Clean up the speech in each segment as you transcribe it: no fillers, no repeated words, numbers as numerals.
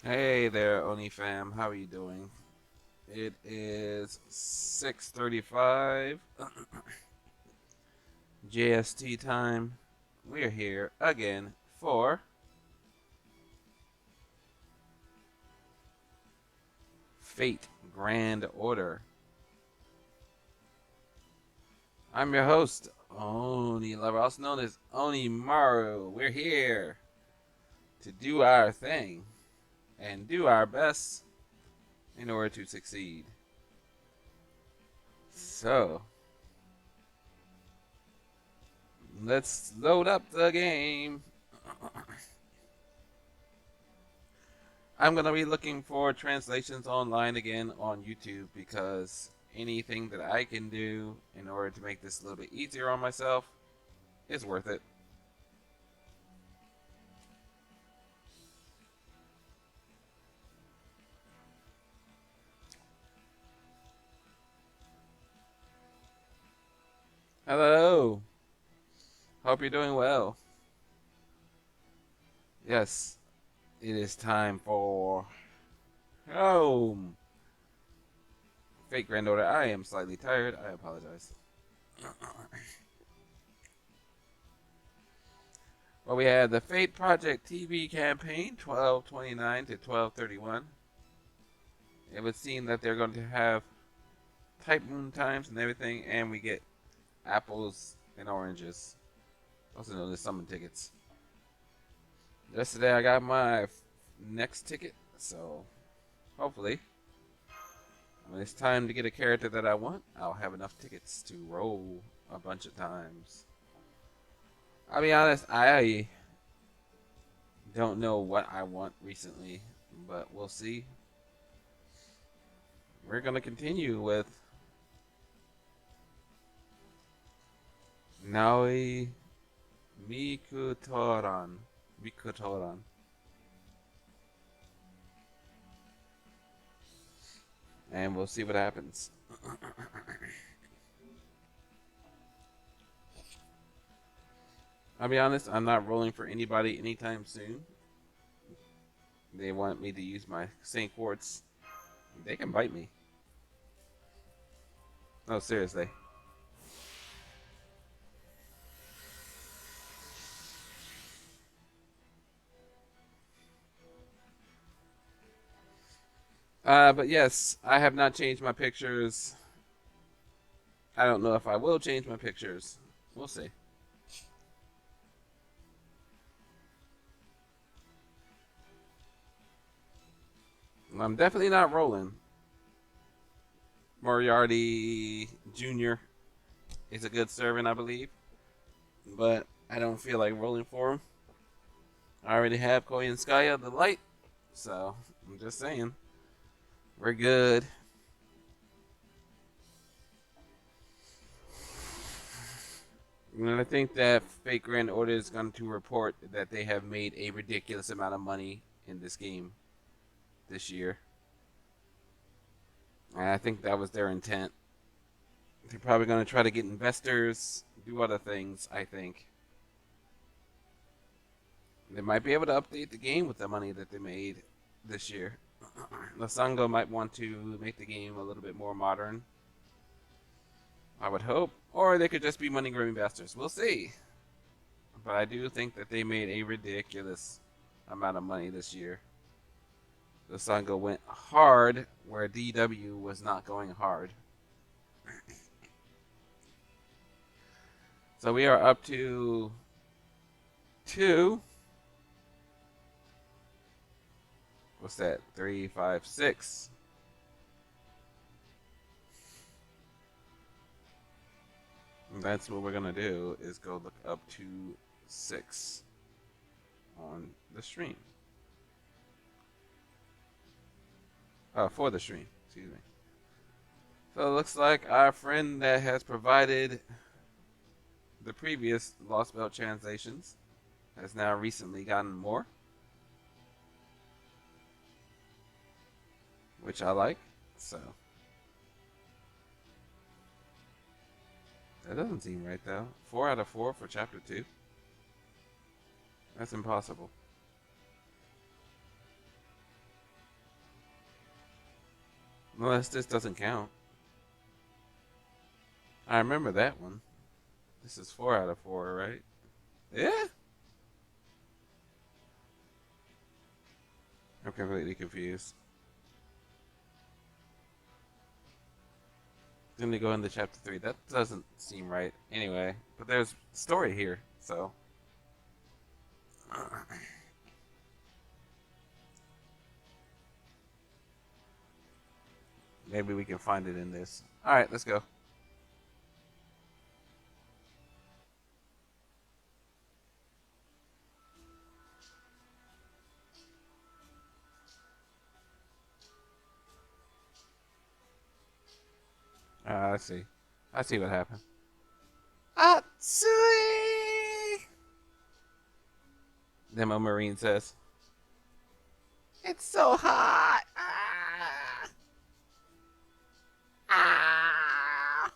Hey there, Oni fam. How are you doing? It is 6:35 JST time. We're here again for Fate Grand Order. I'm your host, Onilover, also known as Onimaru. We're here to do our thing and do our best in order to succeed. So, let's load up the game. I'm going to be looking for translations online again on YouTube because anything that I can do in order to make this a little bit easier on myself is worth it. Hello. Hope you're doing well. Yes, it is time for home. Fake granddaughter, I am slightly tired. I apologize. Well, we had the Fate Project TV campaign, 12/29 to 12/31. It would seem that they're going to have type moon times and everything, and we get apples and oranges, also known as summon tickets. Yesterday I got my next ticket, so hopefully when it's time to get a character that I want, I'll have enough tickets to roll a bunch of times. I'll be honest, I don't know what I want recently, but we'll see. We're gonna continue with Naoi Mikutoran. Mikutoran. And we'll see what happens. I'll be honest, I'm not rolling for anybody anytime soon. They want me to use my St. Quartz. They can bite me. No, seriously. But yes, I have not changed my pictures. I don't know if I will change my pictures. We'll see. I'm definitely not rolling. Moriarty Jr. is a good servant, I believe, but I don't feel like rolling for him. I already have Koyanskaya the light, so I'm just saying. We're good. And I think that Fake Grand Order is going to report that they have made a ridiculous amount of money in this game this year. And I think that was their intent. They're probably going to try to get investors, do other things, I think. They might be able to update the game with the money that they made this year. Lasangle might want to make the game a little bit more modern. I would hope. Or they could just be money grabbing bastards. We'll see. But I do think that they made a ridiculous amount of money this year. Lasangle went hard where DW was not going hard. So we are up to 2. What's that? 3, 5, 6. And that's what we're gonna do is go look up to 6 on the stream. For the stream, excuse me. So it looks like our friend that has provided the previous Lostbelt translations has now recently gotten more, which I like. So that doesn't seem right though. 4 out of 4 for chapter 2. That's impossible. Unless this doesn't count. I remember that one. This is 4 out of 4, right? Yeah? I'm completely confused. Then we go into chapter 3. That doesn't seem right. Anyway, but there's story here, so. Maybe we can find it in this. Alright, let's go. I see. I see what happened. Atsui! Demo Marine says. It's so hot! Ah! Ah!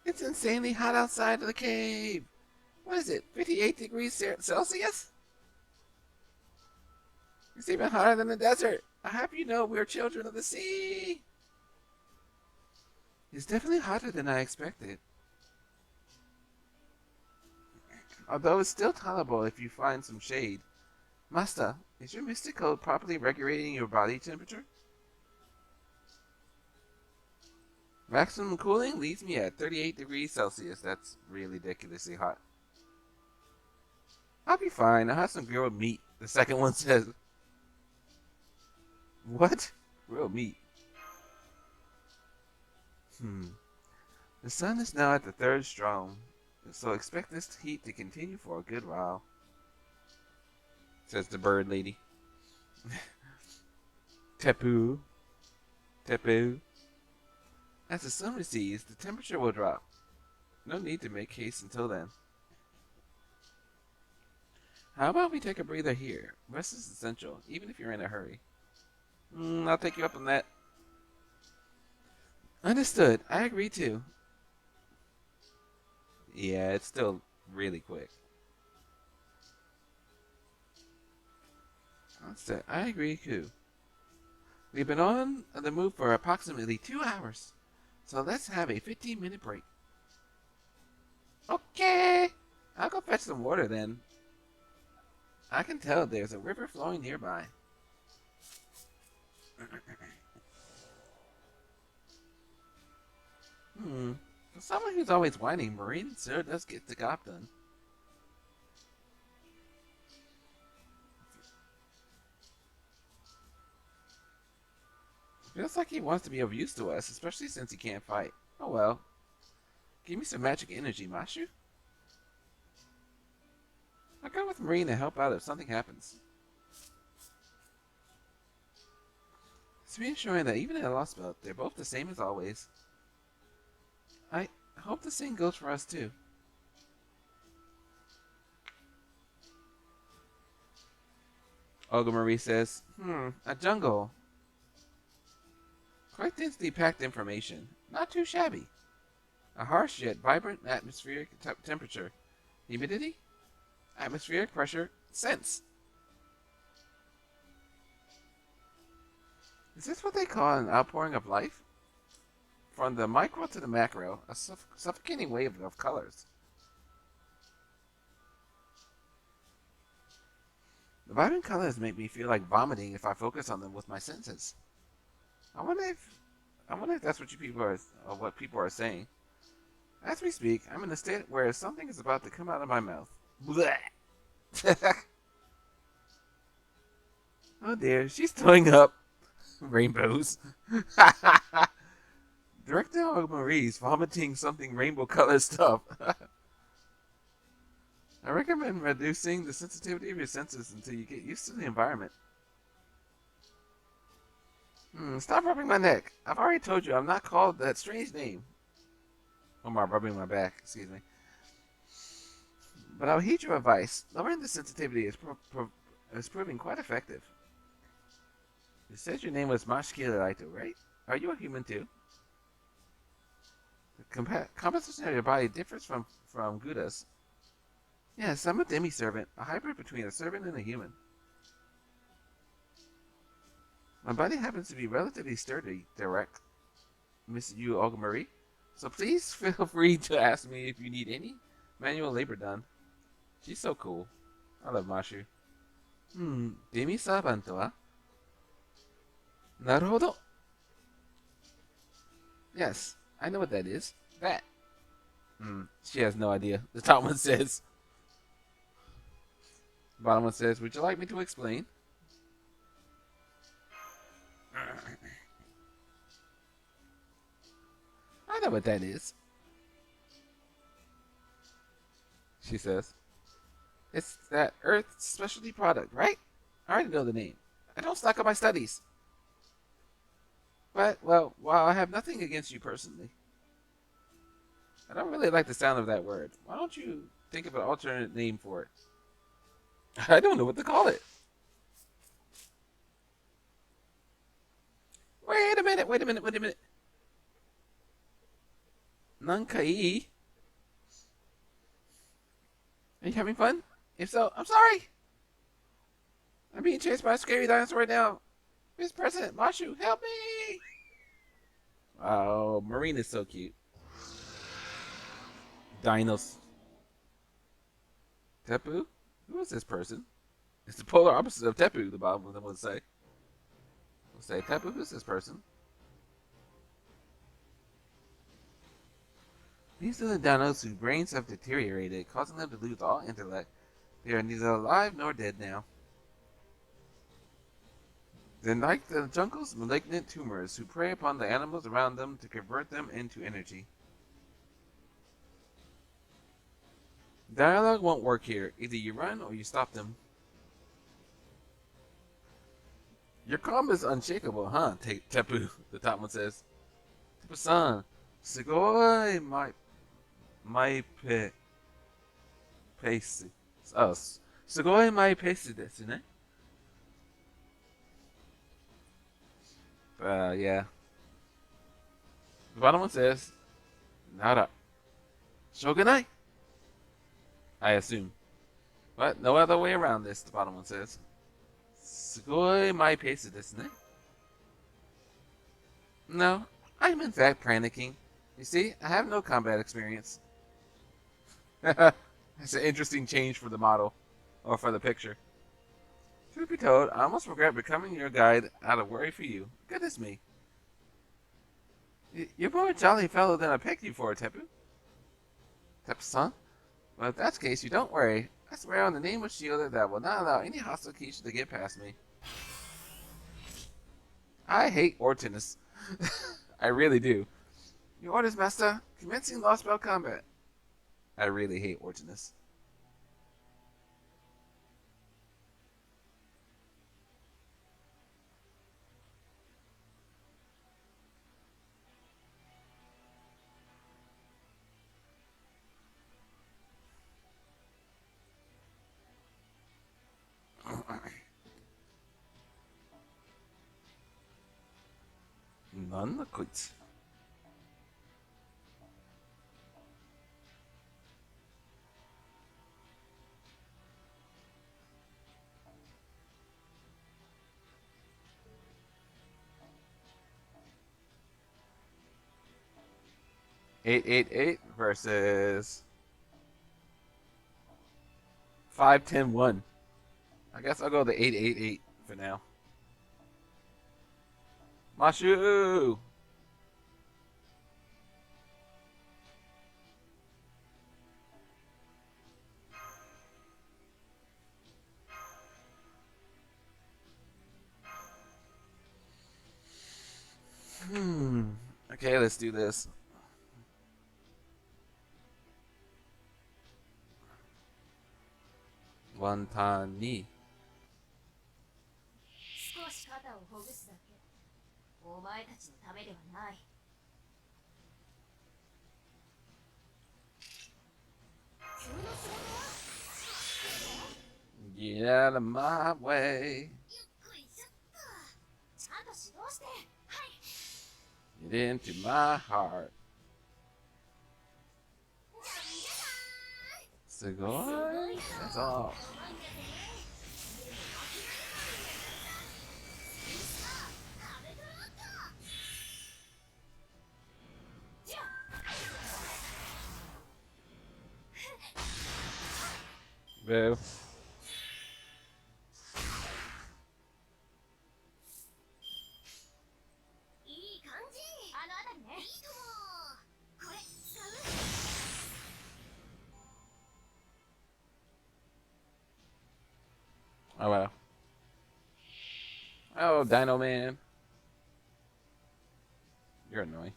It's insanely hot outside of the cave. What is it, 58 degrees Celsius? It's even hotter than the desert. I hope you know we're children of the sea. It's definitely hotter than I expected. Although it's still tolerable if you find some shade. Master, is your mystic code properly regulating your body temperature? Maximum cooling leaves me at 38 degrees Celsius. That's really ridiculously hot. I'll be fine. I'll have some grilled meat. The second one says. What? Grilled meat? The sun is now at the third strong, so expect this heat to continue for a good while, says the bird lady. Tepu. Tepu. As the sun recedes, the temperature will drop. No need to make haste until then. How about we take a breather here? Rest is essential, even if you're in a hurry. I'll take you up on that. Understood. I agree too. Yeah, it's still really quick. I agree too. We've been on the move for approximately 2 hours. So let's have a 15-minute break. Okay. I'll go fetch some water then. I can tell there's a river flowing nearby. For someone who's always whining, Marine sure does get the job done. Feels like he wants to be of use to us, especially since he can't fight. Oh well. Give me some magic energy, Mashu. I'll go with Marine to help out if something happens. It's reassuring that even in Lostbelt, they're both the same as always. I hope the same goes for us too. Olga Marie says, a jungle. Quite densely packed information. Not too shabby. A harsh yet vibrant atmospheric temperature. Humidity? Atmospheric pressure? Sense. Is this what they call an outpouring of life? From the micro to the macro, a suffocating wave of colors. The vibrant colors make me feel like vomiting if I focus on them with my senses. I wonder if that's what what people are saying. As we speak, I'm in a state where something is about to come out of my mouth. Oh dear, she's throwing up rainbows. Director Marie's vomiting something rainbow colored stuff. I recommend reducing the sensitivity of your senses until you get used to the environment. Stop rubbing my neck. I've already told you I'm not called that strange name. Oh, my rubbing my back, excuse me. But I'll heed your advice. Lowering the sensitivity is proving quite effective. You said your name was Mashkila Laito, right? Are you a human too? The composition of your body differs from Guda's. Yes, I'm a demi-servant, a hybrid between a servant and a human. My body happens to be relatively sturdy, direct, Miss Yu Ogamarie. So please feel free to ask me if you need any manual labor done. She's so cool. I love Mashu. Demi-servant とは? なるほど. Yes, I know what that is. That. She has no idea. The top one says. The bottom one says, would you like me to explain? I know what that is. She says. It's that Earth specialty product, right? I already know the name. I don't slack on my studies. But, well, while I have nothing against you personally, I don't really like the sound of that word. Why don't you think of an alternate name for it? I don't know what to call it. Wait a minute. Nankai? Are you having fun? If so, I'm sorry. I'm being chased by a scary dinosaur right now. Mr. President, Mashu, help me! Oh, Marine is so cute. Dinos. Tepu? Who is this person? It's the polar opposite of Tepu, the bottom of them would say. We'll say, Tepu, who's this person? These are the dinos whose brains have deteriorated, causing them to lose all intellect. They are neither alive nor dead now. They're like the jungle's malignant tumors who prey upon the animals around them to convert them into energy. Dialogue won't work here. Either you run or you stop them. Your calm is unshakable, huh, Tepu? The top one says. Tepu-san, sugoi my pace. Oh, sugoi my pace desu ne? Yeah. The bottom one says, Nara. Shogunai? I assume. But no other way around this, the bottom one says. Sugoi my pace desu ne? No, I'm in fact panicking. You see, I have no combat experience. It's an interesting change for the model, or for the picture. Truth be told, I almost regret becoming your guide out of worry for you. Goodness me. You're more a jolly fellow than I picked you for, Tepu. Tepu-san? Well, if that's the case, you don't worry. I swear on the name of Shielder that will not allow any hostile Keisha to get past me. I hate Ortinus. I really do. Your orders, master. Commencing Lostbelt combat. I really hate Ortinus. None quit. $888 versus 5101. I guess I'll go the 888 for now. Mashu! Okay, let's do this. Wantani. 少し肩をほぐすだけ。お前たちのためではない。急な仕事？ Get out of my way. ゆっくりしょっと。ちゃんと指導して。はい。 Get into my heart. Sugoi? That's all. Boo. Oh wow. Oh, Dino Man. You're annoying.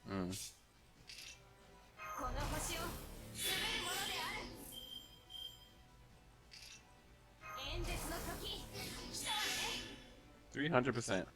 Hmm. $300%.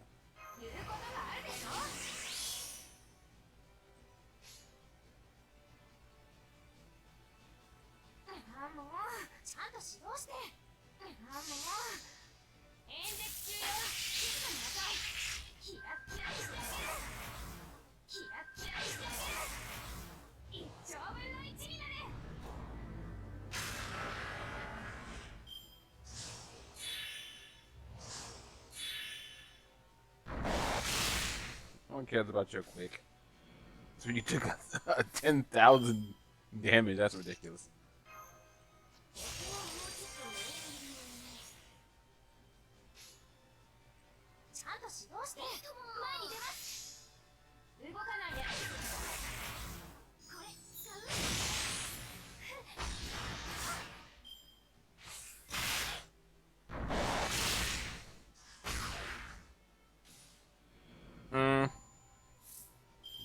No one cares about your quick. So you took a 10,000 damage. That's ridiculous.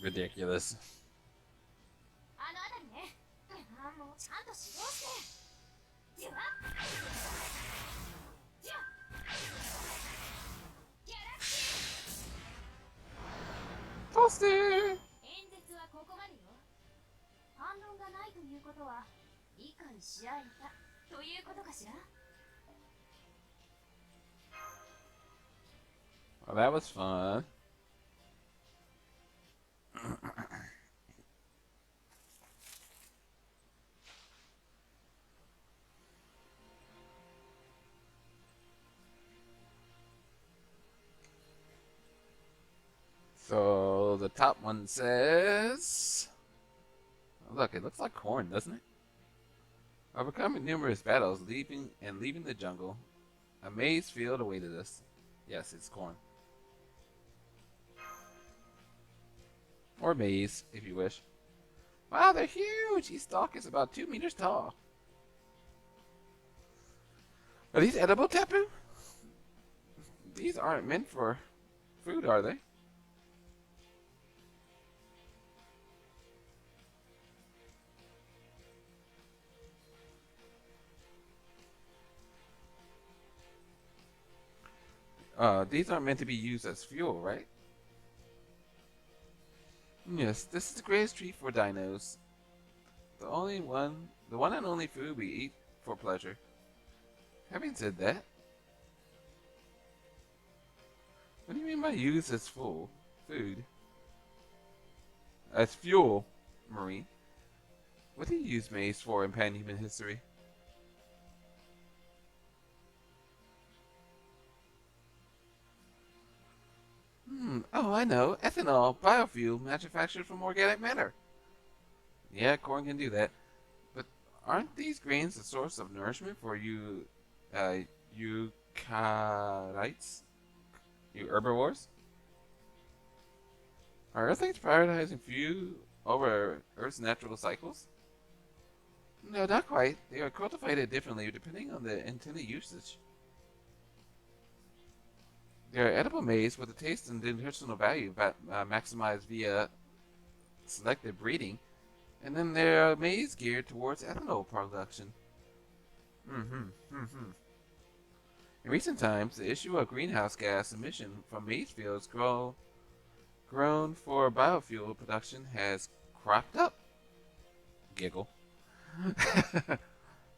Ridiculous. Toasty! Well, that was fun. So the top one says, oh, look, it looks like corn, doesn't it? Overcoming numerous battles, leaving the jungle, a maize field awaited us. Yes, it's corn. Or maize, if you wish. Wow, they're huge! Each stalk is about 2 meters tall. Are these edible, Tapu? These aren't meant for food, are they? These aren't meant to be used as fuel, right? Yes, this is the greatest treat for dinos. The one and only food we eat for pleasure. Having said that, what do you mean by use as food? As fuel, Marine. What do you use maize for in pan-human history? Oh, I know. Ethanol, biofuel manufactured from organic matter. Yeah, corn can do that. But aren't these grains the source of nourishment for you, eukaryotes? You herbivores? Are Earthlings prioritizing food over Earth's natural cycles? No, not quite. They are cultivated differently depending on the intended usage. They are edible maize with a taste and nutritional value maximized via selective breeding, and then there are maize geared towards ethanol production. In recent times, the issue of greenhouse gas emission from maize fields grown for biofuel production has cropped up. Giggle.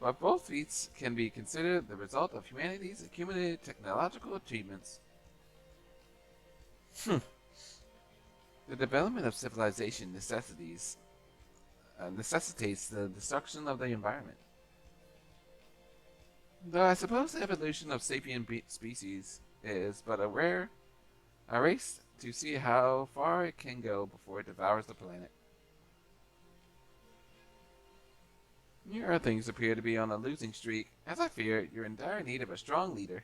But both feats can be considered the result of humanity's accumulated technological achievements. The development of civilization necessitates the destruction of the environment. Though I suppose the evolution of sapient species is but a race to see how far it can go before it devours the planet. You Earthlings appear to be on a losing streak. As I fear, you're in dire need of a strong leader.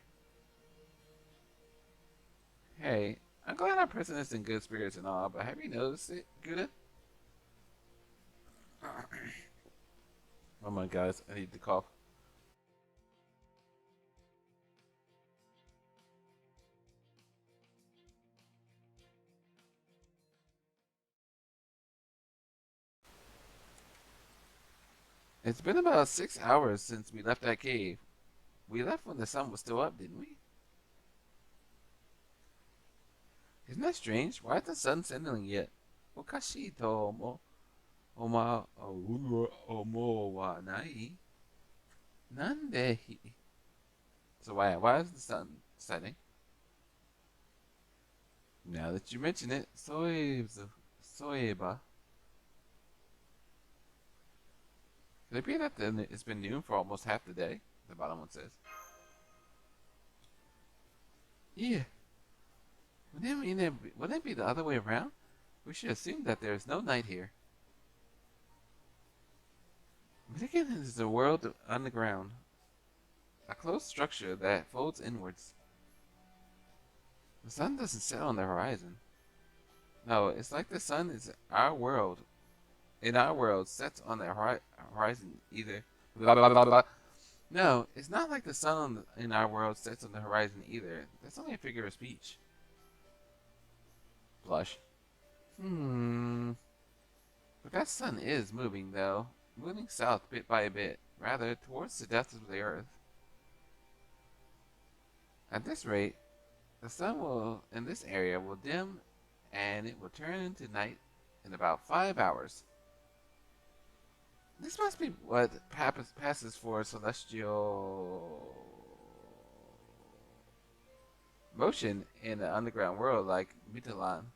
Hey, I'm glad our president's in good spirits and all, but have you noticed it, Guda? Oh my guys, I need to cough. It's been about 6 hours since we left that cave. We left when the sun was still up, didn't we? Isn't that strange? Why is the sun setting yet? Okashi to omo wa nai. Nande hi. So why is the sun setting? Now that you mention it, soeba. Could it be that it's been noon for almost half the day? The bottom one says. Yeah. Wouldn't it be the other way around? We should assume that there is no night here. Michigan is the world underground. A closed structure that folds inwards. The sun doesn't set on the horizon. No, it's like the sun is our world. In our world, sets on the horizon either. Blah, blah, blah, blah. No, it's not like the sun in our world sets on the horizon either. That's only a figure of speech. Blush. But that sun is moving, though. Moving south bit by bit, rather towards the depths of the earth. At this rate, the sun in this area will dim, and it will turn into night in about 5 hours. This must be what passes for celestial motion in the underground world, like Mictlan,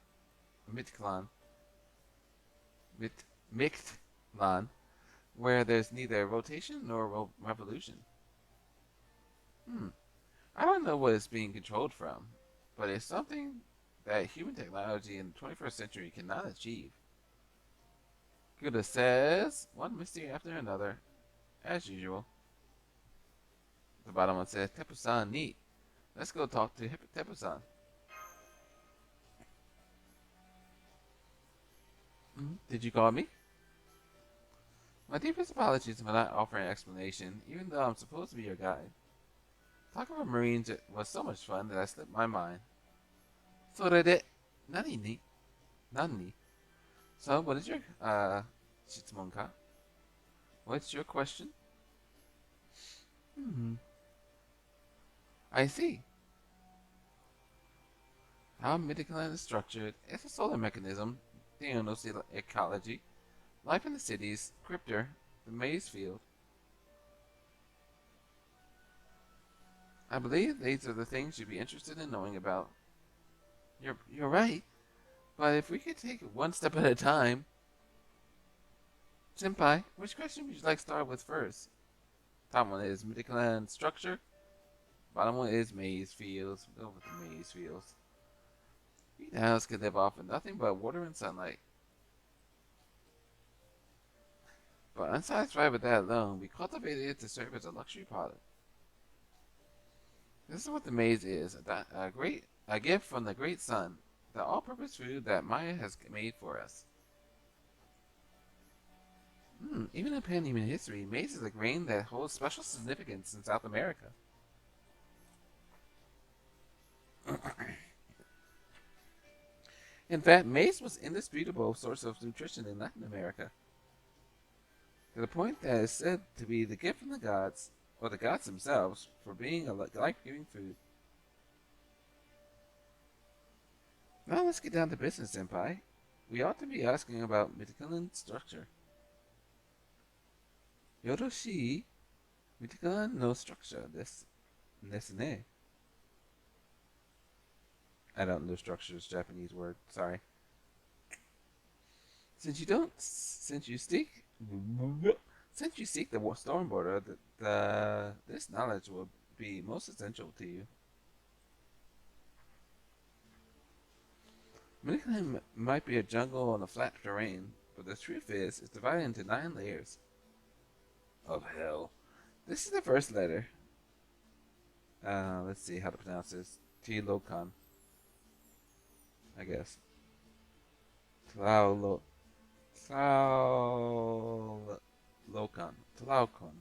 where there's neither rotation nor revolution. I don't know what it's being controlled from, but it's something that human technology in the 21st century cannot achieve. Guda says, one mystery after another, as usual. The bottom one says, Teppu-san, neat. Let's go talk to Teppu-san. Did you call me? My deepest apologies for not offering an explanation, even though I'm supposed to be your guide. Talking about Marines was so much fun that I slipped my mind. Nani? So, what is your, Shitsumon ka? What's your question? I see. How Midiclan is structured is a solar mechanism, Theonos ecology, life in the cities, Cryptor, the maize field. I believe these are the things you'd be interested in knowing about. You're right, but if we could take it one step at a time. Senpai, which question would you like to start with first? Top one is Midiclan structure. Bottom one is maize fields. Go with the maize fields. Green house could live off of nothing but water and sunlight. But unsatisfied with that alone, we cultivated it to serve as a luxury product. This is what the maize is, a gift from the great sun, the all-purpose food that Maya has made for us. Even in pan-human history, maize is a grain that holds special significance in South America. In fact, maize was an indisputable source of nutrition in Latin America, to the point that it's said to be the gift from the gods, or the gods themselves, for being a life-giving food. Now let's get down to business, Senpai. We ought to be asking about Midiclan structure. Yoroshi, Midiclan no structure desu ne. I don't know structure is a Japanese word, sorry. Since you seek the storm border, this knowledge will be most essential to you. Many might be a jungle on a flat terrain, but the truth is, it's divided into 9 layers of hell. This is the first letter. Let's see how to pronounce this. Tlokan. I guess. Tlaulokan. Tlaukon.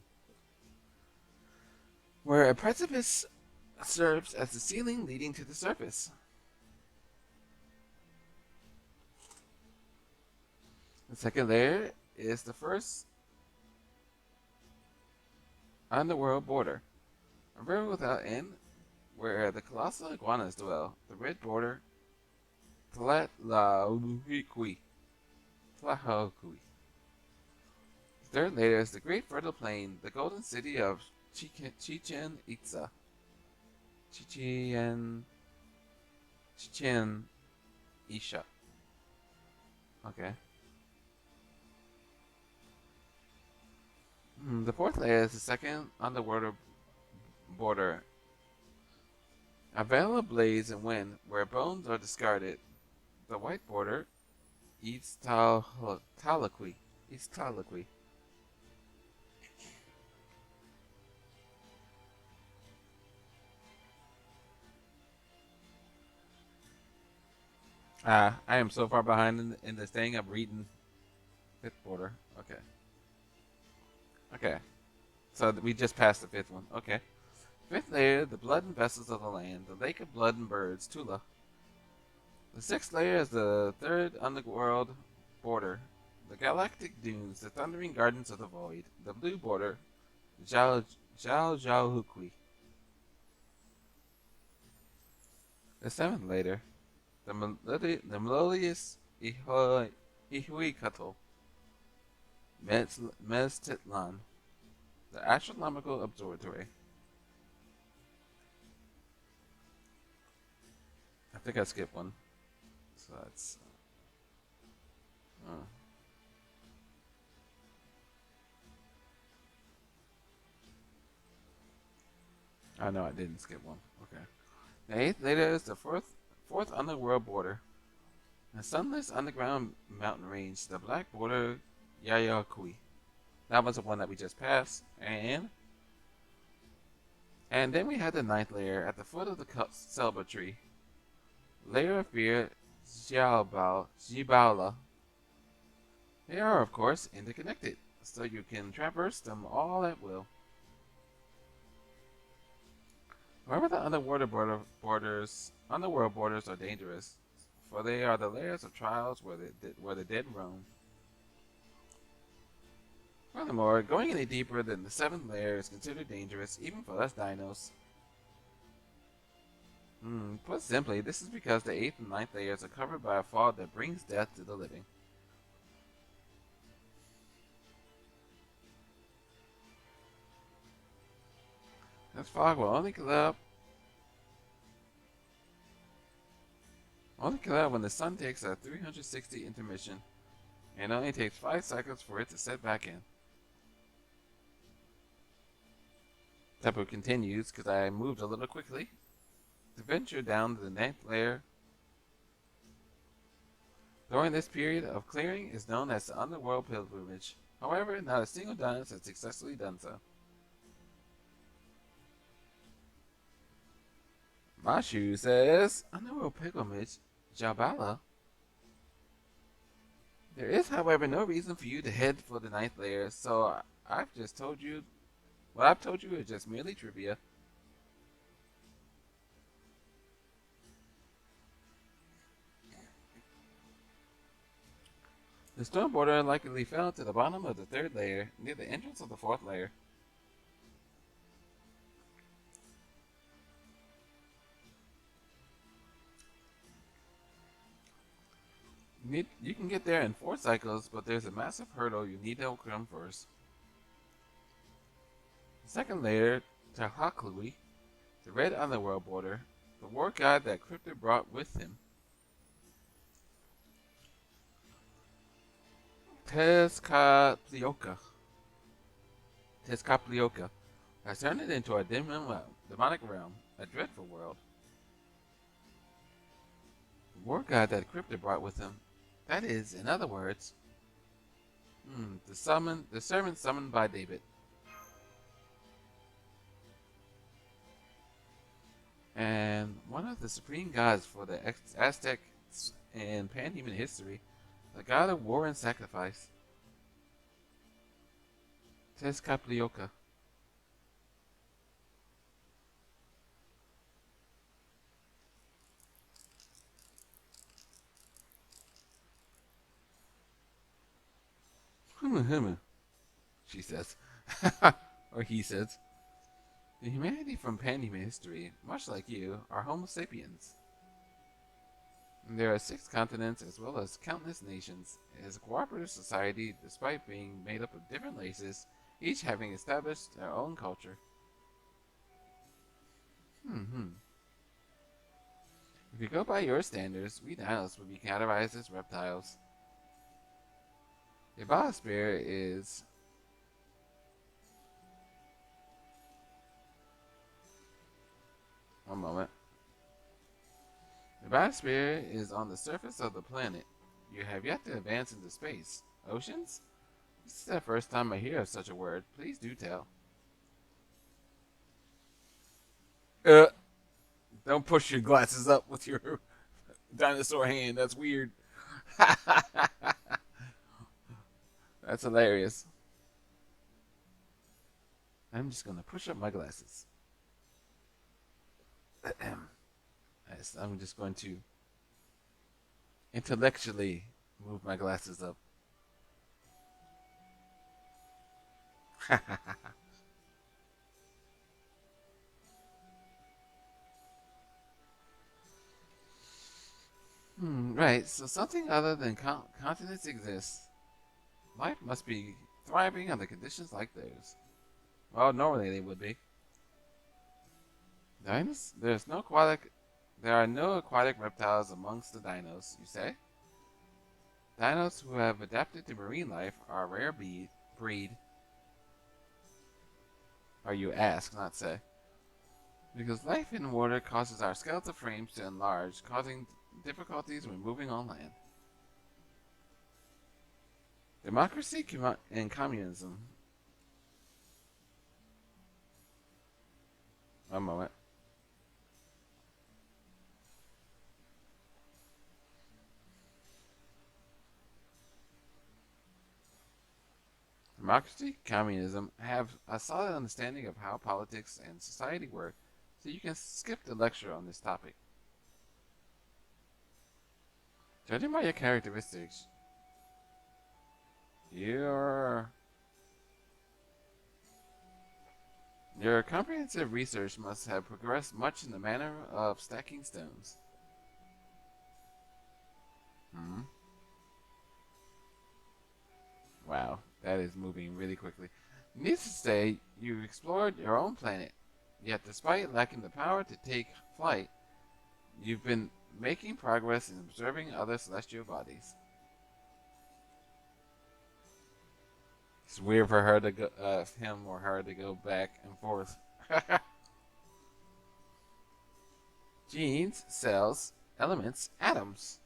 Where a precipice serves as the ceiling leading to the surface. The second layer is the first underworld border. A river without end, where the colossal iguanas dwell. The red border, Tlahuikui. The third layer is the great fertile plain, the golden city of Chichen Itza. Chichen Isha. Okay. The fourth layer is the second underworld border. A veil of blaze and wind, where bones are discarded. The white border, East Talaqui. I am so far behind in this thing. I'm reading fifth border. Okay. Okay. So we just passed the fifth one. Okay. Fifth layer, the blood and vessels of the land, the lake of blood and birds, Tula. The sixth layer is the third underworld border, the galactic dunes, the thundering gardens of the void, the blue border, Hukui. The seventh layer, the melodious Ihuikato, Meztitlan, the astronomical observatory. I think I skipped one. So that's. Oh no, I didn't skip one. Okay. The eighth layer is the fourth underworld border. The sunless underground mountain range, the black border, Yayakui. That was the one that we just passed, and then we had the ninth layer at the foot of the Selba tree. Layer of fear, Jibaula. They are, of course, interconnected, so you can traverse them all at will. However, the underworld borders are dangerous, for they are the layers of trials where the dead roam. Furthermore, going any deeper than the seventh layer is considered dangerous, even for us dinos. Put simply, this is because the 8th and 9th layers are covered by a fog that brings death to the living. This fog will only clear up when the sun takes a 360 intermission, and it only takes 5 seconds for it to set back in. Tempo continues because I moved a little quickly. To venture down to the 9th layer during this period of clearing is known as the underworld pilgrimage. However, not a single dinosaur has successfully done so. Mashu says, underworld pilgrimage, Jabala. There is, however, no reason for you to head for the 9th layer, so I've just told you. What I've told you is just merely trivia. The storm border likely fell to the bottom of the 3rd layer, near the entrance of the 4th layer. You can get there in 4 cycles, but there's a massive hurdle you need to overcome first. The 2nd layer, Tahaklui, the red underworld border, the war god that Crypto brought with him. Tezcatlipoca. Tezcatlipoca has turned it into a demonic realm, a dreadful world. The war god that Crypta brought with him. That is, in other words, the servant summoned by David. And one of the supreme gods for the Aztecs in pan-human history, the god of war and sacrifice. Tezcatlipoca. She says. Or he says. The humanity from pan-human history, much like you, are Homo sapiens. And there are 6 continents as well as countless nations. It is a cooperative society despite being made up of different races, each having established their own culture. If you go by your standards, we dinos would be categorized as reptiles. The biosphere is... One moment. The biosphere is on the surface of the planet. You have yet to advance into space. Oceans? This is the first time I hear of such a word. Please do tell. Don't push your glasses up with your dinosaur hand. That's weird. That's hilarious. I'm just gonna push up my glasses. Yes, I'm just going to intellectually move my glasses up. Right, so something other than continents exists. Life must be thriving under conditions like theirs. Well, normally they would be. There are no aquatic reptiles amongst the dinos, you say? Dinos who have adapted to marine life are a rare breed. Or you ask, not say. Because life in water causes our skeletal frames to enlarge, causing difficulties when moving on land. Democracy and communism. One moment. Democracy, communism have a solid understanding of how politics and society work, so you can skip the lecture on this topic. Judging by your characteristics, your comprehensive research must have progressed much in the manner of stacking stones. Wow, that is moving really quickly. Needless to say, you explored your own planet, yet despite lacking the power to take flight, you've been making progress in observing other celestial bodies. It's weird for her to go, him or her to go back and forth. Genes, cells, elements, atoms.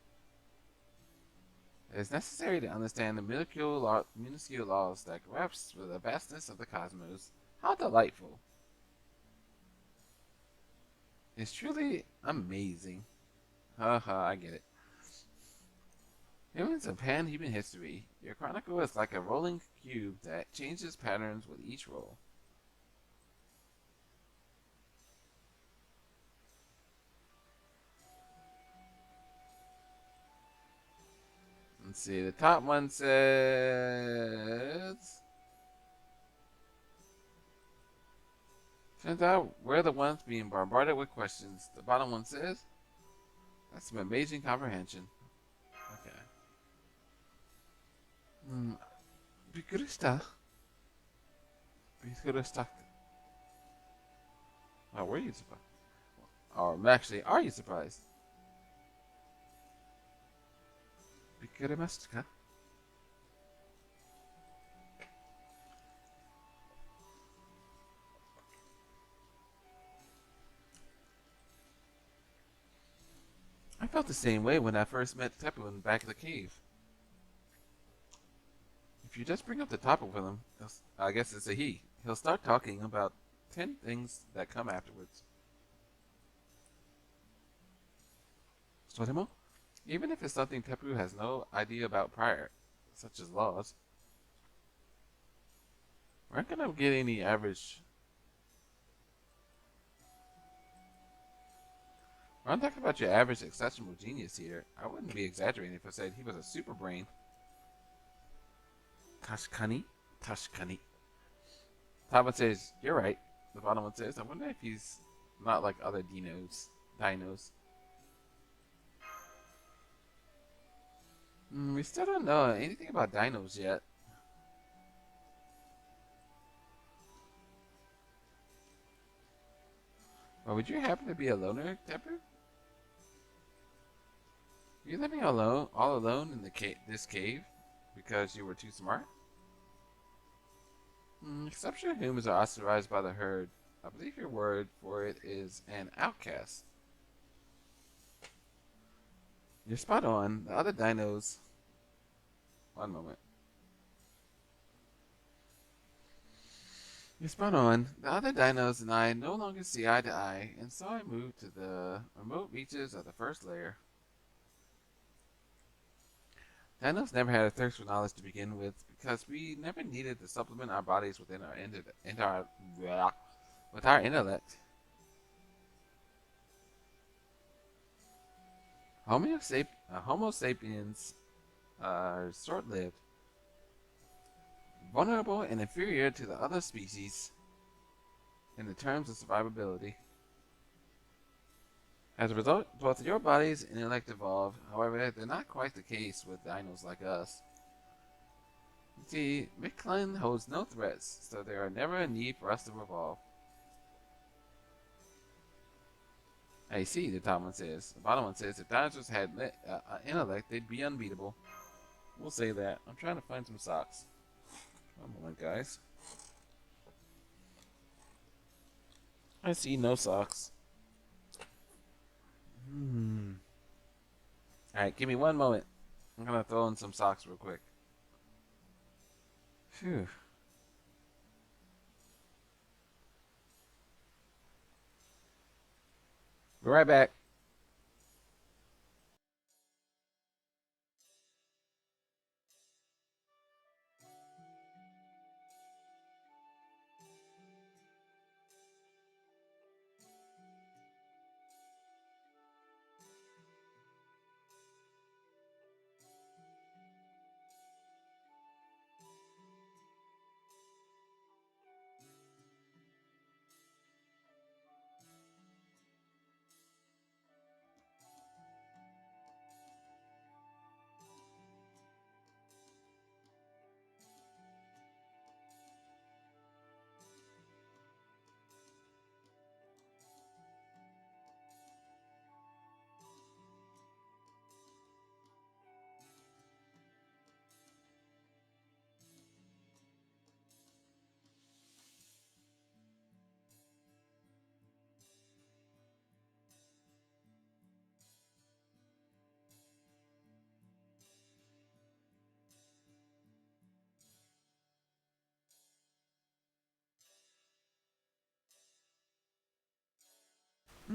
It is necessary to understand the minuscule laws that grasp with the vastness of the cosmos. How delightful. It's truly amazing. Haha, I get it. Humans of pan-human history. Your chronicle is like a rolling cube that changes patterns with each roll. Let's see, the top one says... Turns out we're the ones being bombarded with questions. The bottom one says... That's some amazing comprehension. Okay. Bikurushita. Oh, were you surprised? Or actually, are you surprised? Bikurimashita. I felt the same way when I first met Tepu in the back of the cave. If you just bring up the topic with him, I guess it's a he, he'll start talking about 10 things that come afterwards. Soremo? Even if it's something Tepu has no idea about prior, such as laws, we're not gonna get any average. We're not talking about your average exceptional genius here. I wouldn't be exaggerating if I said he was a super brain. Tashkani? Tashkani. Top one says, you're right. The bottom one says, I wonder if he's not like other dinos. We still don't know anything about dinos yet. Or would you happen to be a loner, Tepu? Are you living alone, all alone in this cave because you were too smart? Exceptional humans are ostracized by the herd. I believe your word for it is an outcast. You're spot on. The other dinos... One moment. You're spot on. The other dinos and I no longer see eye to eye, and so I moved to the remote reaches of the first layer. Dinos never had a thirst for knowledge to begin with, because we never needed to supplement our bodies within with our intellect. Homo sapiens are short-lived, vulnerable and inferior to the other species in the terms of survivability. As a result, both your bodies and intellect evolve. However, they're not quite the case with dinos like us. You see, Mictlan holds no threats, so there are never a need for us to evolve. I see, the top one says. The bottom one says, if dinosaurs had intellect, they'd be unbeatable. We'll say that. I'm trying to find some socks. One moment, guys. I see no socks. Alright, give me one moment. I'm gonna throw in some socks real quick. Phew. Be right back.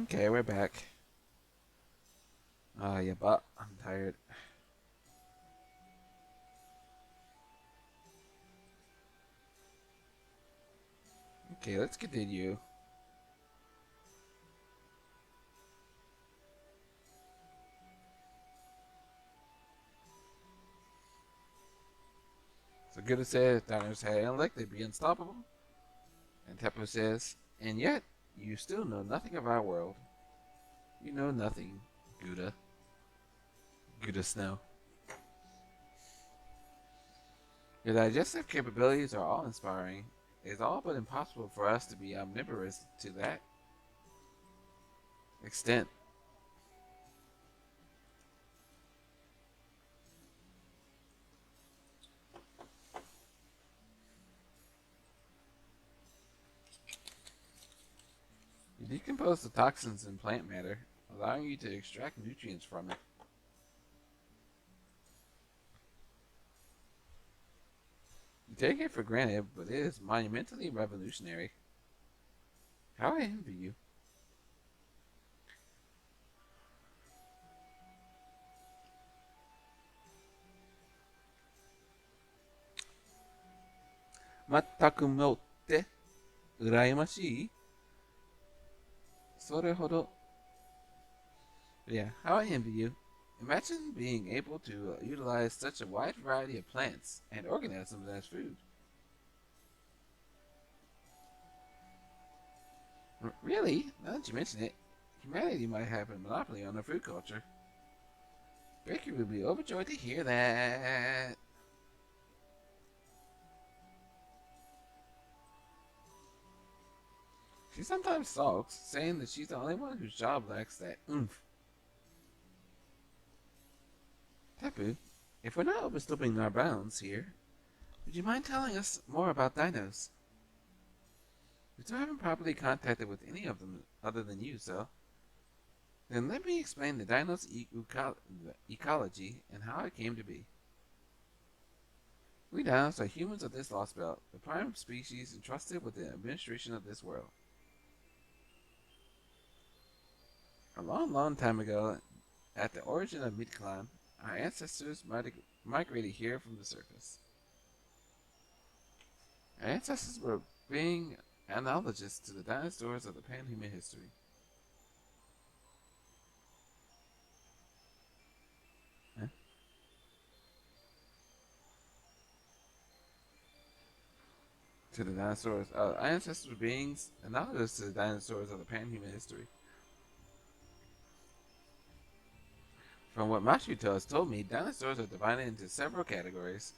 Okay, we're back. Yeah, but I'm tired. Okay, let's continue. So Gudako says dinos had intellect, they'd be unstoppable. And Tepu says, and yet, you still know nothing of our world. You know nothing, Gouda. Gouda Snow. Your digestive capabilities are awe-inspiring. It is all but impossible for us to be omnivorous to that extent. You decompose the toxins in plant matter, allowing you to extract nutrients from it. You take it for granted, but it is monumentally revolutionary. How I envy you. Mattaku moって羨ましいそれほど Yeah, how I envy you. Imagine being able to utilize such a wide variety of plants and organisms as food. Really? Now that you mention it, humanity might have a monopoly on our food culture. Baker would be overjoyed to hear that. She sometimes sulks, saying that she's the only one whose job lacks that oomph. Tapu, if we're not overstepping our bounds here, would you mind telling us more about dinos? We still haven't properly contacted with any of them other than you, so then let me explain the dino's ecology and how it came to be. We dinos are humans of this Lostbelt, the prime species entrusted with the administration of this world. A long, long time ago, at the origin of Midclan, our ancestors migrated here from the surface. Our ancestors were being analogous to the dinosaurs of the pan-human history. Huh? To the dinosaurs. Our ancestors were beings analogous to the dinosaurs of the pan-human history. From what Mashuto has told me, dinosaurs are divided into several categories.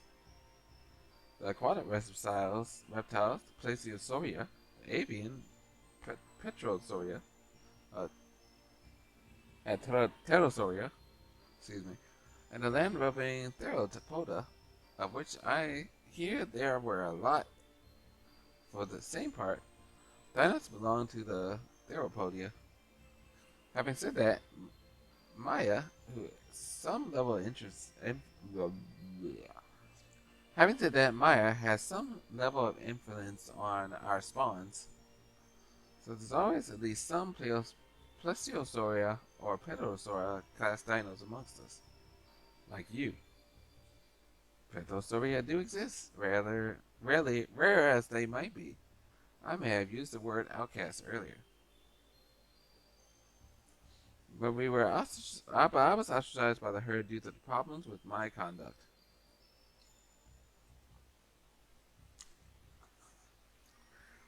The aquatic reptiles, the Plesiosauria, the avian, Petrosauria, and Pterosauria, excuse me, and the land-roving Theropoda, of which I hear there were a lot. For the same part, dinos belong to the Theropodia. Having said that, Maya, who some level of interest, having said that, Maya has some level of influence on our spawns. So there's always at least some Plesiosauria or Pedosauria class dinos amongst us, like you. Pedosauria do exist, rare as they might be. I may have used the word outcast earlier. But I was ostracized by the herd due to the problems with my conduct.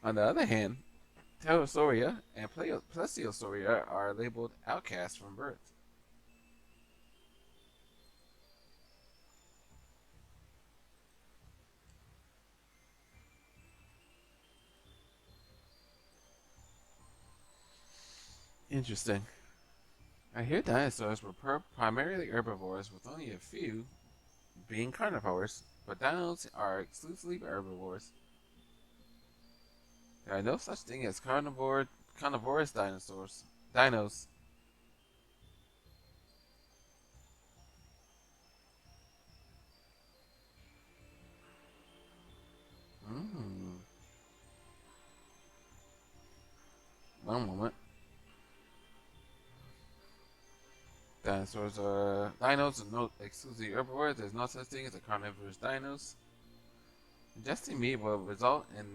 On the other hand, Pterosauria and Plesiosauria are labeled outcasts from birth. Interesting. I hear dinosaurs were primarily herbivores, with only a few being carnivores, but dinos are exclusively herbivores. There are no such thing as carnivorous dinos. Mm. One moment. Dinos are no exclusively herbivores. There's no such thing as a carnivorous dinos. Ingesting meat will result in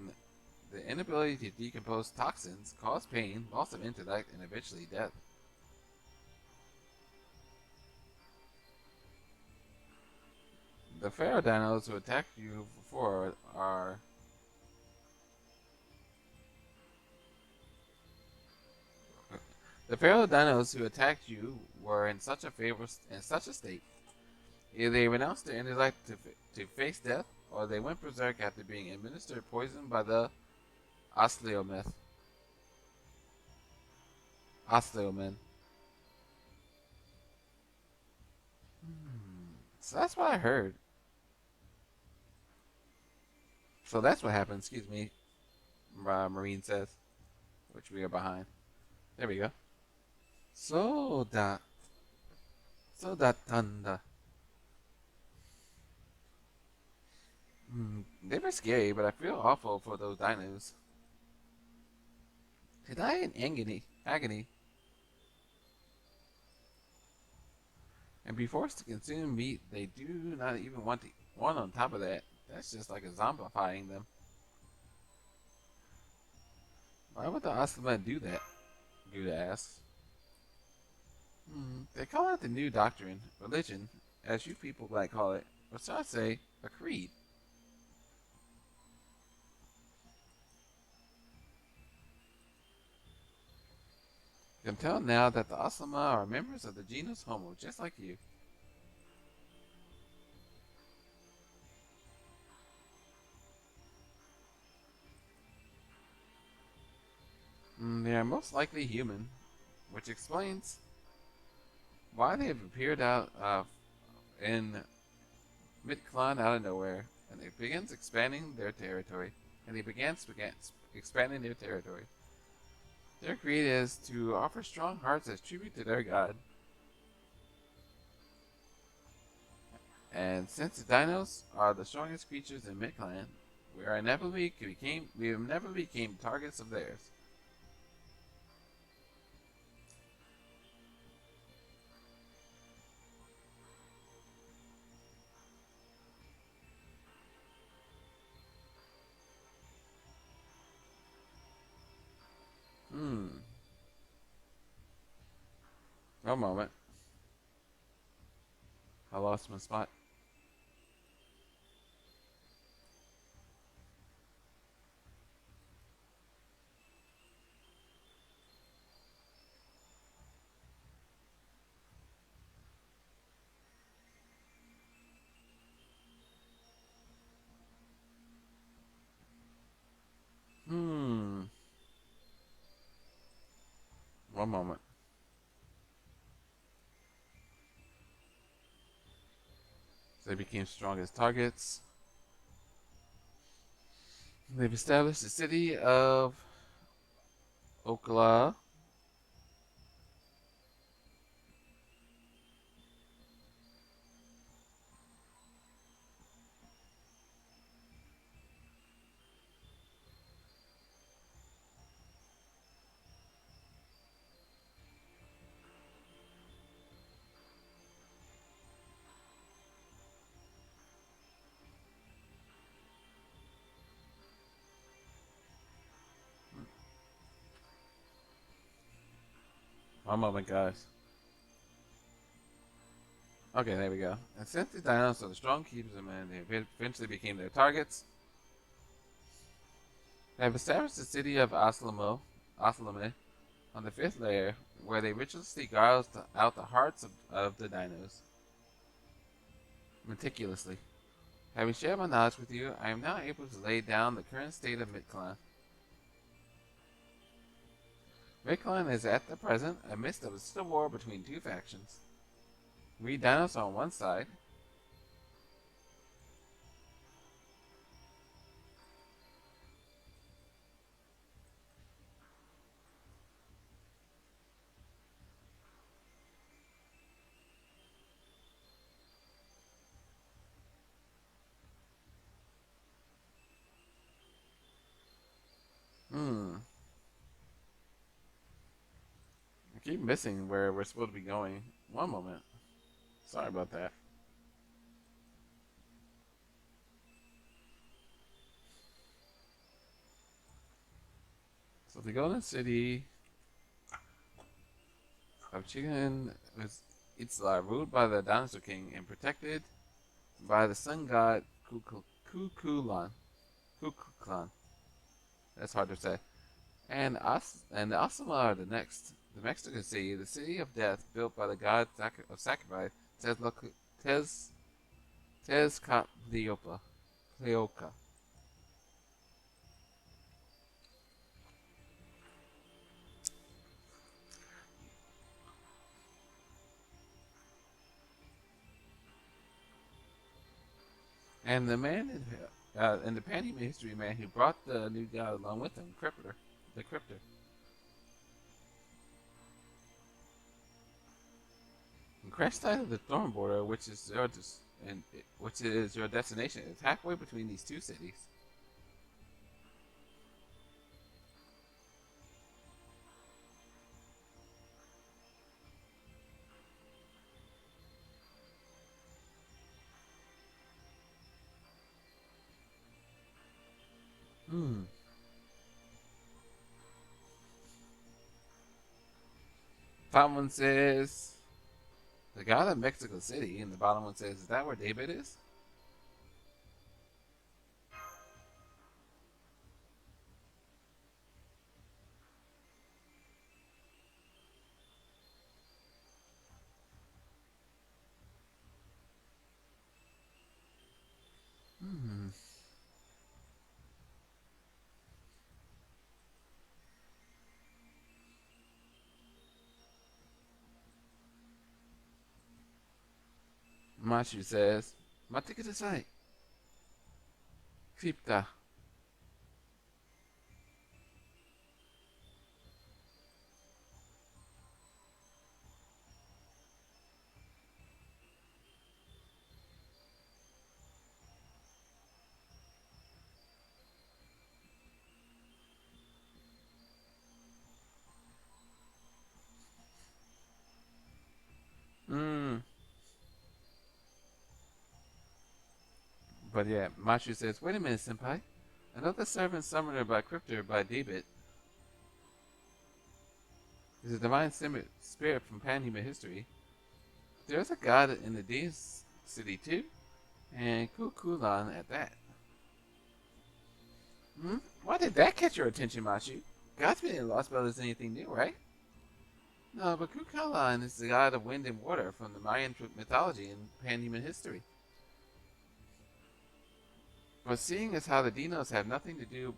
the inability to decompose toxins, cause pain, loss of intellect, and eventually death. The feral dinos who attacked you before are the feral dinos who attacked you were in such a state. Either they renounced their intellect to face death, or they went berserk after being administered poison by the Osteomen. So that's what I heard. So that's what happened, excuse me, Marine says. Which we are behind. There we go. So da. So dattanda. They were scary, but I feel awful for those dinos. To die in agony, and be forced to consume meat they do not even want to want on top of that. That's just like a zombifying them. Why would the Oslima do that? Gouda asks. They call it the new doctrine, religion, as you people might call it, or shall I say, a creed. You can tell now that the Oslima are members of the genus Homo, just like you. They are most likely human, which explains why they have appeared out in Mid-Clan out of nowhere, and they begins expanding their territory. Expanding their territory. Their creed is to offer strong hearts as tribute to their god. And since the dinos are the strongest creatures in Mid-Clan, we have never became targets of theirs. One moment. I lost my spot. One moment. So they became strong as targets. They've established the city of Okla. One moment, guys. Okay, there we go. And since the dinos are the strong keepers of men, they eventually became their targets. They have established the city of Oslame on the fifth layer, where they ritualistically gouge out the hearts of the dinos. Meticulously. Having shared my knowledge with you, I am now able to lay down the current state of Mid-Clan. Mid-Clan is at the present amidst of a civil war between two factions. We dinos on one side, I keep missing where we're supposed to be going. One moment. Sorry about that. So the Golden City of Chicken is ruled by the Dinosaur King and protected by the sun god Kukulkan. That's hard to say. And the Asama are the next. The Mexican city, the city of death, built by the god of sacrifice, Tezcatlipoca. And the man in the panty history man who brought the new god along with him, the Cryptor. crest side of the Thorn border, which is your destination. It's halfway between these two cities. Top one says the god of Mexico City, and the bottom one says, is that where David is? Machu says, Mate kudasai. Kripta. But yeah, Machu says, wait a minute, senpai. Another servant summoned by Cryptor by David is a divine spirit from pan-human history. There's a god in the Dance City too, and Kukulan at that. Why did that catch your attention, Machu? Gods being in Lostbelt isn't anything new, right? No, but Kukulan is the god of wind and water from the Mayan mythology and pan-human history. But seeing as how the Dinos have nothing to do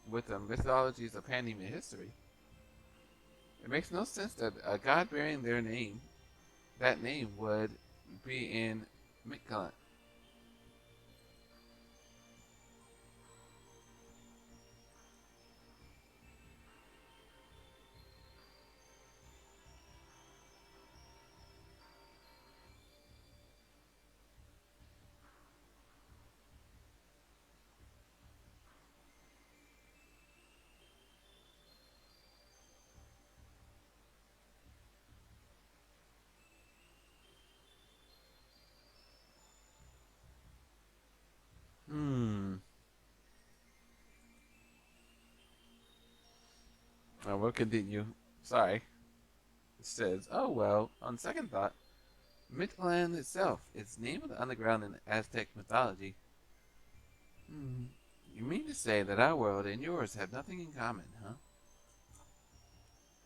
with the mythologies of pan-human history, it makes no sense that a god bearing that name would be in Midgard. We'll continue. Sorry. It says, oh well, on second thought, Midland itself is named underground in Aztec mythology. You mean to say that our world and yours have nothing in common, huh?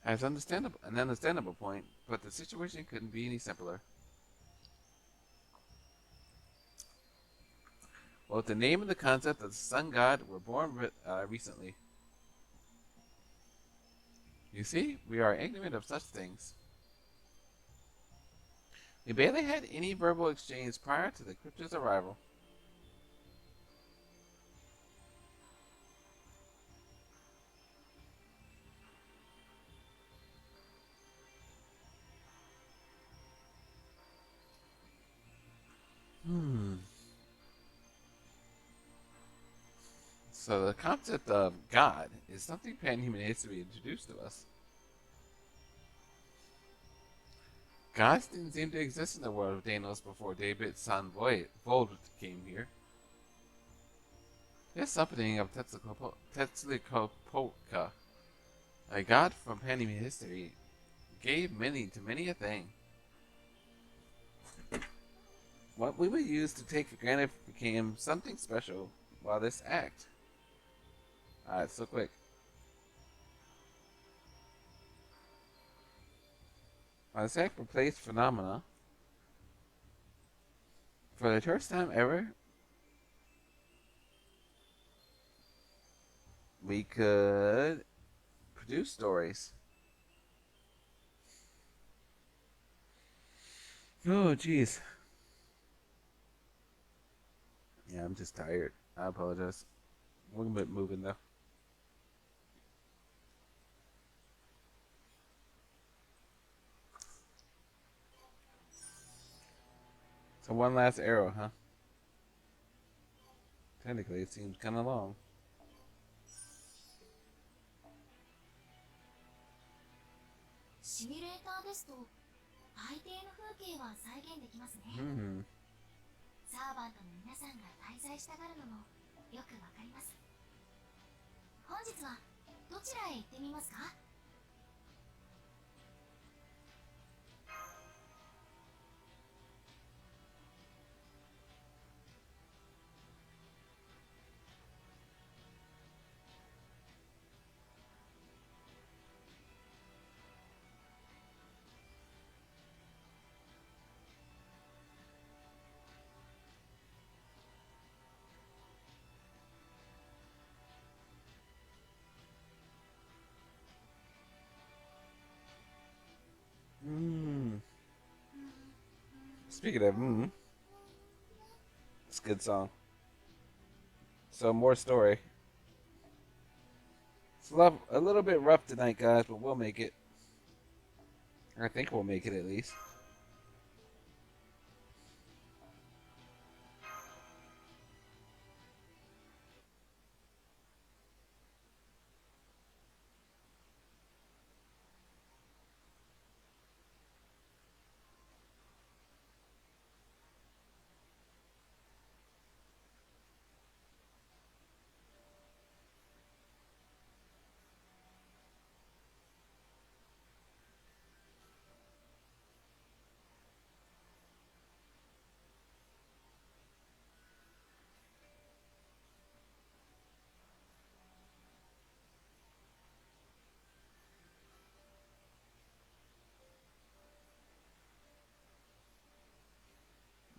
As an understandable point, but the situation couldn't be any simpler. Both the name and the concept of the sun god were born recently. You see, we are ignorant of such things. We barely had any verbal exchange prior to the Cryptor's arrival. So the concept of God is something pan-human history introduced to us. Gods didn't seem to exist in the world of Danos before David's son Vold came here. There's something of Tetzalcoatl, a god from pan-human history, gave meaning to many a thing. What we would use to take for granted became something special while this act. Alright, so quick. While this act replaced phenomena, for the first time ever, we could produce stories. Oh, jeez. Yeah, I'm just tired. I apologize. We're a bit moving though. So one last arrow, huh? Technically, it seems kind of long. シミュレーターですと大抵の風景は再現できますね。Hmm. サーバントの皆さんが滞在したがるのもよくわかります。本日はどちらへ行ってみますか？Hmm. Speaking of it's a good song. So more story. It's a little bit rough tonight, guys, but we'll make it. I think we'll make it at least.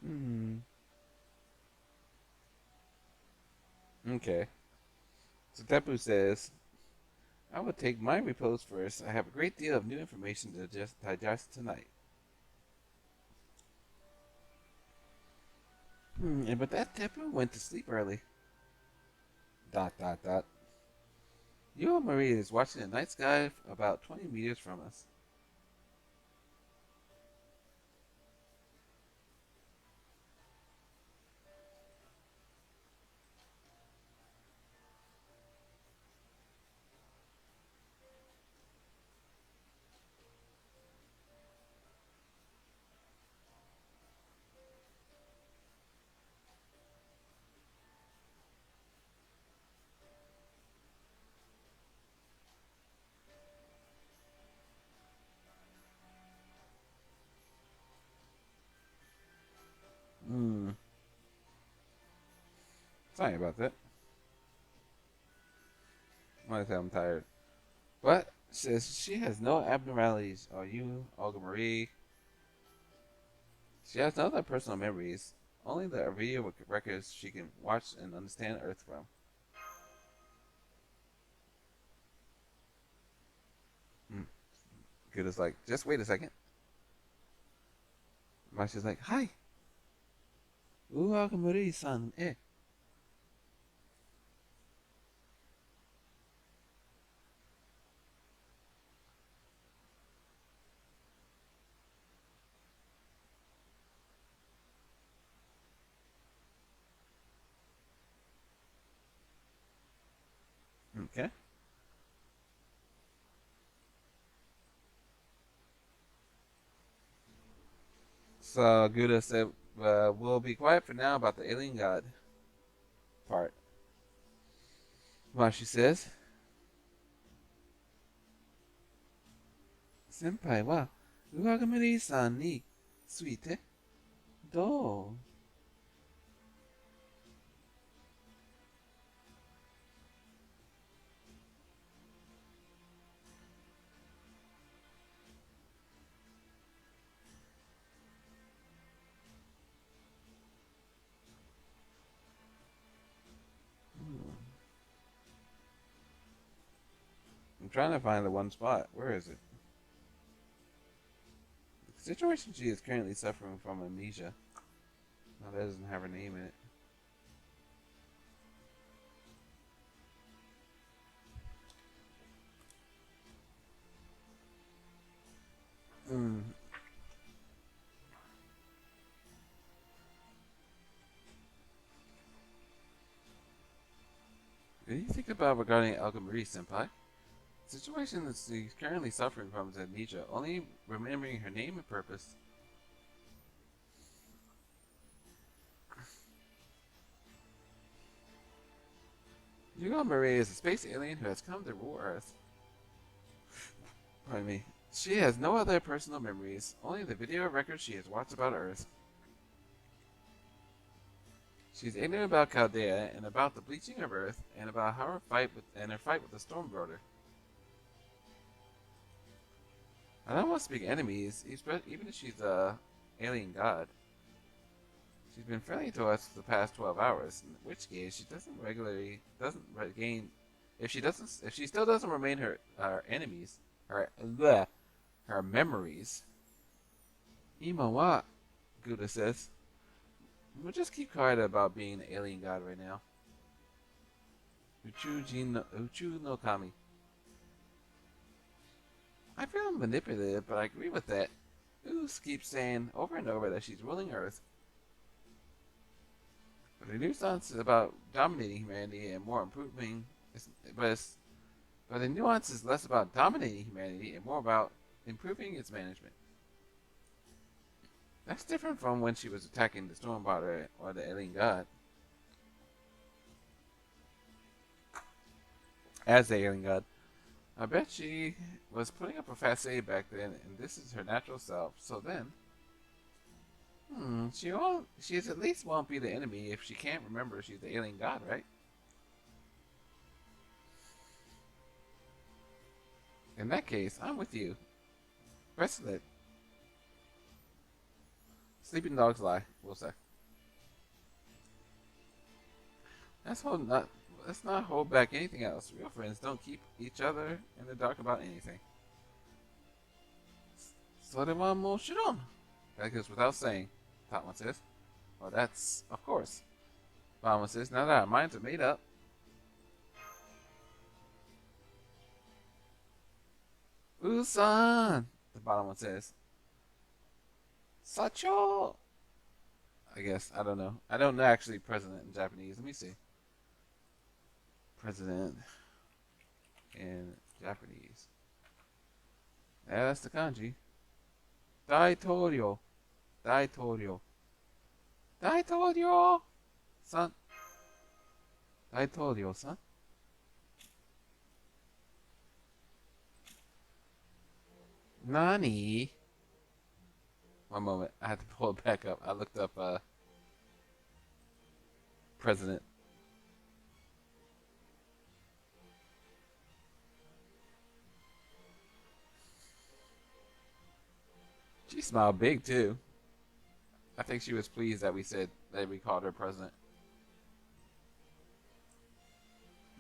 Hmm. Okay. So Tepu says, I will take my repose first. I have a great deal of new information to digest tonight. But that Tepu went to sleep early. Dot dot dot. Yo Marie is watching the night sky about 20 meters from us. Hmm. Sorry about that. I say I'm tired. But says she has no abnormalities. Are you, Olga Marie? She has no other personal memories. Only the video records she can watch and understand Earth from. Hmm. Good is like, just wait a second. Masha's like, hi. Olga Marie-san, eh. Okay. So Gouda said, we'll be quiet for now about the alien god part. Mashi says, 先輩は上亀さんについてどう、I'm trying to find the one spot. Where is it? The situation she is currently suffering from amnesia. No, that doesn't have her name in it. Hmm. Can you think about regarding Algamuri Senpai? The situation that she's currently suffering from is amnesia, only remembering her name and purpose. Yugo Marie is a space alien who has come to rule Earth. Pardon me. She has no other personal memories, only the video records she has watched about Earth. She's ignorant about Chaldea and about the bleaching of Earth and about her fight with the Stormbroder. I don't want to speak enemies, even if she's a alien god. She's been friendly to us for the past 12 hours, in which case she doesn't regain. If she still doesn't remain her enemies, her memories. Ima wa, Gouda says. We'll just keep quiet about being an alien god right now. Uchu no Kami. I feel manipulative, but I agree with that. Ooze keeps saying over and over that she's ruling Earth. But the nuance is about dominating humanity and more improving. But the nuance is less about dominating humanity and more about improving its management. That's different from when she was attacking the Stormbroder or the alien god. As the alien god. I bet she was putting up a facade back then, and this is her natural self. So then, she at least won't be the enemy if she can't remember she's the alien god, right? In that case, I'm with you. Precedent. Sleeping dogs lie, we'll say. Let's not hold back anything else. Real friends don't keep each other in the dark about anything. Sorewa moshiron. That goes without saying, Tatman says. Well, that's, of course. Mama says, now that our minds are made up. Usan, the bottom one says. Sacho! I guess, I don't know. I don't know actually president in Japanese. Let me see. President in Japanese. Yeah, that's the kanji. Daitorio. Daitorio. Daitorio! San. Daitorio, san. Nani? One moment. I had to pull it back up. I looked up president. She smiled big too. I think she was pleased that we called her president.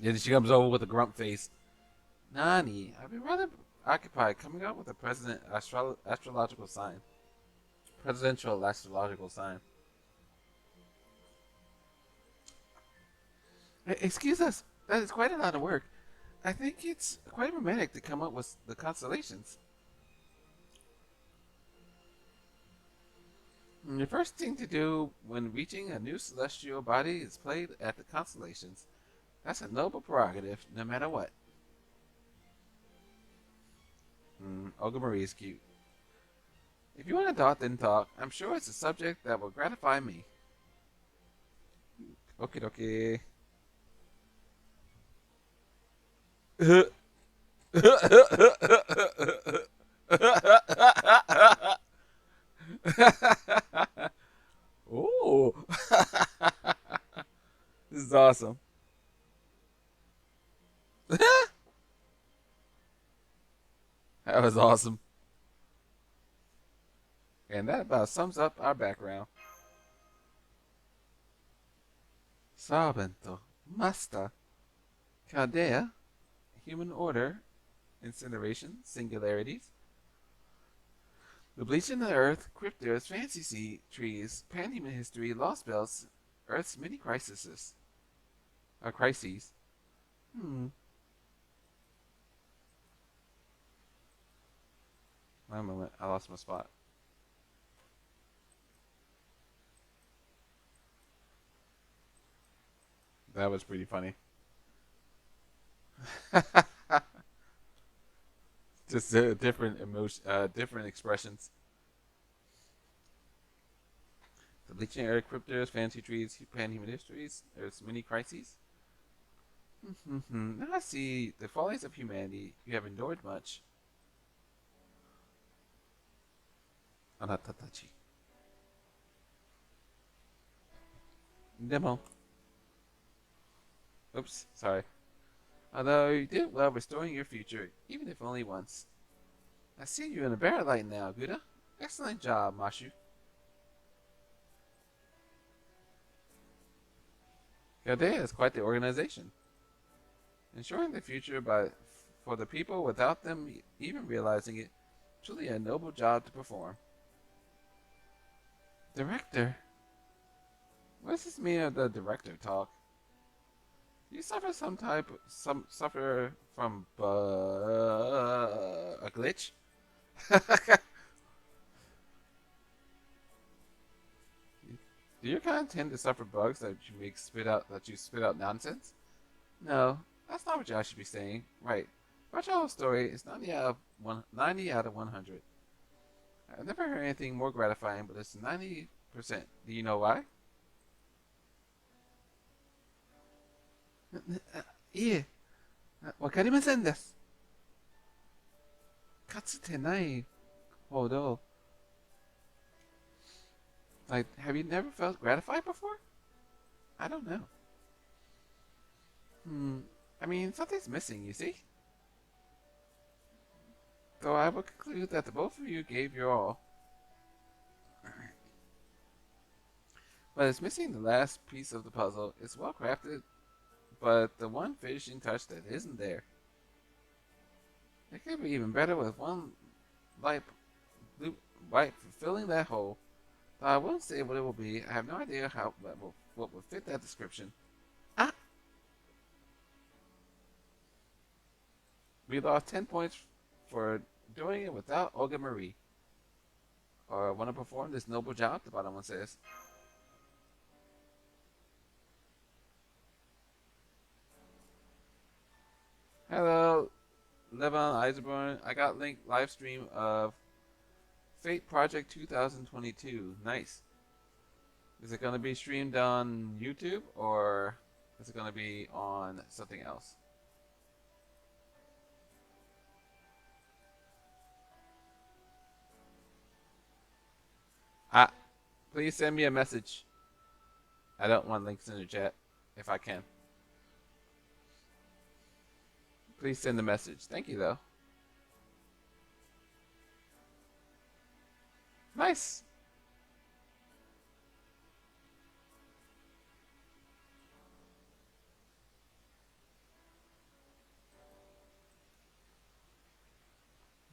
Yeah, she comes over with a grump face. Nani, I've been rather occupied coming up with a astrological sign. Presidential astrological sign. Excuse us, that is quite a lot of work. I think it's quite romantic to come up with the constellations. The first thing to do when reaching a new celestial body is play at the constellations. That's a noble prerogative, no matter what. Olga Marie is cute. If you want to talk, then talk. I'm sure it's a subject that will gratify me. Okie dokie. Ooh. This is awesome. That was awesome. And that about sums up our background. Sarvento, Master, Chaldea, Human Order, Incineration, Singularities, the Bleaching of the Earth, Cryptos, Fantasy Trees, Panhuman History, Lostbelts, Earth's Many Crises. Crises. One moment, I lost my spot. That was pretty funny. Just different emotion, different expressions. The bleaching air cryptors, fantasy trees, pan-human histories. There's many crises. Now I see the follies of humanity. You have endured much. Anatatachi. Demo. Oops, sorry. Although you did well restoring your future, even if only once. I see you in a better light now, Guda. Excellent job, Mashu. Galdea is quite the organization. Ensuring the future for the people without them even realizing it, truly a noble job to perform. Director? What does this mean of the director talk? You suffer suffer from a glitch? Do your kind tend to suffer bugs that you spit out nonsense? No, that's not what y'all should be saying. Right. About your whole story is 90 out of 100. I've never heard anything more gratifying, but it's 90%. Do you know why? いえ、わかりませんです。かつてないほど Like, have you never felt gratified before? I don't know. I mean, something's missing, you see? So I will conclude that the both of you gave your all. But it's missing the last piece of the puzzle. It's well crafted, but the one finishing touch that isn't there. It could be even better with one light filling that hole. I won't say what it will be. I have no idea what will fit that description. Ah! We lost 10 points for doing it without Olga Marie. Or want to perform this noble job, the bottom one says. Hello, Levon Eisenborn. I got link live stream of Fate Project 2022. Nice. Is it going to be streamed on YouTube or is it going to be on something else? Please send me a message. I don't want links in the chat if I can. Please send a message. Thank you, though. Nice.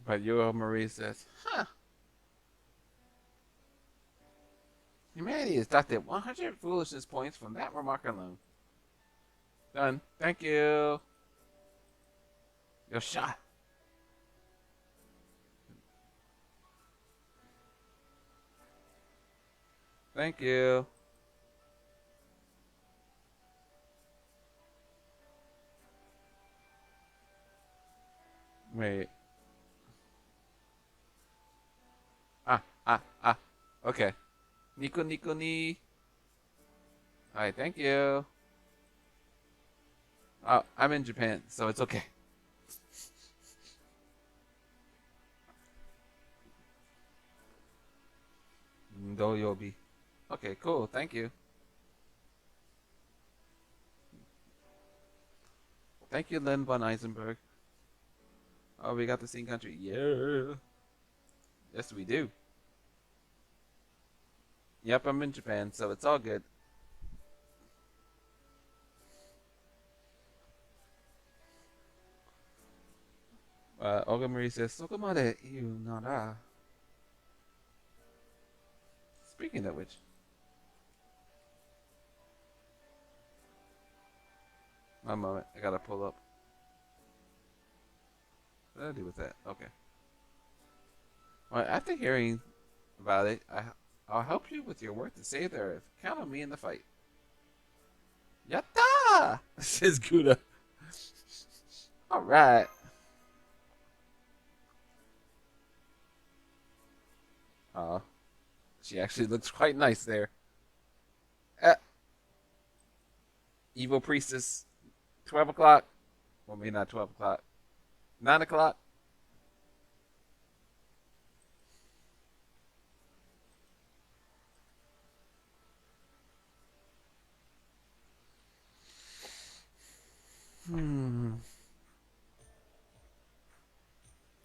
But Yo Marie says, huh. Humanity has deducted 100 foolishness points from that remark alone. Done. Thank you. Your shot. Thank you. Wait. Okay. Nico Nico ni. Alright, thank you. I'm in Japan, so it's okay. Doyobi. Okay, cool. Thank you. Thank you, Len von Eisenberg. Oh, we got the same country. Yeah. Yes, we do. Yep, I'm in Japan, so it's all good. Olga Marie says, そこまで言うなら. Speaking of which. One moment, I gotta pull up. What did I do with that? Okay. Well, after hearing about it, I'll help you with your work to save the Earth. Count on me in the fight. Yatta! Says Guda. Alright. Oh, she actually looks quite nice there. Uh, Evil Priestess, 12 o'clock. Well, maybe not 12 o'clock. 9 o'clock. Hmm.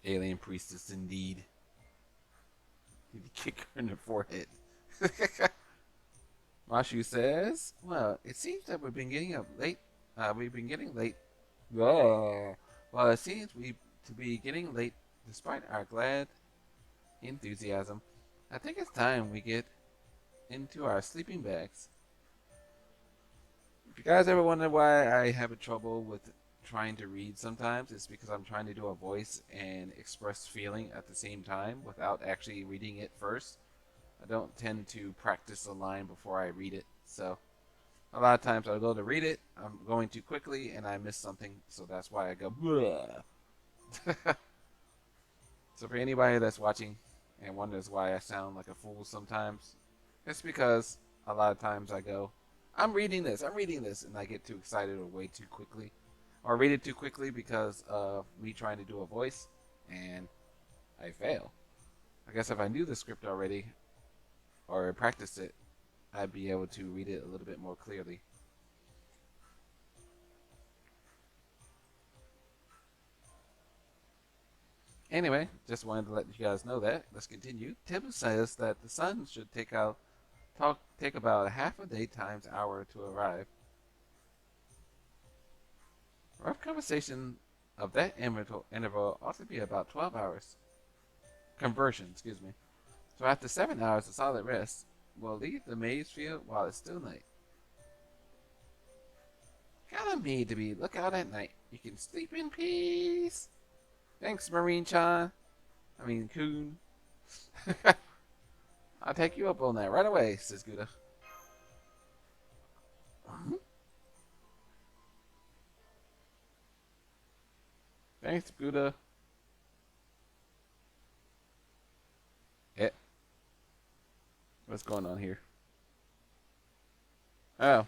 Alien Priestess, indeed. Need to kick her in the forehead. Mashu says, "Well, it seems that we've been getting up late. We've been getting late. Oh. Well, it seems we to be getting late, despite our glad enthusiasm. I think it's time we get into our sleeping bags. If you guys ever wonder why I have a trouble with trying to read sometimes, it's because I'm trying to do a voice and express feeling at the same time without actually reading it first. I don't tend to practice a line before I read it, so a lot of times I'll go to read it, I'm going too quickly, and I miss something, so that's why I go, bleh. So for anybody that's watching and wonders why I sound like a fool sometimes, it's because a lot of times I go, I'm reading this, and I get too excited or way too quickly. Or read it too quickly because of me trying to do a voice, and I fail. I guess if I knew the script already, or practiced it, I'd be able to read it a little bit more clearly. Anyway, just wanted to let you guys know that. Let's continue. Tim says that the sun should take about half a day times hour to arrive. Rough conversation of that interval ought to be about 12 hours. Conversion, excuse me. So after 7 hours of solid rest, we'll leave the maize field while it's still night. Kinda made to be look out at night. You can sleep in peace. Thanks, Marine-chan. I mean, Coon. I'll take you up on that right away, says Gouda. Thanks, Gouda. Yeah. What's going on here? Oh.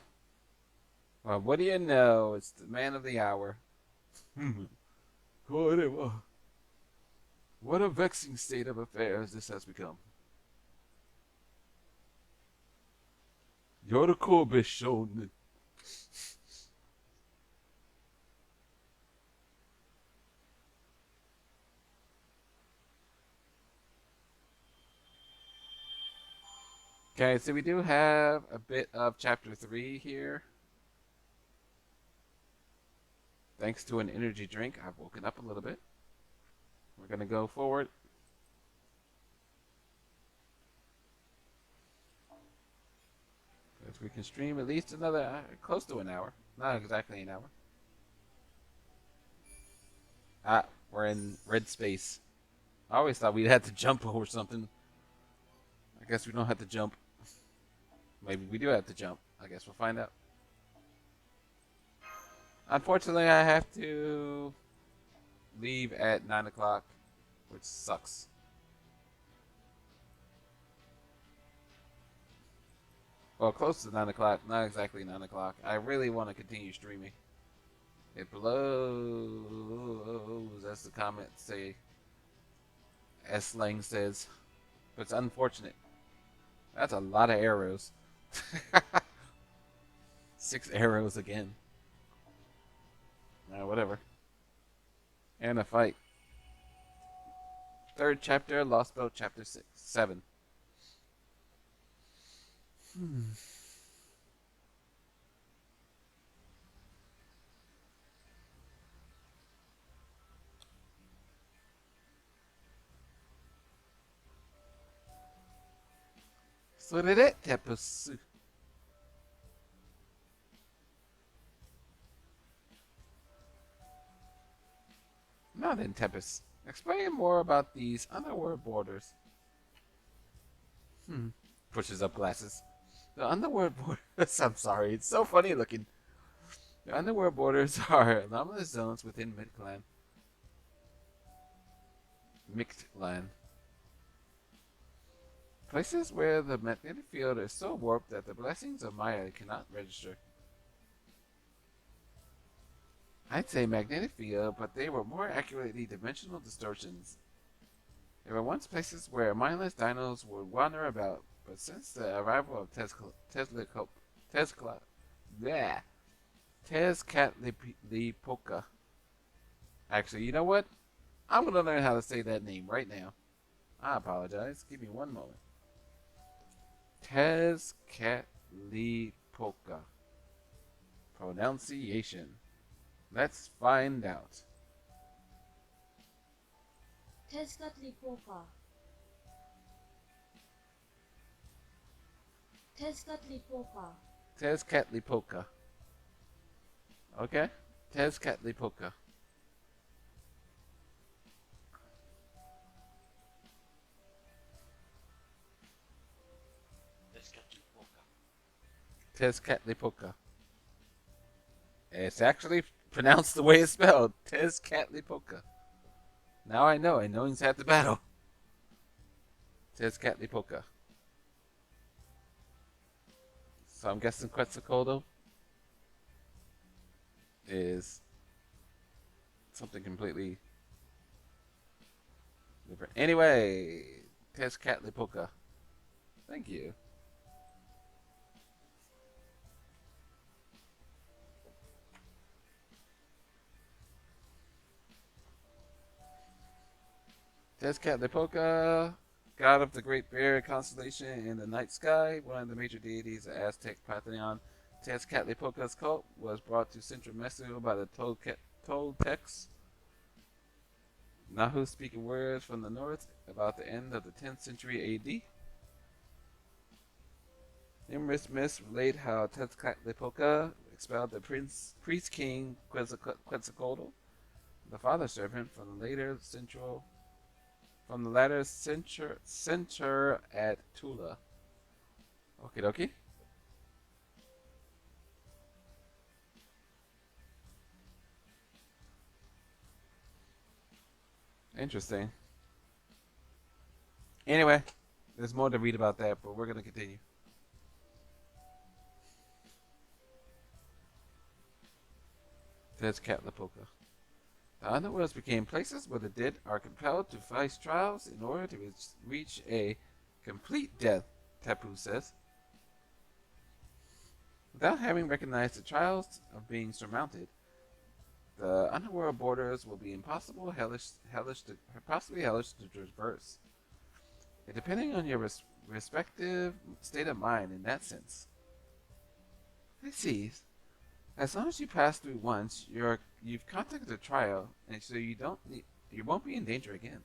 Well, what do you know? It's the man of the hour. What a vexing state of affairs this has become. Yorikobe Shonen. Okay, so we do have a bit of chapter 3 here. Thanks to an energy drink, I've woken up a little bit. We're going to go forward. If we can stream at least another, close to an hour. Not exactly an hour. Ah, we're in red space. I always thought we'd have to jump over something. I guess we don't have to jump. Maybe we do have to jump. I guess we'll find out. Unfortunately, I have to leave at 9 o'clock, which sucks. Well, close to 9 o'clock, not exactly 9 o'clock. I really want to continue streaming. It blows, as the comments say, as slang says. But it's unfortunate. That's a lot of arrows. 6 arrows again. Whatever. And a fight. Third chapter, Lostbelt, chapter 7. Sorere Tempest. Not in Tempest. Explain more about these underworld borders. Pushes up glasses. The underworld borders. I'm sorry, it's so funny looking. The underworld borders are anomalous zones within Mictlan. Places where the magnetic field is so warped that the blessings of Maya cannot register. I'd say magnetic field, but they were more accurately dimensional distortions. There were once places where mindless dinos would wander about, but since the arrival of Tezcatlipoca. Actually, you know what? I'm gonna learn how to say that name right now. I apologize. Give me one moment. Tezcatlipoca. Pronunciation. Let's find out. Tezcatlipoca. Tezcatlipoca. Tezcatlipoca. Okay? Tezcatlipoca. Tezcatlipoca. It's actually pronounced the way it's spelled. Tezcatlipoca. Now I know. I know inside the battle. Tezcatlipoca. So I'm guessing Quetzalcoatl is something completely different. Anyway, Tezcatlipoca. Thank you. Tezcatlipoca, god of the Great Bear constellation in the night sky, one of the major deities of Aztec pantheon. Tezcatlipoca's cult was brought to central Mexico by the Toltecs, Nahu-speaking warriors from the north, about the end of the 10th century AD. Numerous myths relate how Tezcatlipoca expelled the priest king Quetzalcoatl, the father serpent, from the latter center at Tula. Okie dokie. Interesting. Anyway, there's more to read about that, but we're going to continue. Tezcatlipoca. The underworlds became places where the dead are compelled to face trials in order to reach a complete death, Tapu says. Without having recognized the trials of being surmounted, the underworld borders will be impossible, possibly hellish to traverse. Depending on your respective state of mind in that sense. I see. As long as you pass through once, you've contacted a trial, and so you won't be in danger again.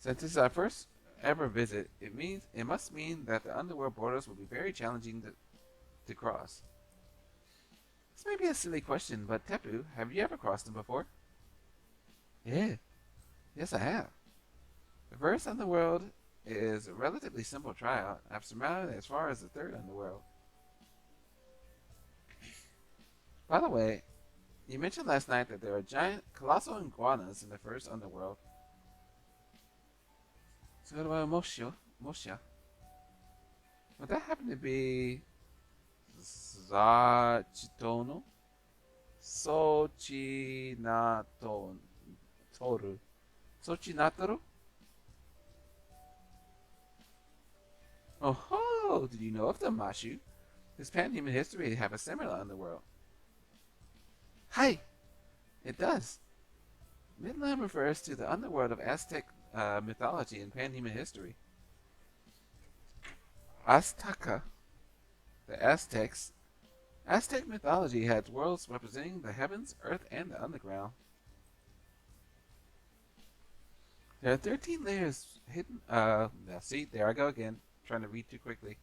Since this is our first ever visit, it must mean that the underworld borders will be very challenging to cross. This may be a silly question, but Tapu, have you ever crossed them before? Yeah. Yes, I have. The first underworld is a relatively simple trial. I've surmounted as far as the third underworld. By the way, you mentioned last night that there are giant, colossal iguanas in the first underworld. So what about Mosha? Would that happen to be Zachitono? Sochinatoru? Oh ho! Did you know of them, Mashu? This pan-human history have a similar underworld. Hi! It does. Midland refers to the underworld of Aztec mythology and pan-human history. Azteca, the Aztecs. Aztec mythology had worlds representing the heavens, earth, and the underground. There are 13 layers hidden. See, there I go again, trying to read too quickly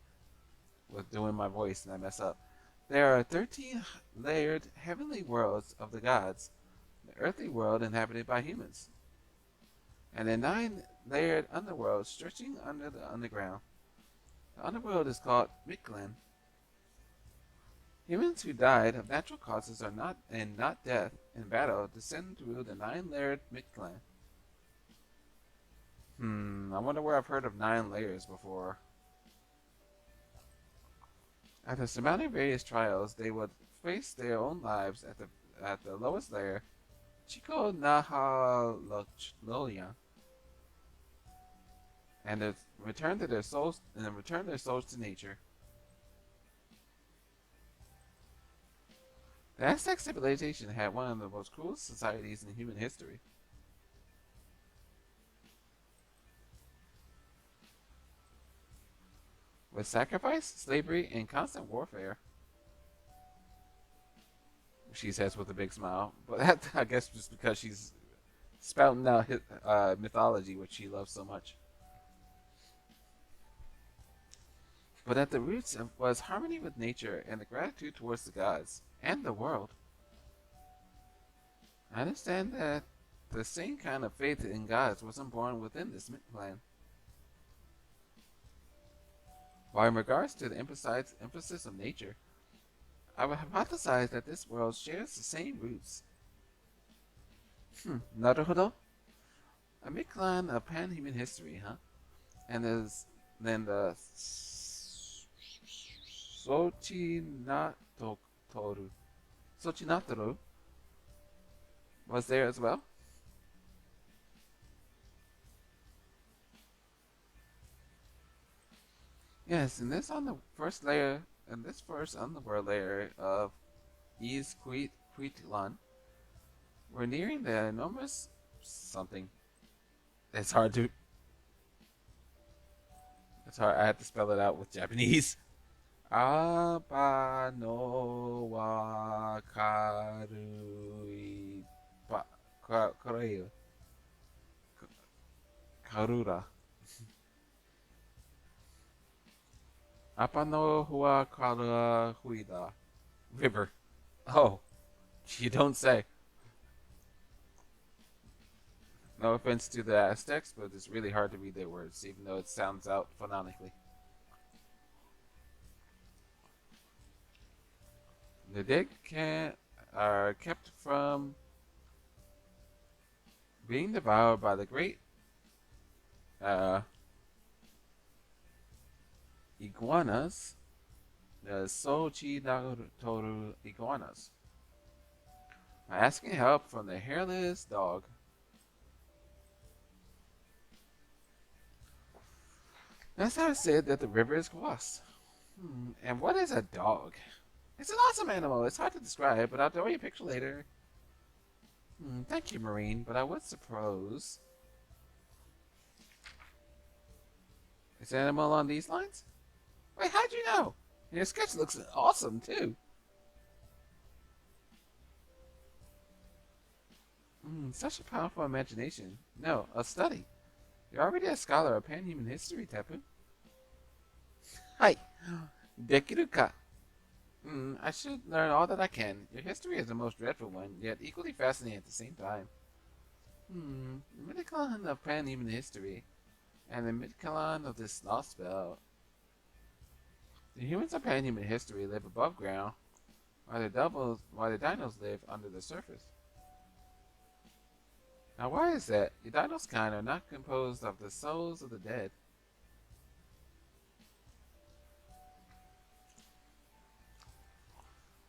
with doing my voice, and I mess up. There are 13 layered heavenly worlds of the gods, the earthly world inhabited by humans, and a 9-layered underworld stretching under the underground. The underworld is called Mictlan. Humans who died of natural causes are not death in battle descend through the 9-layered mid-clan. I wonder where I've heard of 9 layers before. After surmounting various trials, they would face their own lives at the lowest layer, Chico Nahaloya, and return their souls to nature. The Aztec civilization had one of the most cruel societies in human history. With sacrifice, slavery, and constant warfare. She says with a big smile. But that, I guess, just because she's spouting out mythology, which she loves so much. But at the roots was harmony with nature and the gratitude towards the gods and the world. I understand that the same kind of faith in gods wasn't born within this clan. While in regards to the emphasis of nature, I would hypothesize that this world shares the same roots. Naruhodo? A mid-clan of pan-human history, huh? And then the Sochinatoru was there as well? Yes, and this first underworld layer of East Quitlan, we're nearing the enormous something. It's hard. I have to spell it out with Japanese. Aba no wa karui karura. Apano hua kara huida. River. Oh, you don't say. No offense to the Aztecs, but it's really hard to read their words, even though it sounds out phonetically. The dead are kept from being devoured by the great iguanas, the Sochinatoru iguanas, by asking help from the hairless dog. That's how it said that the river is crossed. And what is a dog? It's an awesome animal. It's hard to describe, but I'll throw you a picture later. Thank you, Marine, but I would suppose... Is an animal on these lines? Wait, how'd you know? Your sketch looks awesome, too. Such a powerful imagination. No, a study. You're already a scholar of pan-human history, Tepu. Hi. Dekiru ka? I should learn all that I can. Your history is the most dreadful one, yet equally fascinating at the same time. The mid-clan of pan-human history, and the mid-clan of this Lostbelt. The humans of pan-human history live above ground, while the dinos live under the surface. Now why is that? The dinos kind are not composed of the souls of the dead.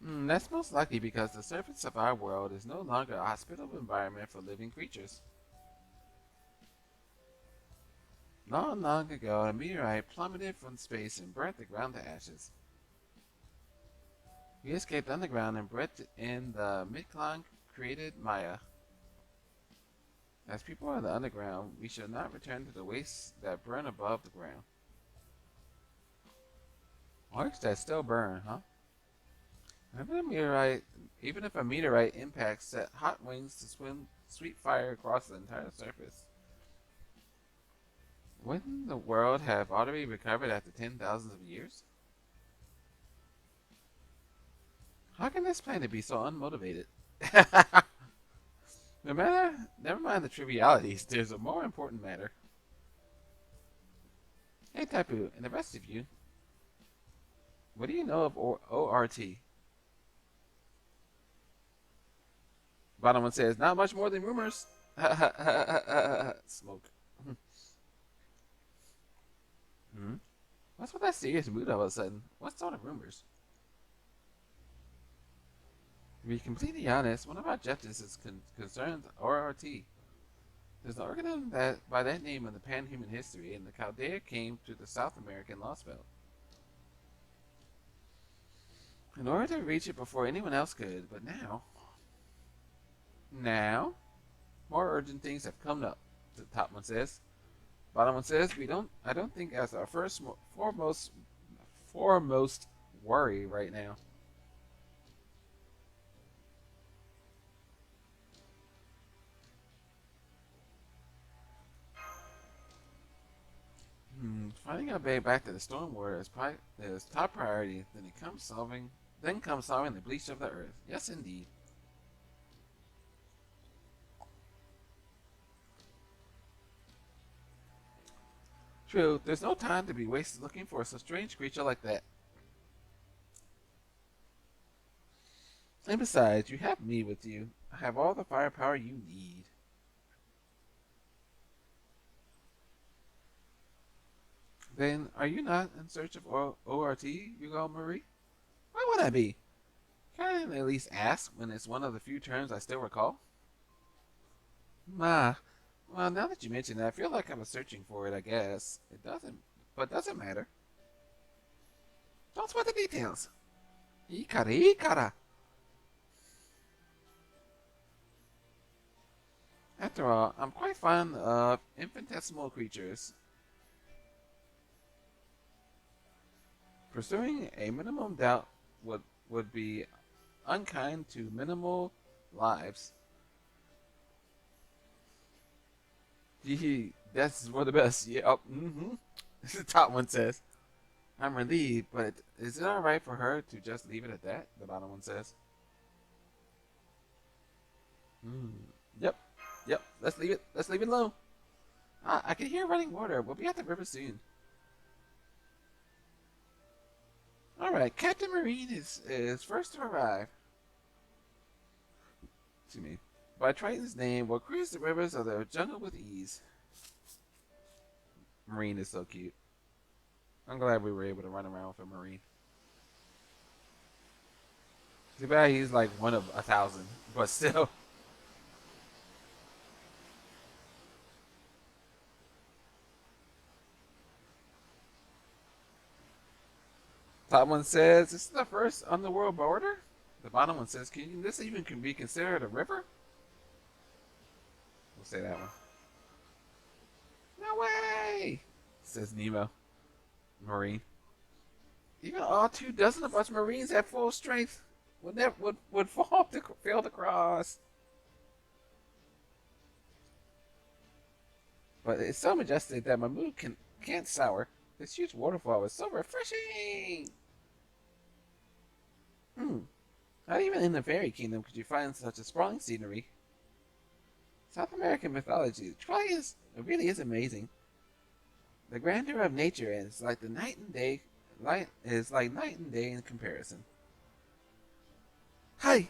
That's most likely because the surface of our world is no longer a hospitable environment for living creatures. Long, long ago, a meteorite plummeted from space and burnt the ground to ashes. We escaped underground and bred in the mid-clan created Maya. As people in the underground, we should not return to the wastes that burn above the ground. Works that still burn, huh? Even if a meteorite impacts set hot wings to sweep fire across the entire surface, wouldn't the world have already recovered after 10,000 of years? How can this planet be so unmotivated? Never mind the trivialities, there's a more important matter. Hey Tapu, and the rest of you, what do you know of ORT? Bottom one says, not much more than rumors. Smoke. Hmm? What's with that serious mood all of a sudden? What sort of rumors? To be completely honest, one of our objectives is concerned RRT. There's an organism that by that name in the pan-human history, and the Chaldea came to the South American Lostbelt. In order to reach it before anyone else could, but now, more urgent things have come up. The top one says. Bottom one says, I don't think that's our foremost worry right now. Finding our way back to the Stormwater is top priority. Then comes solving the bleach of the earth. Yes, indeed. True, there's no time to be wasted looking for a strange creature like that. And besides, you have me with you. I have all the firepower you need. Then, are you not in search of ORT, Yugal Marie? Why would I be? Can I at least ask when it's one of the few terms I still recall? Well, now that you mention it, I feel like I was searching for it, I guess. It doesn't matter. Don't sweat the details. Ikara. After all, I'm quite fond of infinitesimal creatures. Pursuing a minimum doubt would be unkind to minimal lives. Gee, that's one of the best. Yeah, The top one says. I'm relieved, but is it alright for her to just leave it at that? The bottom one says. Yep. Let's leave it alone. I can hear running water. We'll be at the river soon. Alright, Captain Marine is first to arrive. Excuse me. By Triton's name, we'll cruise the rivers of the jungle with ease. Marine is so cute. I'm glad we were able to run around with a Marine. Too bad he's like one of 1,000, but still. Top one says, this is the first underworld border? The bottom one says, can this even be considered a river? We'll say that one. No way! Says Nemo. Marine. Even all 24 of us Marines at full strength would fail to cross. But it's so majestic that my mood can't sour. This huge waterfall is so refreshing! Not even in the fairy kingdom could you find such a sprawling scenery. South American mythology really is amazing. The grandeur of nature is like night and day in comparison. Hi!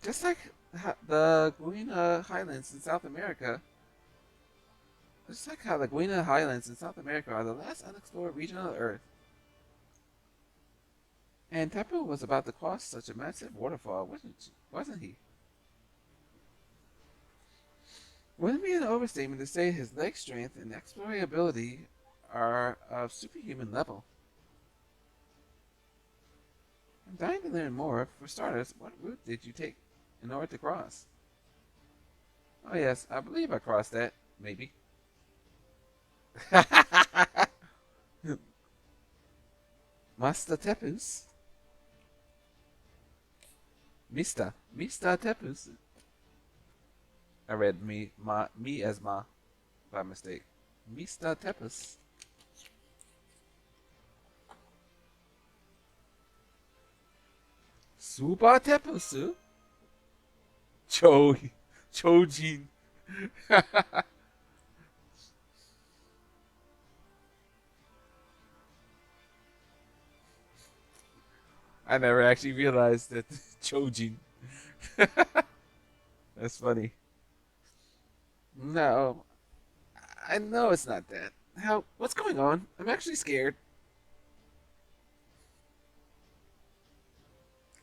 Just like the Guiana Highlands in South America. Just like how the Guiana Highlands in South America are the last unexplored region of the Earth. And Tapu was about to cross such a massive waterfall, wasn't he? Wouldn't it be an overstatement to say his leg strength and explorability are of superhuman level. I'm dying to learn more. For starters, what route did you take in order to cross? Oh yes, I believe I crossed that. Maybe. Master Tepus. Mr. Tepus. I read me as ma by mistake. Mr. Tepus. Super Tepusu. Chojin. I never actually realized that Chojin. That's funny. No, I know it's not that. How? What's going on? I'm actually scared.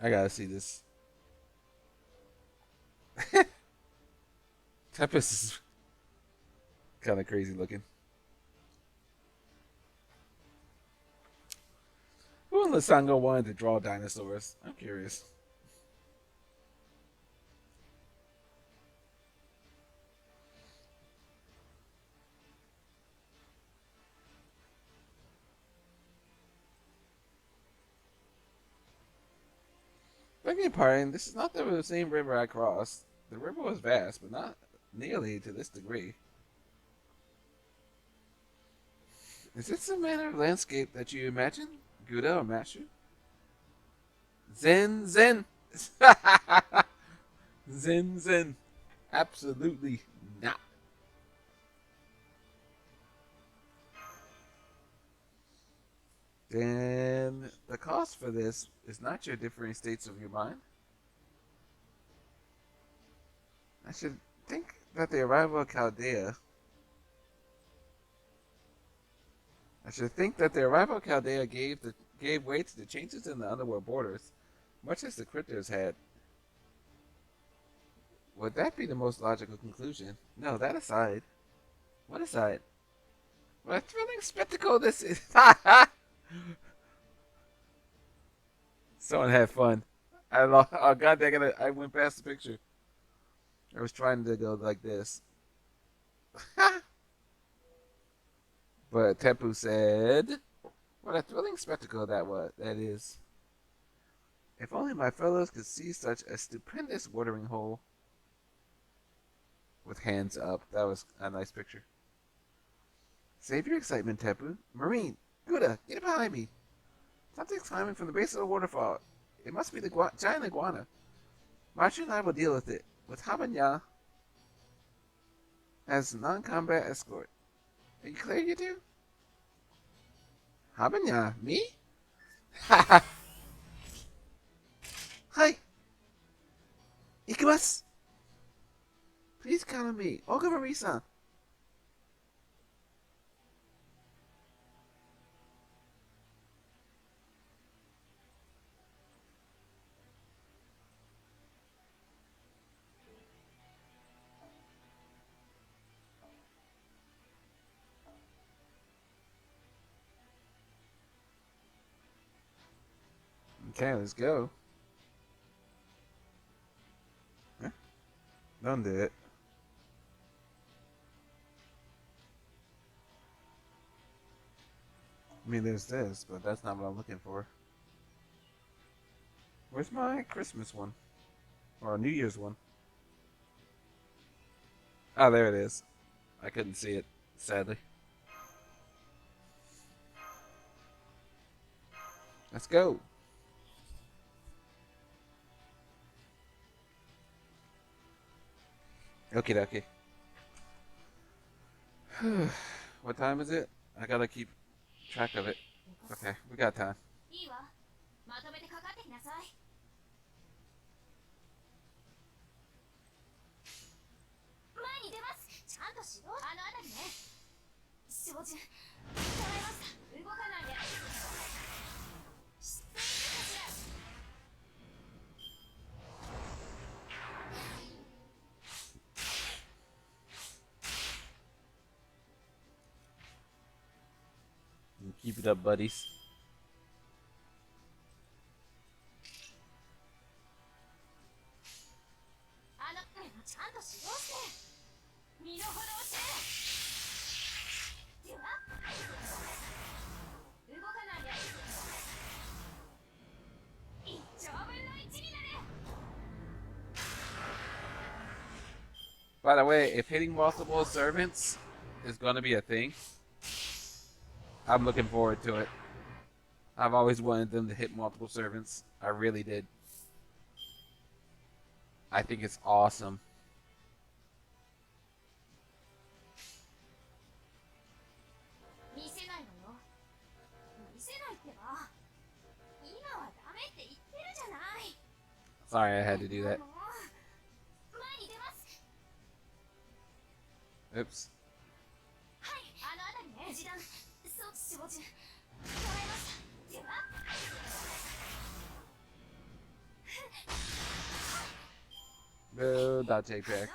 I gotta see this. Tempest is kind of crazy looking. Who in Lasangle wanted to draw dinosaurs? I'm curious. Beg your pardon, this is not the same river I crossed. The river was vast, but not nearly to this degree. Is this the manner of landscape that you imagine, Gouda or Mashu? Zen, zen! Zen, zen. Absolutely not. Then the cost for this is not your differing states of your mind. I should think that the arrival of Chaldea. Gave way to the changes in the underworld borders, much as the cryptos had. Would that be the most logical conclusion? No, that aside. What aside? What a thrilling spectacle this is! Someone had fun. Oh god dang it! I went past the picture. I was trying to go like this. But Tepu said, "What a thrilling spectacle that is. If only my fellows could see such a stupendous watering hole." With hands up. That was a nice picture. Save your excitement, Tepu. Marine, Gouda, get behind me. Something's climbing from the base of the waterfall. It must be the giant iguana. Machu and I will deal with it. With Habanya as non-combat escort. Are you clear, you two? Habanya? Me? Hi! Ikimasu! Please count on me. Olga Marie-san. Okay, let's go. Huh? Don't do it. I mean, there's this, but that's not what I'm looking for. Where's my Christmas one? Or New Year's one? Oh, there it is. I couldn't see it, sadly. Let's go. Okie dokie. What time is it? I gotta keep track of it. Okay, we got time. いいわ。まとめてかかってきなさい。前に出ます。ちゃんとしろ。あのあたりね。照準。捉えました。動かないで。失礼します。Keep it up, buddies. あのちゃんとしろって。身の程を知れ。では。動かないで。1兆分の1になれ。 By the way, if hitting multiple servants is gonna be a thing, I'm looking forward to it. I've always wanted them to hit multiple servants. I really did. I think it's awesome. 見せないのよ。見せないってば。今はダメって言ってるじゃない。Sorry I had to do that. もう前に出ます。Oops. はい、あの辺りね。示談、そう、照準。捉えました。では。Boo, dot JPEG.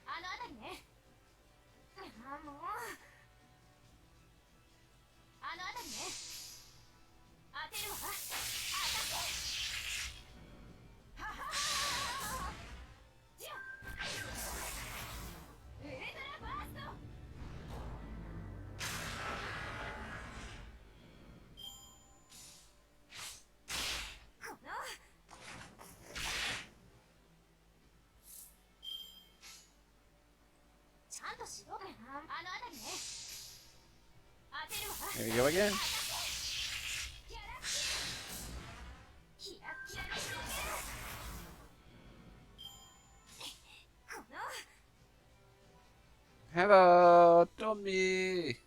あの辺りね。あ、もう。あの辺りね。当てるわ。当たって。はははは。じゃ。ウルトラバースト。この。ちゃんとしろ。あの辺りね。当てるわ。 Here you go again. キラッキラにしてあげる。この。 Hello, Tommy.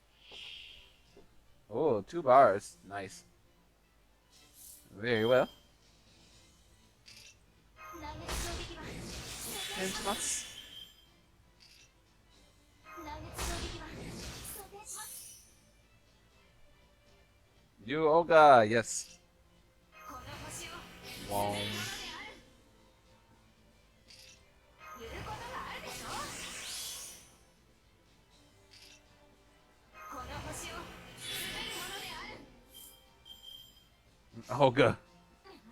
Oh, 2 bars. Nice. Very well. 投げ衝撃は Tense. 投げ衝撃は想定します。 You, Olga. Yes. この星を Wow. 揺ることがあるでしょ。この星を滑るものである。 Olga,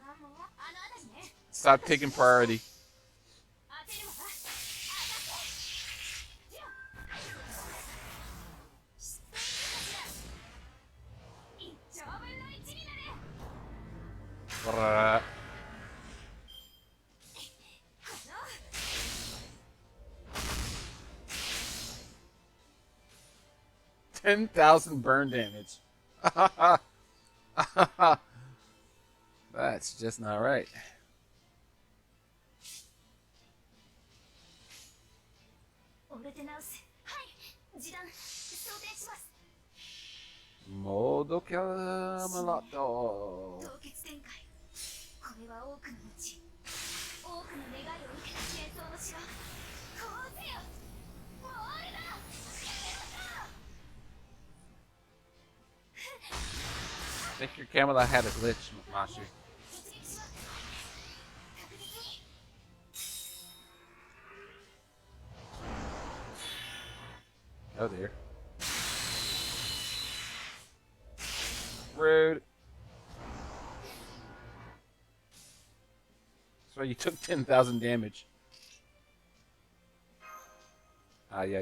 あ、もうあの辺りね。 stop taking priority. 当てるわ。当たって。じゃあ失敗しかしら。一丁分の一になれ。 Brrrr. この。 10,000 burn damage. That's just not right. オルテナウス。はい。示談想定します。 Modo Camelotto. 凍結展開。これは多くの後、多くの願いを受けた戦争の城。こうせよ。モールだ。やめろ。 I think your Camelot had a glitch, Mashi. 突撃します。確実に。 Oh dear. Rude. So you took 10,000 damage. Ah, yeah.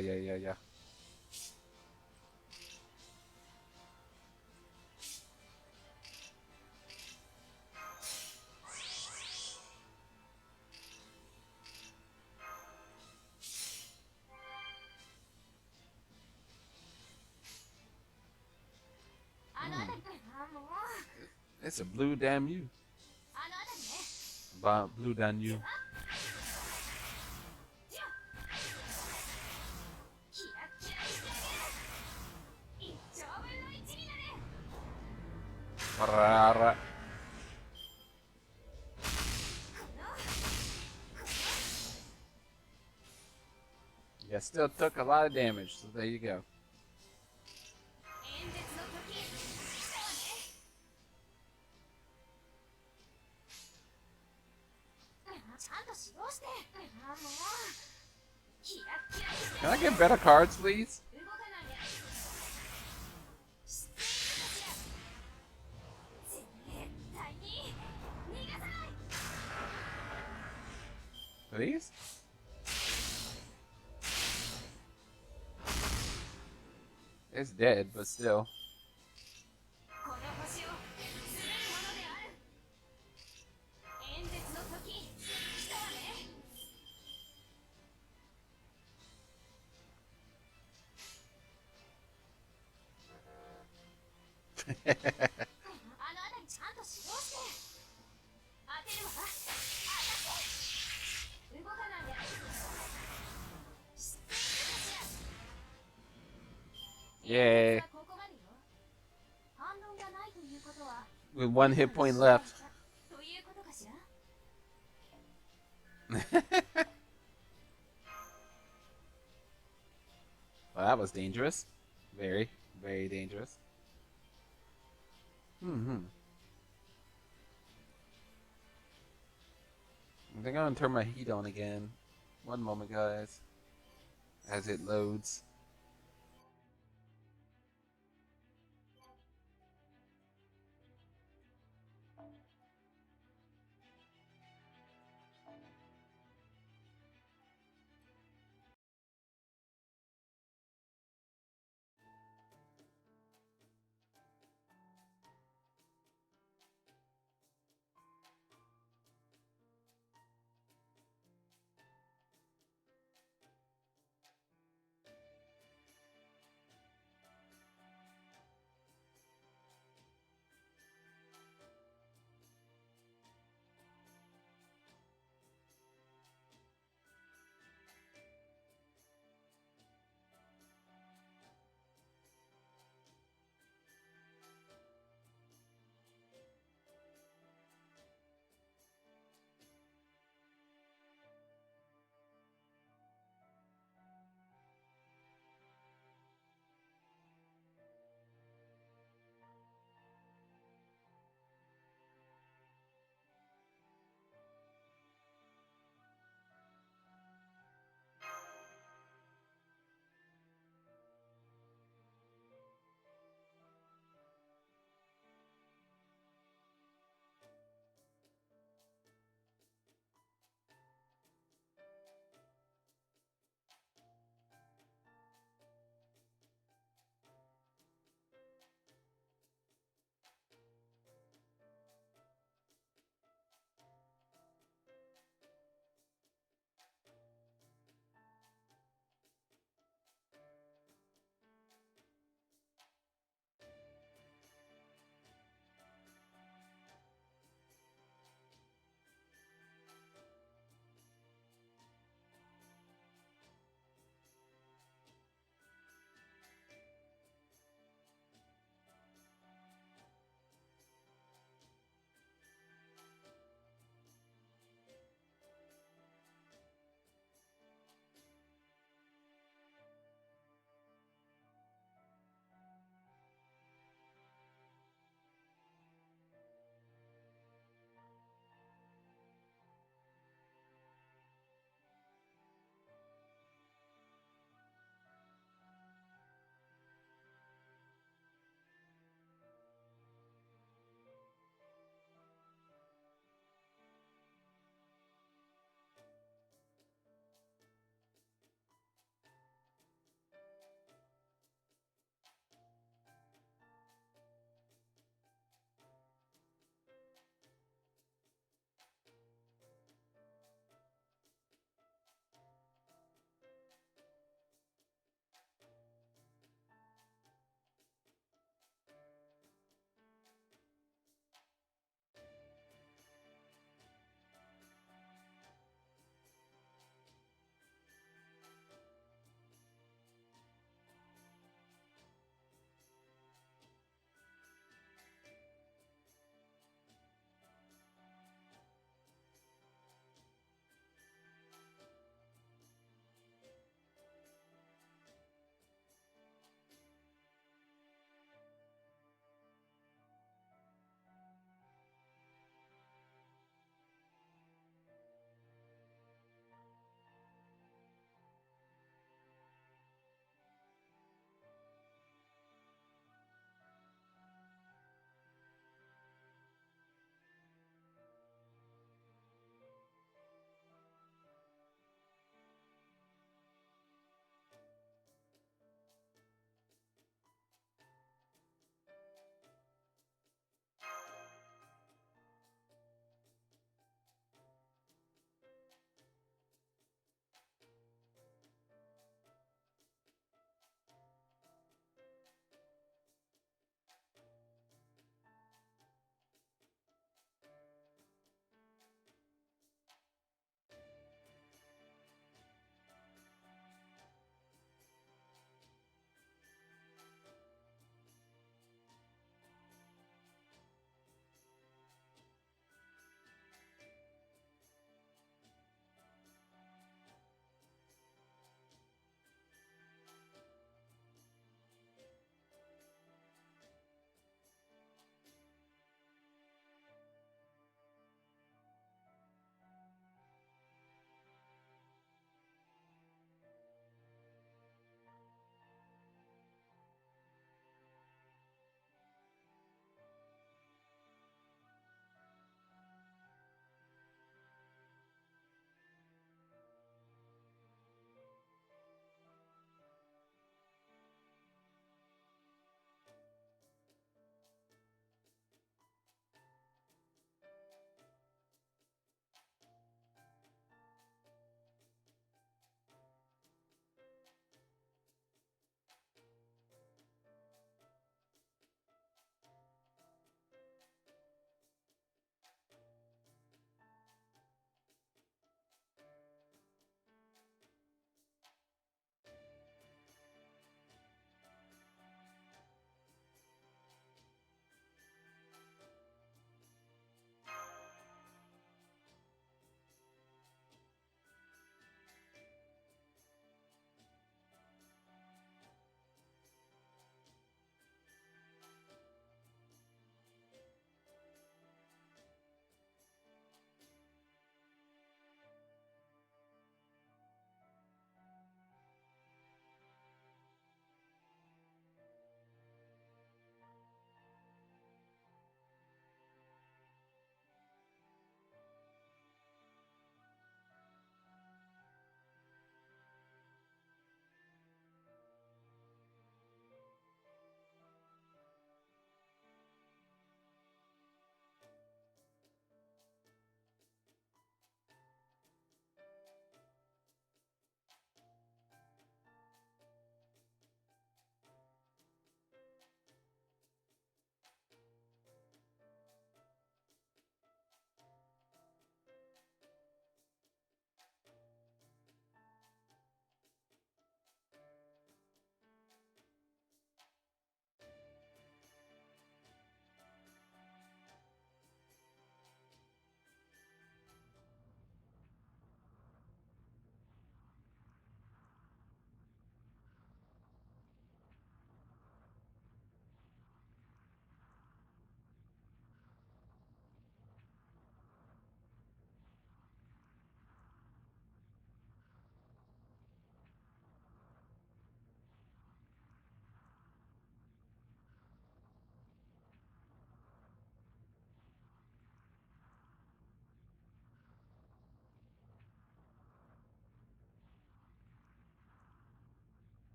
It's a blue damn you. Blue damn you. Rara. Yeah, still took a lot of damage, so there you go. Can I get better cards, please? Please? It's dead, but still. Yay. with 1 hit point left. ということかしら。 Well, that was dangerous. Very, very dangerous. I think I'm gonna turn my heat on again. One moment, guys. As it loads.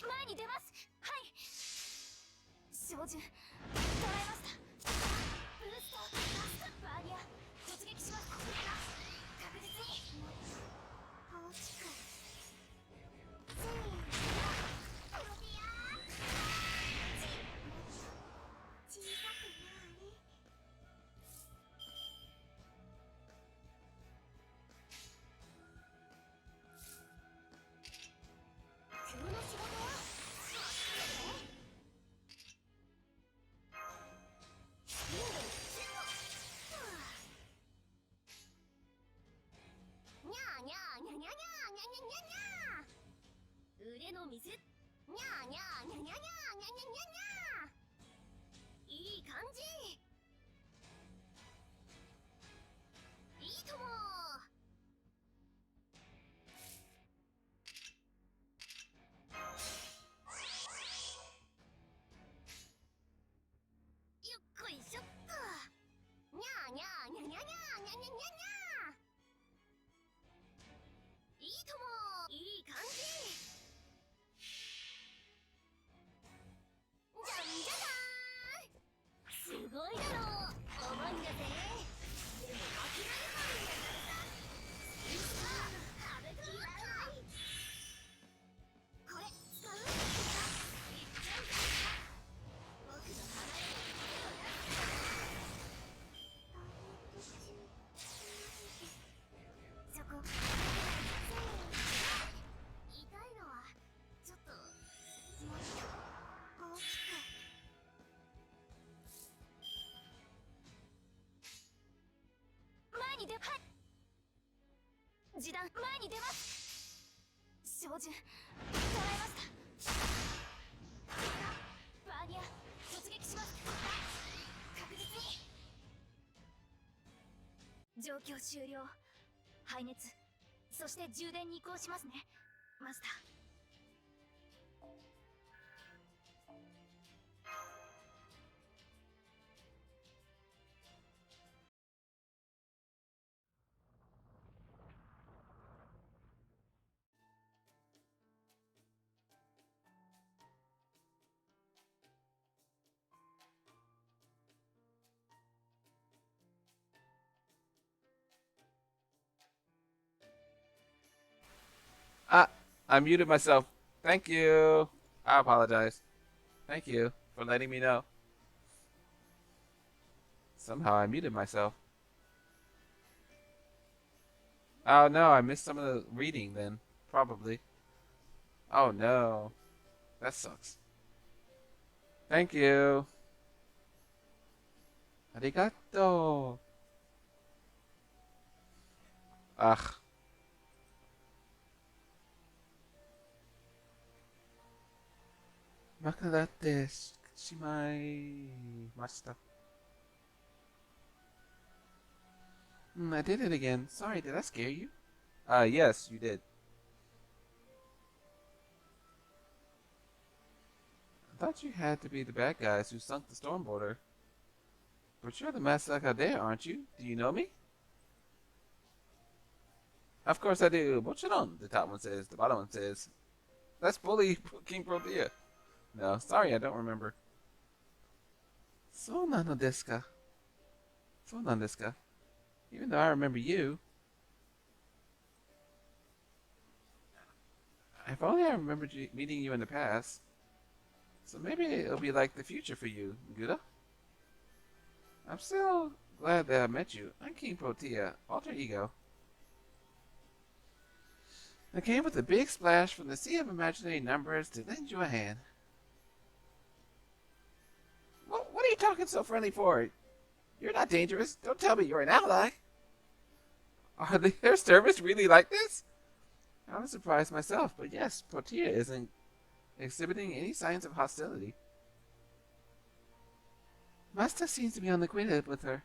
前に出ます。はい。照準捉えました。ブーストバーニア突撃します。これが確実に大きくせーの。プロティア小さくなーれ。急な仕事はにゃーにゃーにゃにゃにゃーにゃにゃにゃにゃー腕の見せにゃーにゃーにゃにゃにゃーにゃにゃにゃにゃーいい感じ。いいとも。よっこいしょっと。にゃーにゃーにゃにゃにゃーにゃにゃにゃにゃーいいとも。いい感じ。じゃんじゃじゃーん。すごいだろう。重いんだぜ。でも負けない範囲だからさ。さあ食べとるわい。これ使う？いっちゃうぞ。僕の離れる手を出すからダイエット中そこせーの。痛いのはちょっともっと大きく。前に出はい示弾前に出ます。照準捉えました。バーニア突撃します。確実に状況終了。排熱そして充電に移行しますねマスター。Ah, I muted myself. Thank you. I apologize. Thank you for letting me know. Somehow I muted myself. Oh no, I missed some of the reading then. Probably. Oh no. That sucks. Thank you. Arigato. Ugh. Makarate shimai-mashita. I did it again. Sorry, did I scare you? Yes, you did. I thought you had to be the bad guys who sunk the stormboarder. But you're the Masaka there, aren't you? Do you know me? Of course I do. Mochiron, the top one says. The bottom one says. Let's bully King Protea. No, sorry, I don't remember. そうなのですか? そうなんですか? Even though I remember you. If only I remembered meeting you in the past. So maybe it'll be like the future for you, Guda. I'm still glad that I met you. I'm King Protea, alter ego. I came with a big splash from the sea of imaginary numbers to lend you a hand. What are you talking so friendly for? You're not dangerous. Don't tell me you're an ally. Are their service really like this? I was surprised myself, but yes, Protea isn't exhibiting any signs of hostility. Masta seems to be unacquainted with her.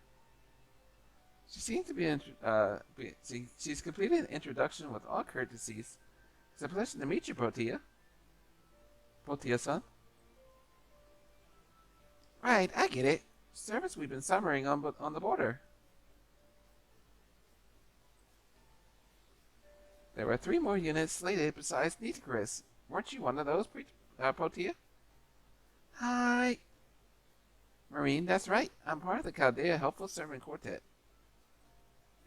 She seems to be, she's completed an introduction with all courtesies. It's a pleasure to meet you, Protea. Protea-san. Right, I get it. Service we've been summering on the border. There were 3 more units slated besides Nitocris. Weren't you one of those Protea? Hi. Marine, that's right. I'm part of the Chaldea Helpful Servant Quartet.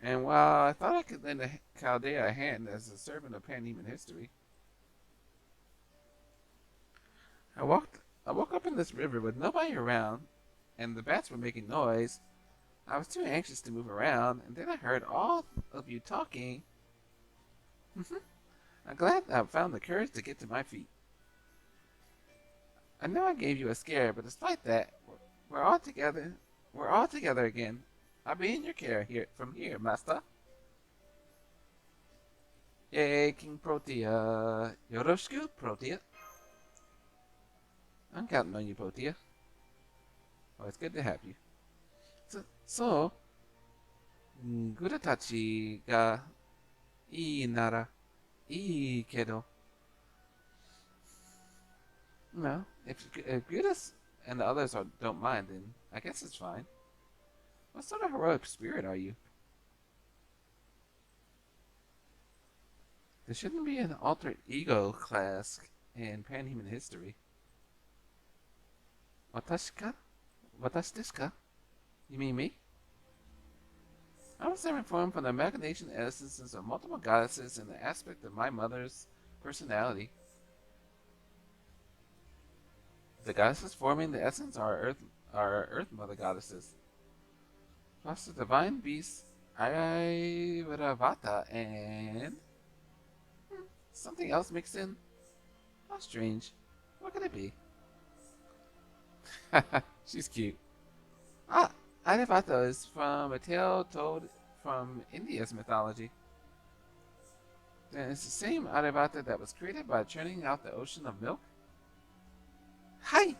And while I thought I could lend a Chaldea a hand as a servant of Panhuman history, I woke up in this river with nobody around, and the bats were making noise. I was too anxious to move around, and then I heard all of you talking. I'm glad I found the courage to get to my feet. I know I gave you a scare, but despite that, we're all together. We're all together again. I'll be in your care from here, master. Yay, King Protea. Yoroshiku, Protea. I'm counting on you, Protea. Oh, it's good to have you. So, Gudatachi ga ii nara ii kedo. No, if Gudas and the others don't mind, then I guess it's fine. What sort of heroic spirit are you? There shouldn't be an alter ego class in Panhuman history. Watashi ka? Watashi desu ka? You mean me? I was never formed from the amalgamation essences of multiple goddesses in the aspect of my mother's personality. The goddesses forming the essence are Earth Mother goddesses. Plus the divine beasts Airavata and something else mixed in. How strange. What could it be? She's cute. Airavata is from a tale told from India's mythology. Then it's the same Airavata that was created by churning out the ocean of milk? Hi!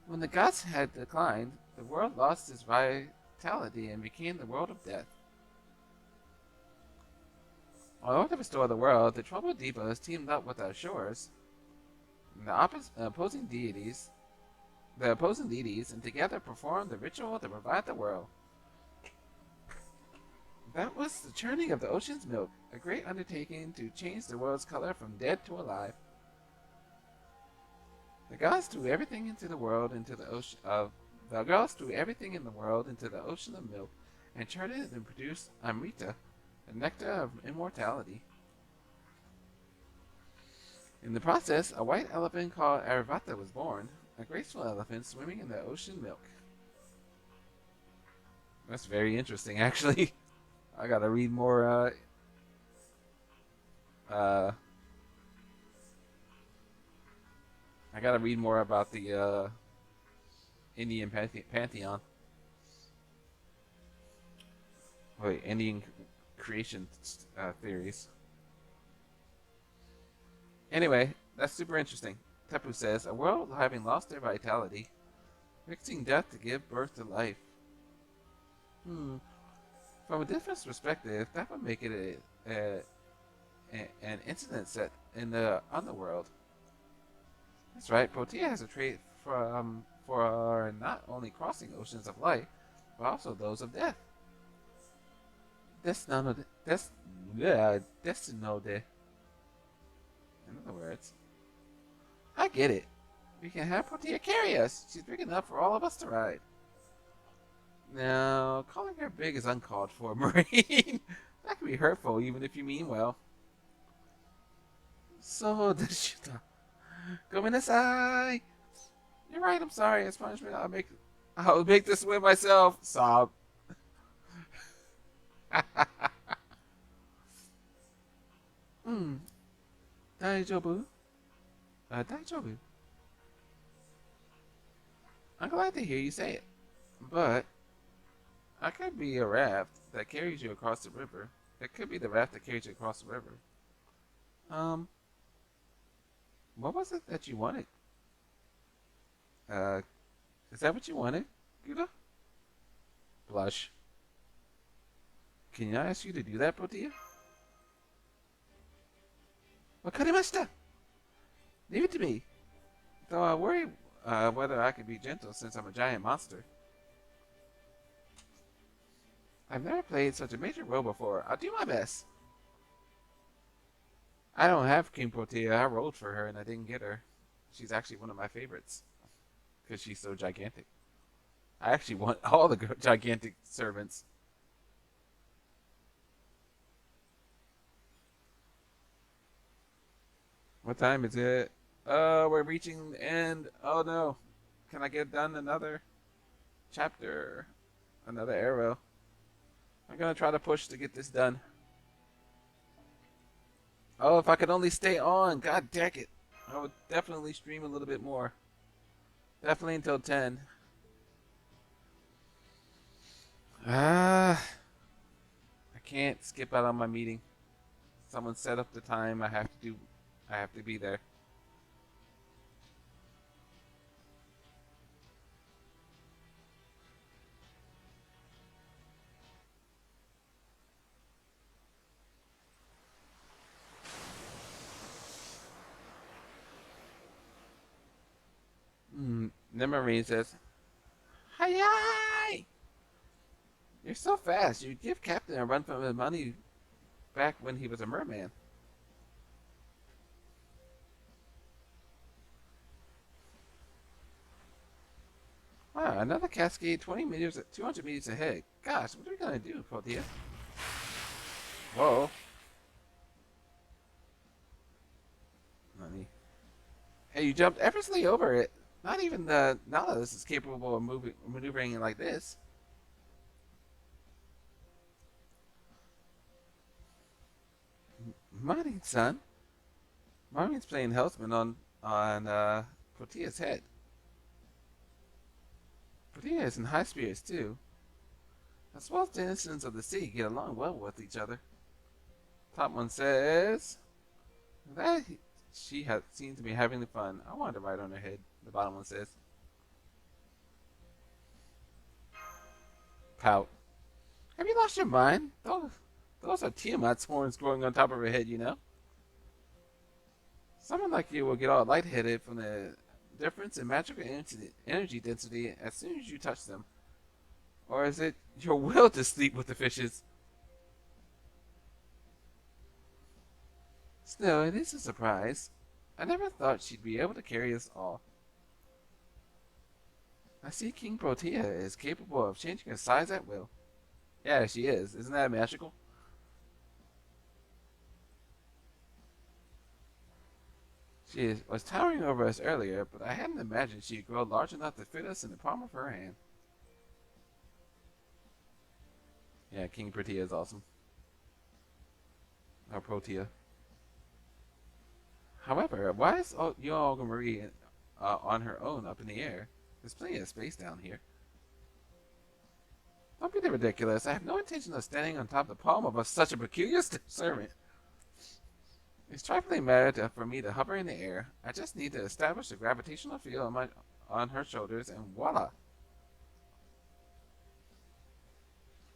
When the gods had declined, the world lost its vitality and became the world of death. In order to restore the world, the troubled Devas teamed up with our shores, and the opposing deities, and together performed the ritual to revive the world. That was the churning of the ocean's milk, a great undertaking to change the world's color from dead to alive. The gods threw everything into the world into the ocean of the gods threw everything in the world into the ocean of milk, and churned it and produced Amrita, the nectar of immortality. In the process, a white elephant called Airavata was born, a graceful elephant swimming in the ocean milk. That's very interesting, actually. I gotta read more. I gotta read more about the Indian pantheon. Wait, Indian creation theories. Anyway, that's super interesting. Tepu says, a world having lost their vitality, mixing death to give birth to life. From a different perspective, that would make it an incident set in the underworld. That's right, Protea has a trait for not only crossing oceans of light, but also those of death. Destinode. In other words, I get it. We can have Protea carry us. She's big enough for all of us to ride. Now, calling her big is uncalled for, Marine. That can be hurtful, even if you mean well. So, Deshita. Gomenasai. You're right, I'm sorry. As punishment, I'll make this win myself. Sob. Daijobu? Daijobu? I'm glad to hear you say it. But I could be a raft that carries you across the river. It could be the raft that carries you across the river. What was it that you wanted? Is that what you wanted, Guda? Blush. Can I ask you to do that, Protea? Wakarimashita! Leave it to me. Though I worry whether I could be gentle since I'm a giant monster. I've never played such a major role before. I'll do my best. I don't have King Protea. I rolled for her and I didn't get her. she's actually one of my favorites because she's so gigantic. I actually want all the gigantic servants. What time is it? Oh, we're reaching the end. Oh no. Can I get done another chapter? Another arrow. I'm gonna try to push to get this done. Oh, if I could only stay on. God dang it. I would definitely stream a little bit more. Definitely until 10. Ah, I can't skip out on my meeting. Someone set up the time. I have to be there. Nemarine says, "Hi! You're so fast. You'd give Captain a run for his money back when he was a merman." Wow, another cascade 20 meters, 200 meters ahead. Gosh, what are we gonna do, Protea? Whoa. Honey. Hey, you jumped effortlessly over it. Not even the Nautilus is capable of maneuvering like this. Morning, son. Marvin's playing Hellsman on Protea's head. Protea is in high spirits too. As well as the incidents of the sea get along well with each other. Top one says that she seems to be having fun. I wanted to ride on her head. The bottom one says. Pout. Have you lost your mind? Those are Tiamat's horns growing on top of her head, you know? Someone like you will get all lightheaded from the difference in magical energy density as soon as you touch them. Or is it your will to sleep with the fishes? Still, it is a surprise. I never thought she'd be able to carry us all. I see King Protea is capable of changing her size at will. Yeah, she is. Isn't that magical? Was towering over us earlier, but I hadn't imagined she'd grow large enough to fit us in the palm of her hand. Yeah, King Protea is awesome. Or Protea. However, why is Yoga Marie on her own up in the air? There's plenty of space down here. Don't be ridiculous. I have no intention of standing on top of the palm of such a peculiar servant. It's trifling matter for me to hover in the air. I just need to establish a gravitational field on her shoulders, and voila.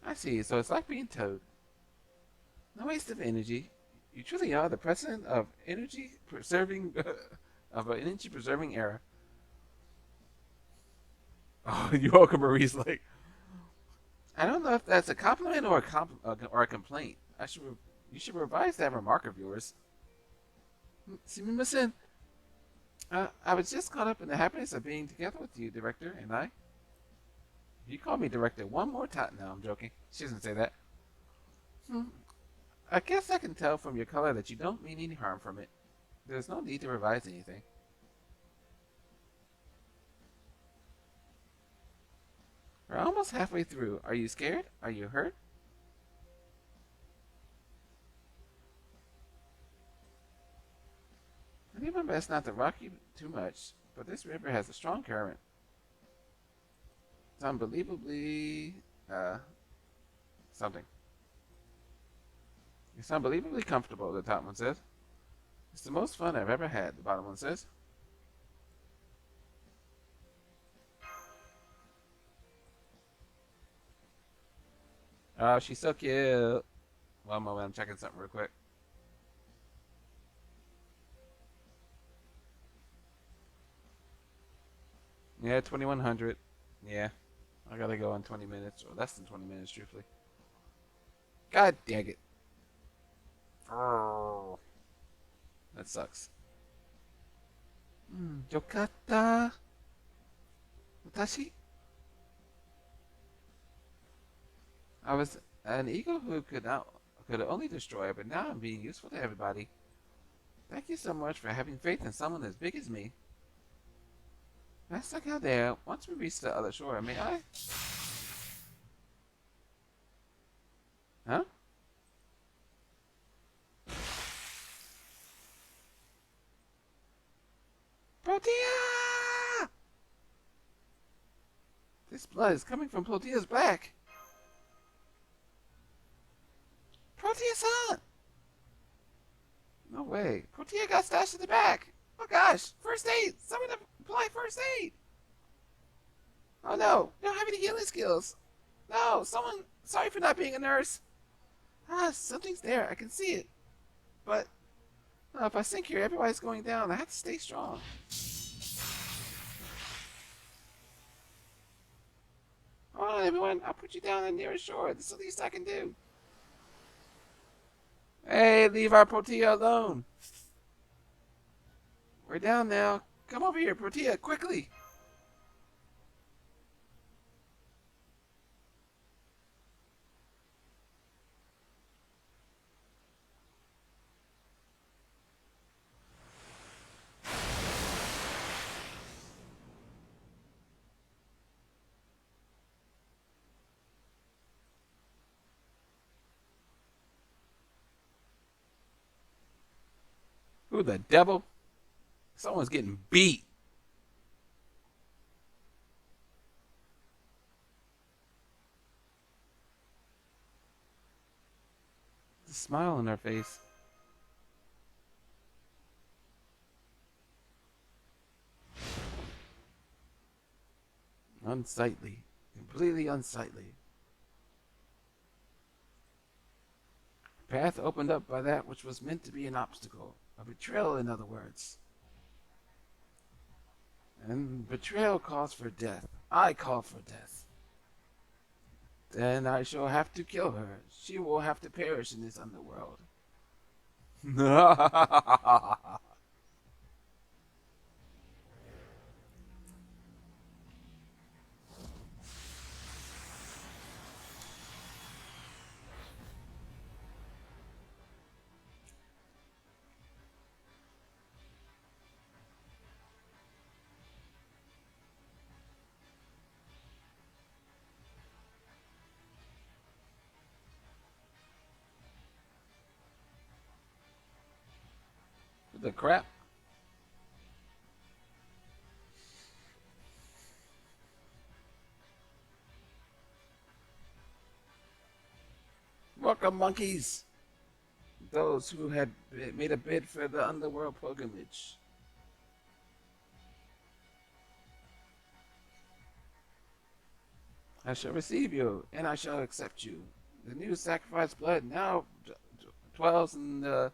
I see, so it's like being towed. No waste of energy. You truly are the president of energy preserving of an energy preserving era. Oh, Yoka Marie's like, I don't know if that's a compliment or a complaint. You should revise that remark of yours. Sumimasen. I was just caught up in the happiness of being together with you, Director, and I. You call me Director one more time. No, I'm joking. She doesn't say that. I guess I can tell from your color that you don't mean any harm from it. There's no need to revise anything. We're almost halfway through. Are you scared? Are you hurt? I do my best not to rock you too much, but this river has a strong current. It's unbelievably... something. It's unbelievably comfortable, the top one says. It's the most fun I've ever had, the bottom one says. Oh, she's so cute. One moment, I'm checking something real quick. Yeah, 2100. Yeah. I gotta go in 20 minutes, or less than 20 minutes, truthfully. God dang it. That sucks. Yokata. Watashi? I was an ego who could only destroy, but now I'm being useful to everybody. Thank you so much for having faith in someone as big as me. Master Caldea, once we reach the other shore, may I? Huh? Protea! This blood is coming from Protea's back. Protea-san! No way. Protea got stashed in the back. Oh gosh, first aid! Someone apply first aid! Oh no, don't have any healing skills. No, someone, sorry for not being a nurse. Something's there, I can see it. But, if I sink here, everybody's going down. I have to stay strong. Hold on, everyone, I'll put you down on the nearest shore. This is the least I can do. Hey, leave our Protea alone. We're down now. Come over here, Protea, quickly. Who the devil? Someone's getting beat. The smile on her face. Unsightly. Completely unsightly. Path opened up by that which was meant to be an obstacle. A betrayal, in other words. And betrayal calls for death. I call for death. Then I shall have to kill her. She will have to perish in this underworld. The crap? Welcome, monkeys! Those who had made a bid for the underworld pilgrimage. I shall receive you, and I shall accept you. The new sacrificed blood now dwells in the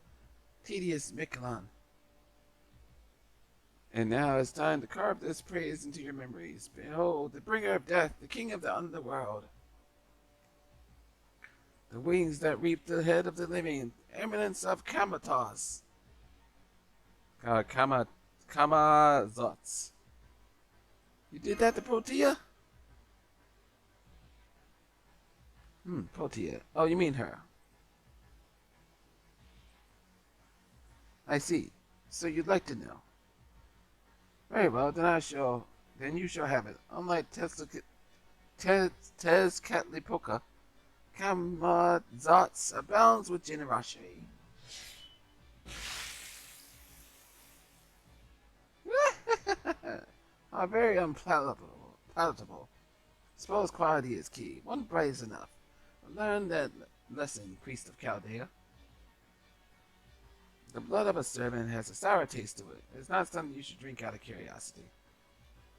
tedious Michelin. And now it's time to carve this praise into your memories. Behold, the bringer of death, the king of the underworld. The wings that reap the head of the living, eminence of Kamatos. Kamazots. You did that to Protea? Protea. Oh, you mean her. I see. So you'd like to know. Very well, then you shall have it. Unlike Tezcatlipoca, Kamazots abounds with generosity. Very unpalatable. Suppose quality is key. One bite is enough. Learn that lesson, priest of Chaldea. The blood of a servant has a sour taste to it. It's not something you should drink out of curiosity.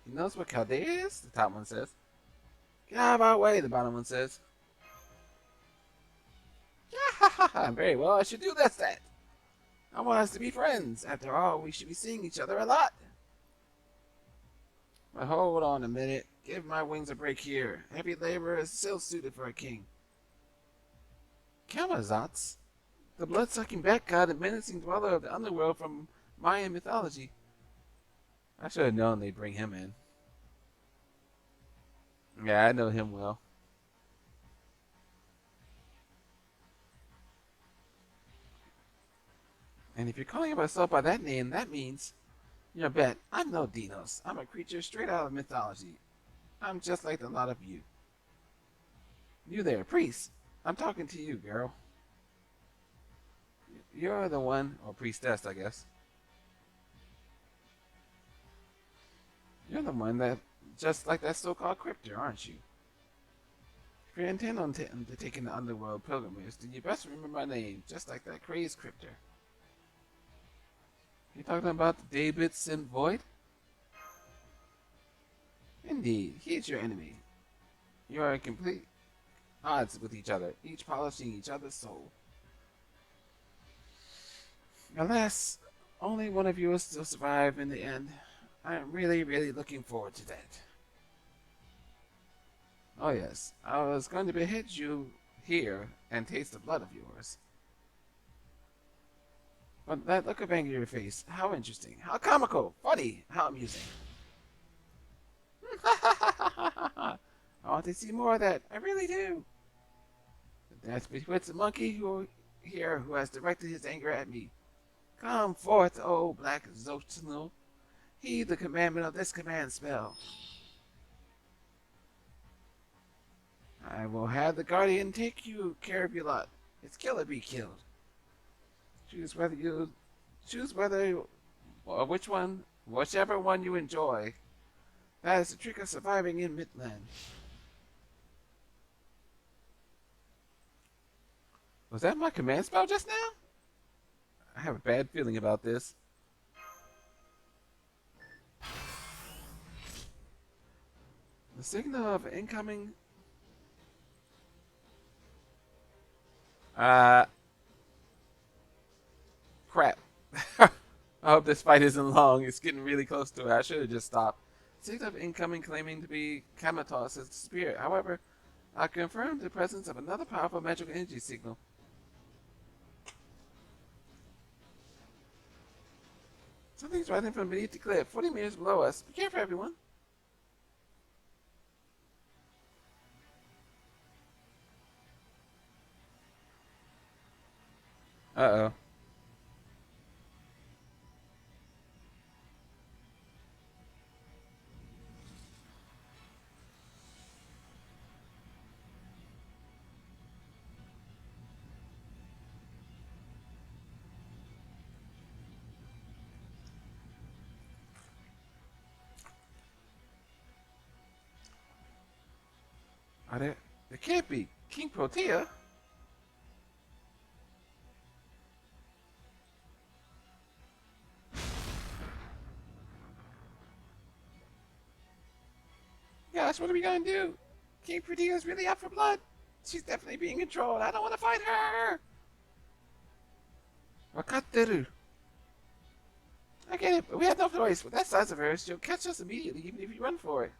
He knows what Chaldea is? The top one says. Get out of our way, the bottom one says. Yeah, very well, I should do just that. I want us to be friends. After all, we should be seeing each other a lot. But hold on a minute. Give my wings a break here. Heavy labor is still suited for a king. Kamazots? The blood-sucking bat god and menacing dweller of the underworld from Mayan mythology. I should have known they'd bring him in. Yeah, I know him well. And if you're calling yourself by that name, that means you bet I'm no Dinos. I'm a creature straight out of mythology. I'm just like the lot of you. You there, priest. I'm talking to you, girl. You're the one, or priestess, I guess. You're the one that, just like that so-called cryptor, aren't you? If you intend on taking the underworld pilgrimage, then you best remember my name, just like that crazed cryptor. You talking about the Davidson Void? Indeed, he is your enemy. You are in complete odds with each other, each polishing each other's soul. Alas, only one of you will still survive in the end. I am really, really looking forward to that. Oh yes, I was going to behead you here and taste the blood of yours. But that look of anger in your face, how interesting, how comical, funny, how amusing. I want to see more of that, I really do. That's betwixt the monkey who has directed his anger at me. Come forth, O black Zotno. Heed the commandment of this command spell. I will have the guardian take care of your lot. It's kill or be killed. Choose whichever one you enjoy. That is the trick of surviving in Midland. Was that my command spell just now? I have a bad feeling about this. The signal of incoming... Crap. I hope this fight isn't long. It's getting really close to it. I should have just stopped. Signal of incoming claiming to be Kamatos' spirit. However, I confirmed the presence of another powerful magical energy signal. Something's rising from beneath the cliff, 40 meters below us. Be careful, everyone. Uh-oh. Are there? There can't be. King Protea? Gosh, what are we gonna do? King Protea's really out for blood. She's definitely being controlled. I don't want to fight her. Wakateru. I get it, but we have no choice. With that size of her, she'll catch us immediately, even if we run for it.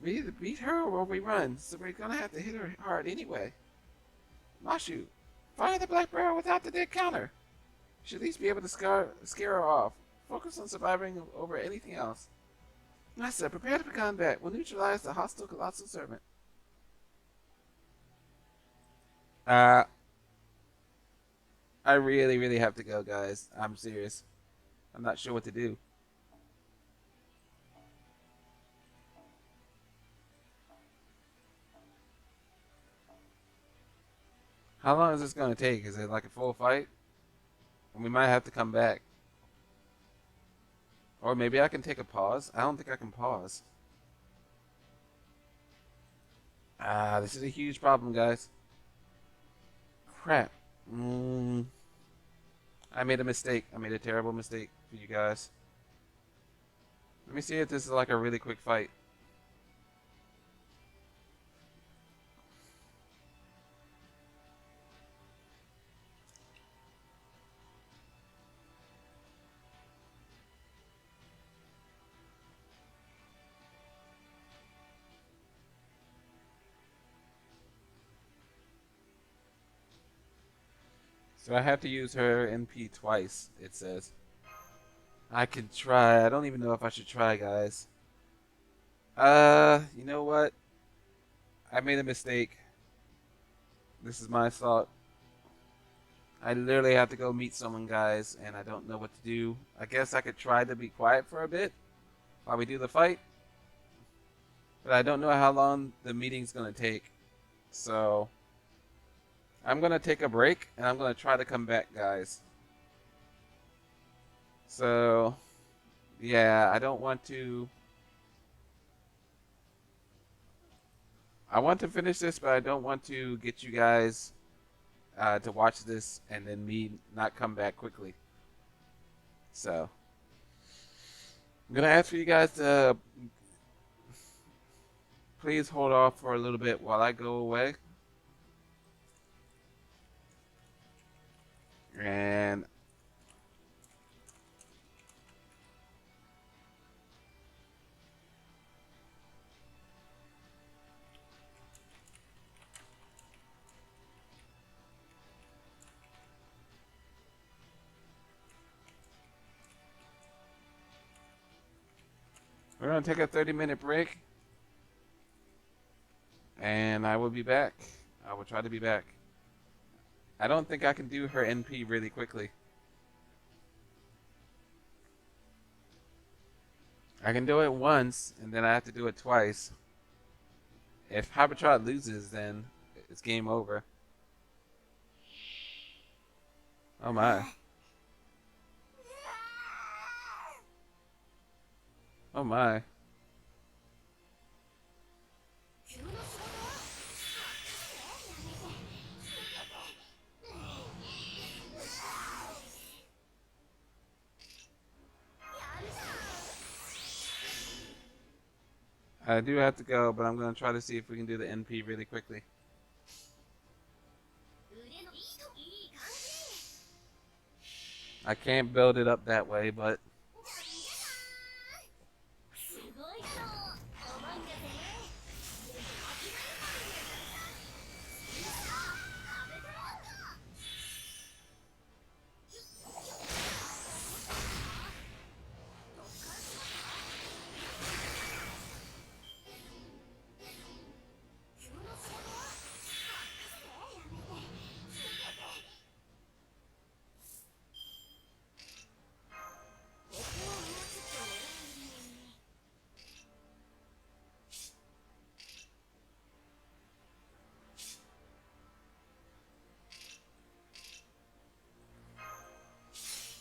We either beat her or we run, so we're gonna have to hit her hard anyway. Mashu, fire the black barrel without the dead counter. Should at least be able to scare her off. Focus on surviving over anything else. Master, prepare for combat. We'll neutralize the hostile colossal servant. I really, really have to go, guys. I'm serious. I'm not sure what to do. How long is this going to take? Is it like a full fight? And we might have to come back. Or maybe I can take a pause. I don't think I can pause. This is a huge problem, guys. Crap. I made a mistake. I made a terrible mistake for you guys. Let me see if this is like a really quick fight. So I have to use her NP twice, it says. I can try. I don't even know if I should try, guys. You know what? I made a mistake. This is my fault. I literally have to go meet someone, guys, and I don't know what to do. I guess I could try to be quiet for a bit while we do the fight, but I don't know how long the meeting's gonna take. So I'm gonna take a break, and I'm gonna try to come back, guys. So yeah, I don't want to. I want to finish this, but I don't want to get you guys to watch this and then me not come back quickly. So I'm gonna ask for you guys to please hold off for a little bit while I go away. And we're gonna take a 30-minute break, and I will be back. I will try to be back. I don't think I can do her NP really quickly. I can do it once, and then I have to do it twice. If Hypertrot loses, then it's game over. Oh my. Oh my. I do have to go, but I'm going to try to see if we can do the NP really quickly. I can't build it up that way, but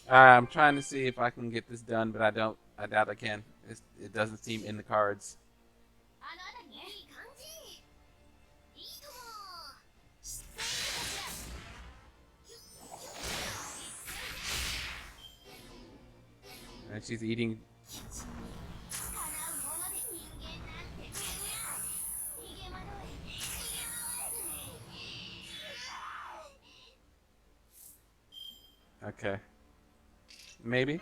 I'm trying to see if I can get this done, but I don't. I doubt I can. It doesn't seem in the cards. And she's eating. Okay. Maybe.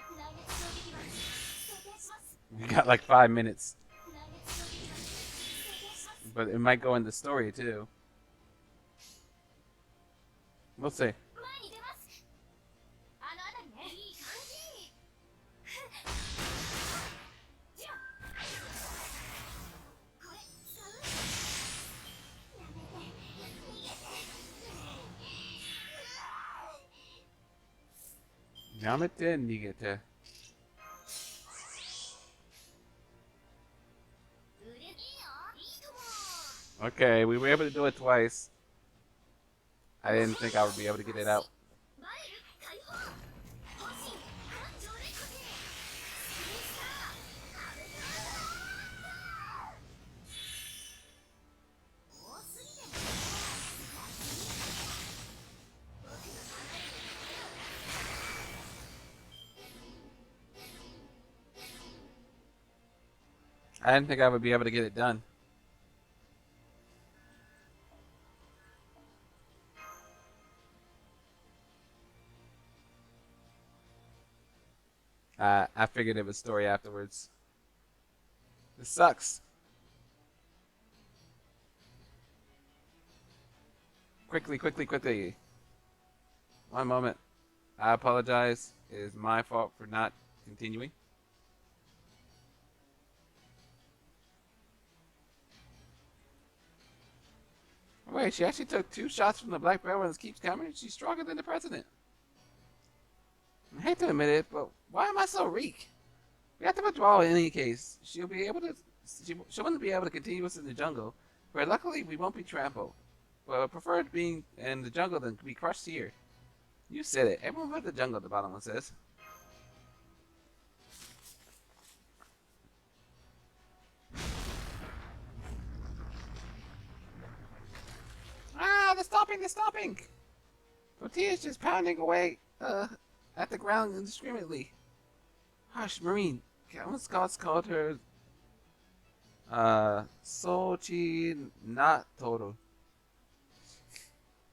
You got like 5 minutes. But it might go in the story too. We'll see. Yamete nigete. Okay, we were able to do it twice. I didn't think I would be able to get it out. I didn't think I would be able to get it done. I figured it was story afterwards. This sucks. Quickly, quickly, quickly. One moment. I apologize. It is my fault for not Continuing. Wait, she actually took 2 shots from the black barrel and keeps coming? She's stronger than the president. I hate to admit it, but why am I so weak? We have to withdraw in any case. She wouldn't be able to continue us in the jungle, where luckily we won't be trampled. But I prefer being in the jungle than to be crushed here. You said it. Everyone but the jungle, the bottom one says. Ah, they're stopping! Tortilla's just pounding away, at the ground indiscriminately. Hush, Marine. Captain Scott's called her, Sochi not total.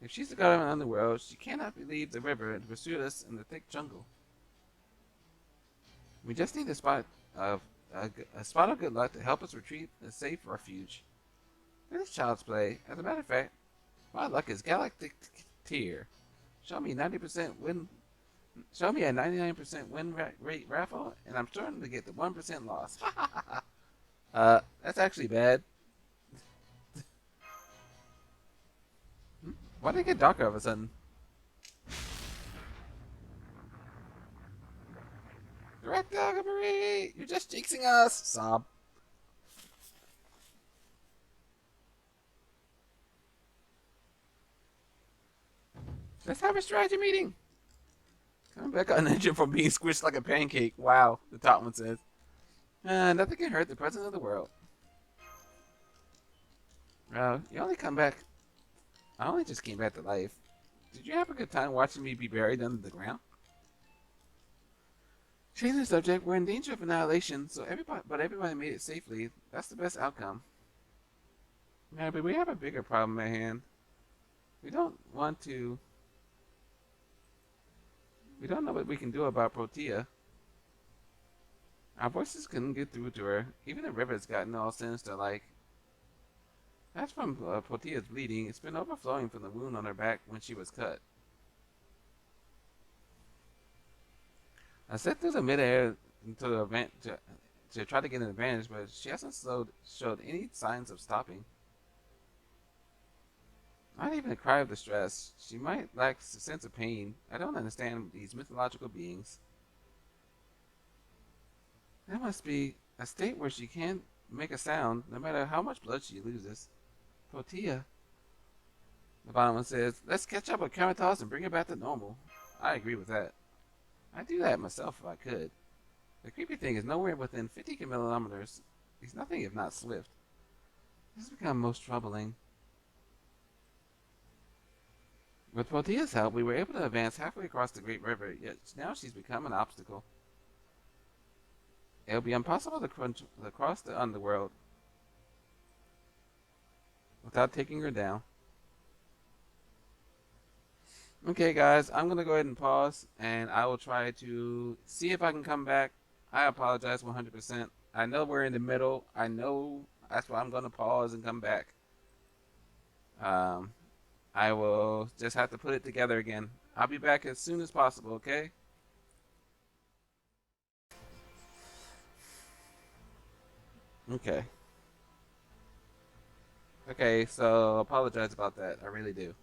If she's the god of the underworld, she cannot leave the river and pursue us in the thick jungle. We just need a spot of good luck to help us retrieve a safe refuge. This is child's play. As a matter of fact, my luck is galactic tier. Show me 90% win. Show me a 99% win rate raffle, and I'm starting to get the 1% loss. That's actually bad. Why did it get darker all of a sudden? Direct Marie! You're just jinxing us! Sob. Let's have a strategy meeting! Coming back on engine from being squished like a pancake. Wow, the top one says. Nothing can hurt the president of the world. You only come back. I only just came back to life. Did you have a good time watching me be buried under the ground? Change the subject. We're in danger of annihilation, but everybody made it safely. That's the best outcome. Yeah, but we have a bigger problem at hand. We don't know what we can do about Protea. Our voices couldn't get through to her. Even the river's gotten all sinister like. That's from Protea's bleeding. It's been overflowing from the wound on her back when she was cut. I set through the midair into the event to try to get an advantage, but she hasn't showed any signs of stopping. Not even a cry of distress. She might lack a sense of pain. I don't understand these mythological beings. That must be a state where she can't make a sound, no matter how much blood she loses. Protea. The bottom one says, let's catch up with Karatos and bring her back to normal. I agree with that. I'd do that myself if I could. The creepy thing is nowhere within 50 kilometers. He's nothing if not swift. This has become most troubling. With Protea's help, we were able to advance halfway across the Great River, yet now she's become an obstacle. It'll be impossible to cross the underworld without taking her down. Okay, guys, I'm going to go ahead and pause, and I will try to see if I can come back. I apologize 100%. I know we're in the middle. I know that's why I'm going to pause and come back. I will just have to put it together again. I'll be back as soon as possible, okay? Okay. Okay, so apologize about that. I really do.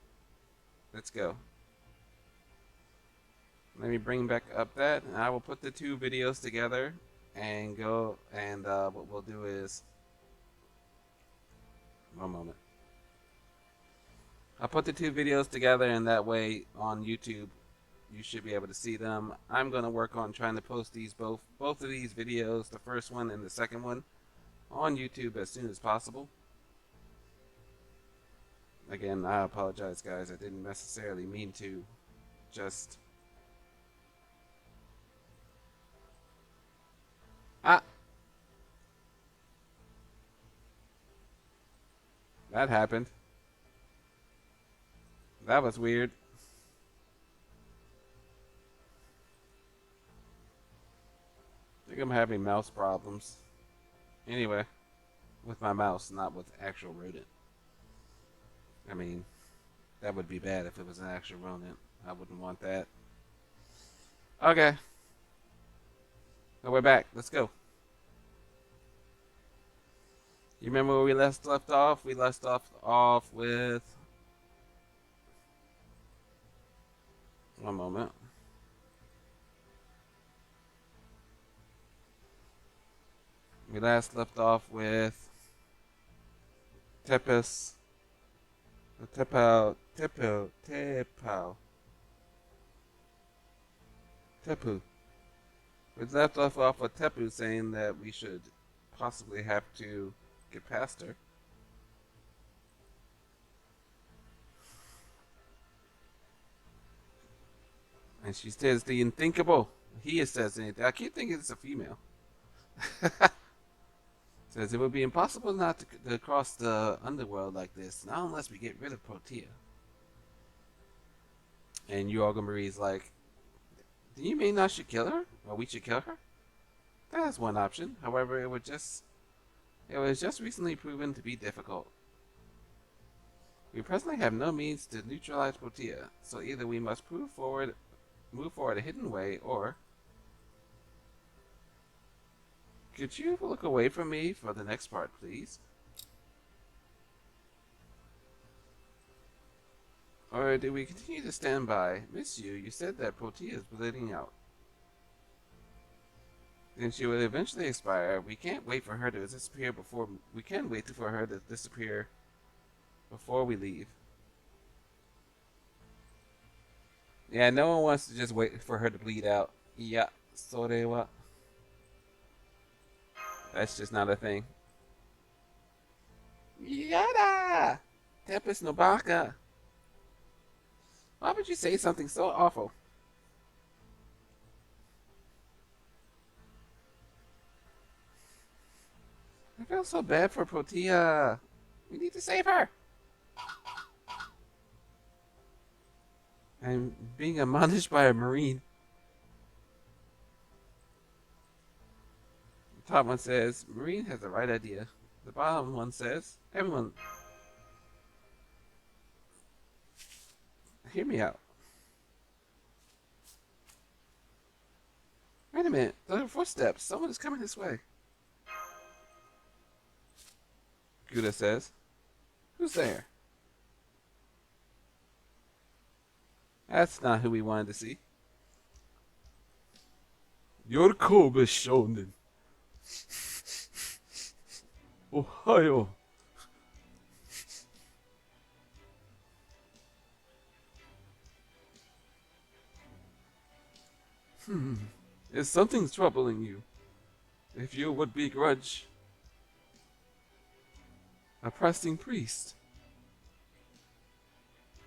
Let's go. Let me bring back up that, and I will put the 2 videos together and go, and what we'll do is, one moment. I'll put the 2 videos together, and that way on YouTube you should be able to see them. I'm going to work on trying to post these both of these videos, the first one and the second one, on YouTube as soon as possible. Again, I apologize, guys. I didn't necessarily mean to. Just... That happened. That was weird. I think I'm having mouse problems. Anyway, with my mouse, not with actual rodent. I mean, that would be bad if it was an actual rodent. I wouldn't want that. Okay. Oh, we're back. Let's go. You remember where we left off? We left off with... One moment. We last left off with Tepus. Tepu. We left off with Tepu saying that we should possibly have to get past her. And she says the unthinkable. He says anything. I keep thinking it's a female. Says it would be impossible not to cross the underworld like this, not unless we get rid of Protea. And Yorga Marie's like, do you mean I should kill her? Or we should kill her? That is one option. However, it was just recently proven to be difficult. We presently have no means to neutralize Protea, so either we must move forward a hidden way, or... Could you look away from me for the next part, please? Or do we continue to stand by? Miss you said that Protea is bleeding out. Then she will eventually expire. We can't wait for her to disappear before... We can't wait for her to disappear before we leave. Yeah, no one wants to just wait for her to bleed out. Yeah, sorewa. That's just not a thing. Yada! Tempest no baka. Why would you say something so awful? I feel so bad for Protea. We need to save her. I'm being admonished by a marine. The top one says, Marine has the right idea. The bottom one says, everyone, hear me out. Wait a minute, those are footsteps. Someone is coming this way. Guda says, who's there? That's not who we wanted to see. Yorkobe Shonen. Ohio. Is something troubling you? If you would begrudge a pressing priest,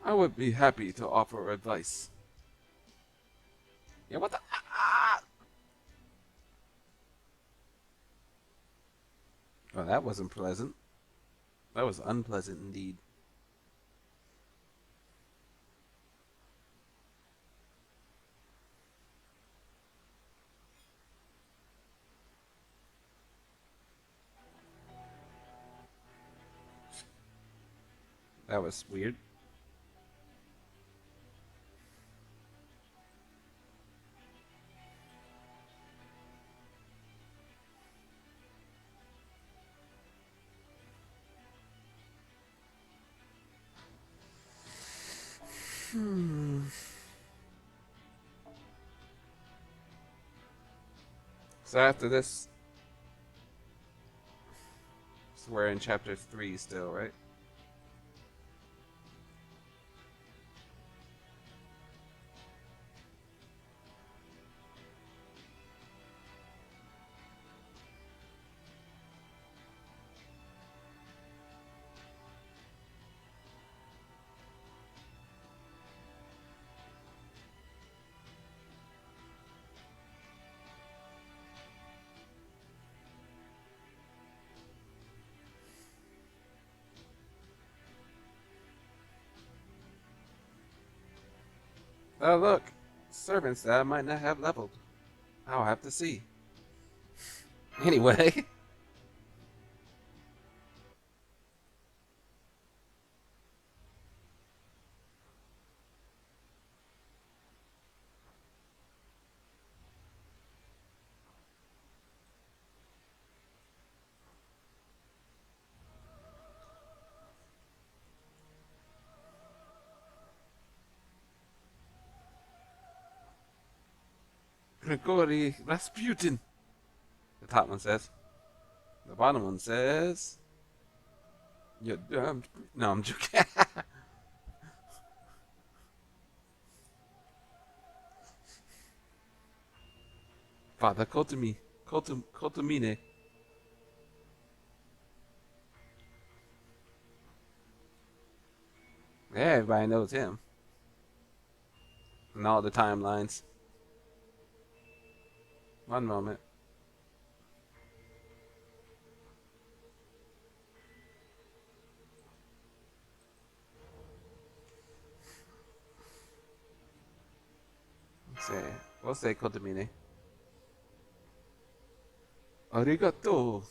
I would be happy to offer advice. Yeah, what the... Oh, that wasn't pleasant. That was unpleasant indeed. That was weird. So after this, so we're in chapter 3 still, right? Oh look, servants that I might not have leveled. I'll have to see. Anyway. Grigori Rasputin. The top one says. The bottom one says, "You damned." No, I'm joking. Father Kotomine. Yeah, everybody knows him. And all the timelines. One moment. We'll say Kotomine. Arigato.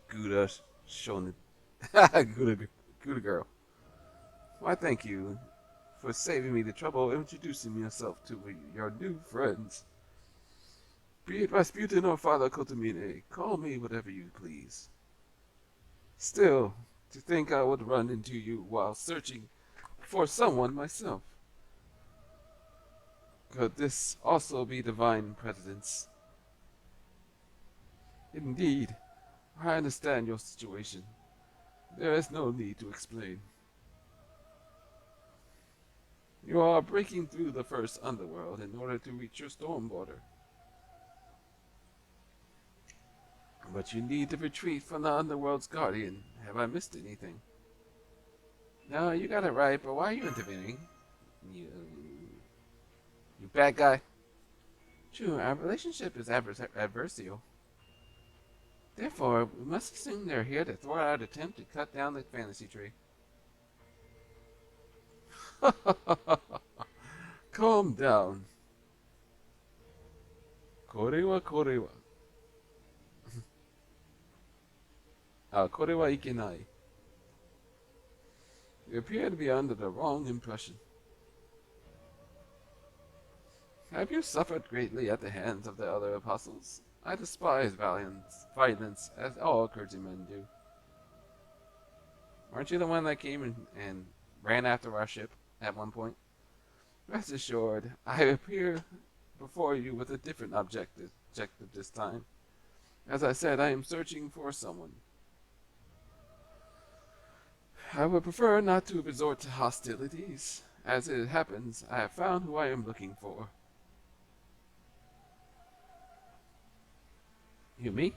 Gouda Shonen. Gouda girl. Why, thank you for saving me the trouble of introducing yourself to your new friends. Be it Rasputin or Father Kotomine, call me whatever you please. Still, to think I would run into you while searching for someone myself. Could this also be divine providence? Indeed, I understand your situation. There is no need to explain. You are breaking through the first underworld in order to reach your storm border. But you need to retreat from the underworld's guardian. Have I missed anything? No, you got it right, but why are you intervening? You bad guy. True, our relationship is adversarial. Therefore, we must assume they're here to thwart our attempt to cut down the fantasy tree. Calm down. Korewa. Korewa ikenai. You appear to be under the wrong impression. Have you suffered greatly at the hands of the other apostles? I despise violence, as all clergymen do. Aren't you the one that came and ran after our ship at one point? Rest assured, I appear before you with a different objective this time. As I said, I am searching for someone. I would prefer not to resort to hostilities. As it happens, I have found who I am looking for. You, me?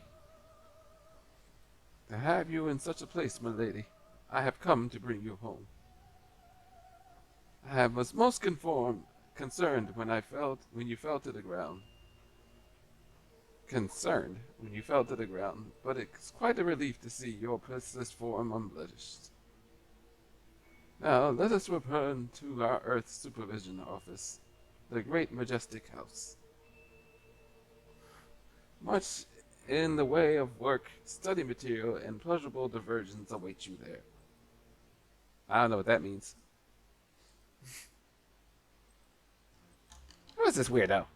To have you in such a place, my lady, I have come to bring you home. I was most concerned when you fell to the ground. Concerned when you fell to the ground, but it's quite a relief to see your princess form unblemished. Now, let us return to our Earth Supervision Office, the great majestic house. Much in the way of work, study material, and pleasurable diversions await you there. I don't know what that means. Who is this weirdo?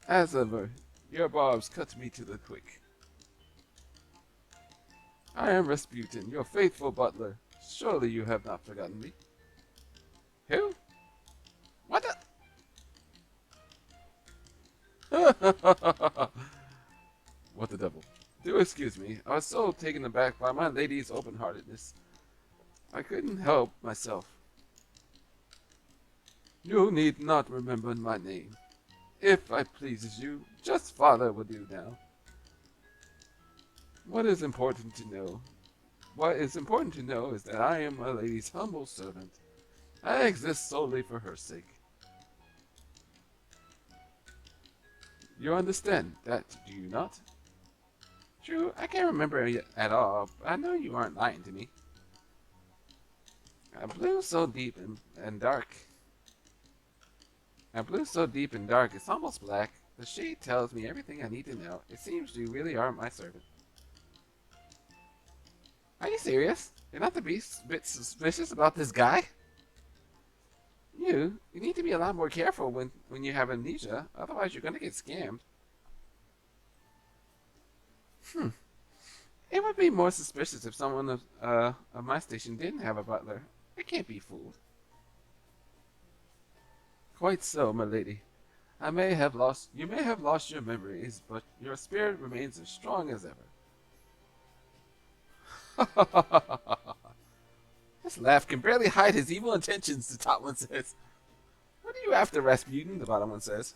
As ever, your barbs cut me to the quick. I am Rasputin, your faithful butler. Surely you have not forgotten me. Who? What the? What the devil? Do excuse me. I was so taken aback by my lady's open-heartedness. I couldn't help myself. You need not remember my name. If I pleases you, just Father will do now. What is important to know is that I am my lady's humble servant. I exist solely for her sake. You understand that, do you not? True, I can't remember it at all, but I know you aren't lying to me. A blue so deep and dark. A blue so deep and dark, it's almost black. The shade tells me everything I need to know. It seems you really are my servant. Are you serious? You're not the bit suspicious about this guy? You need to be a lot more careful when you have amnesia, otherwise you're gonna get scammed. It would be more suspicious if someone of my station didn't have a butler. I can't be fooled. Quite so, my lady. You may have lost your memories, but your spirit remains as strong as ever. This laugh can barely hide his evil intentions, the top one says. What are you after, Rasputin? The bottom one says.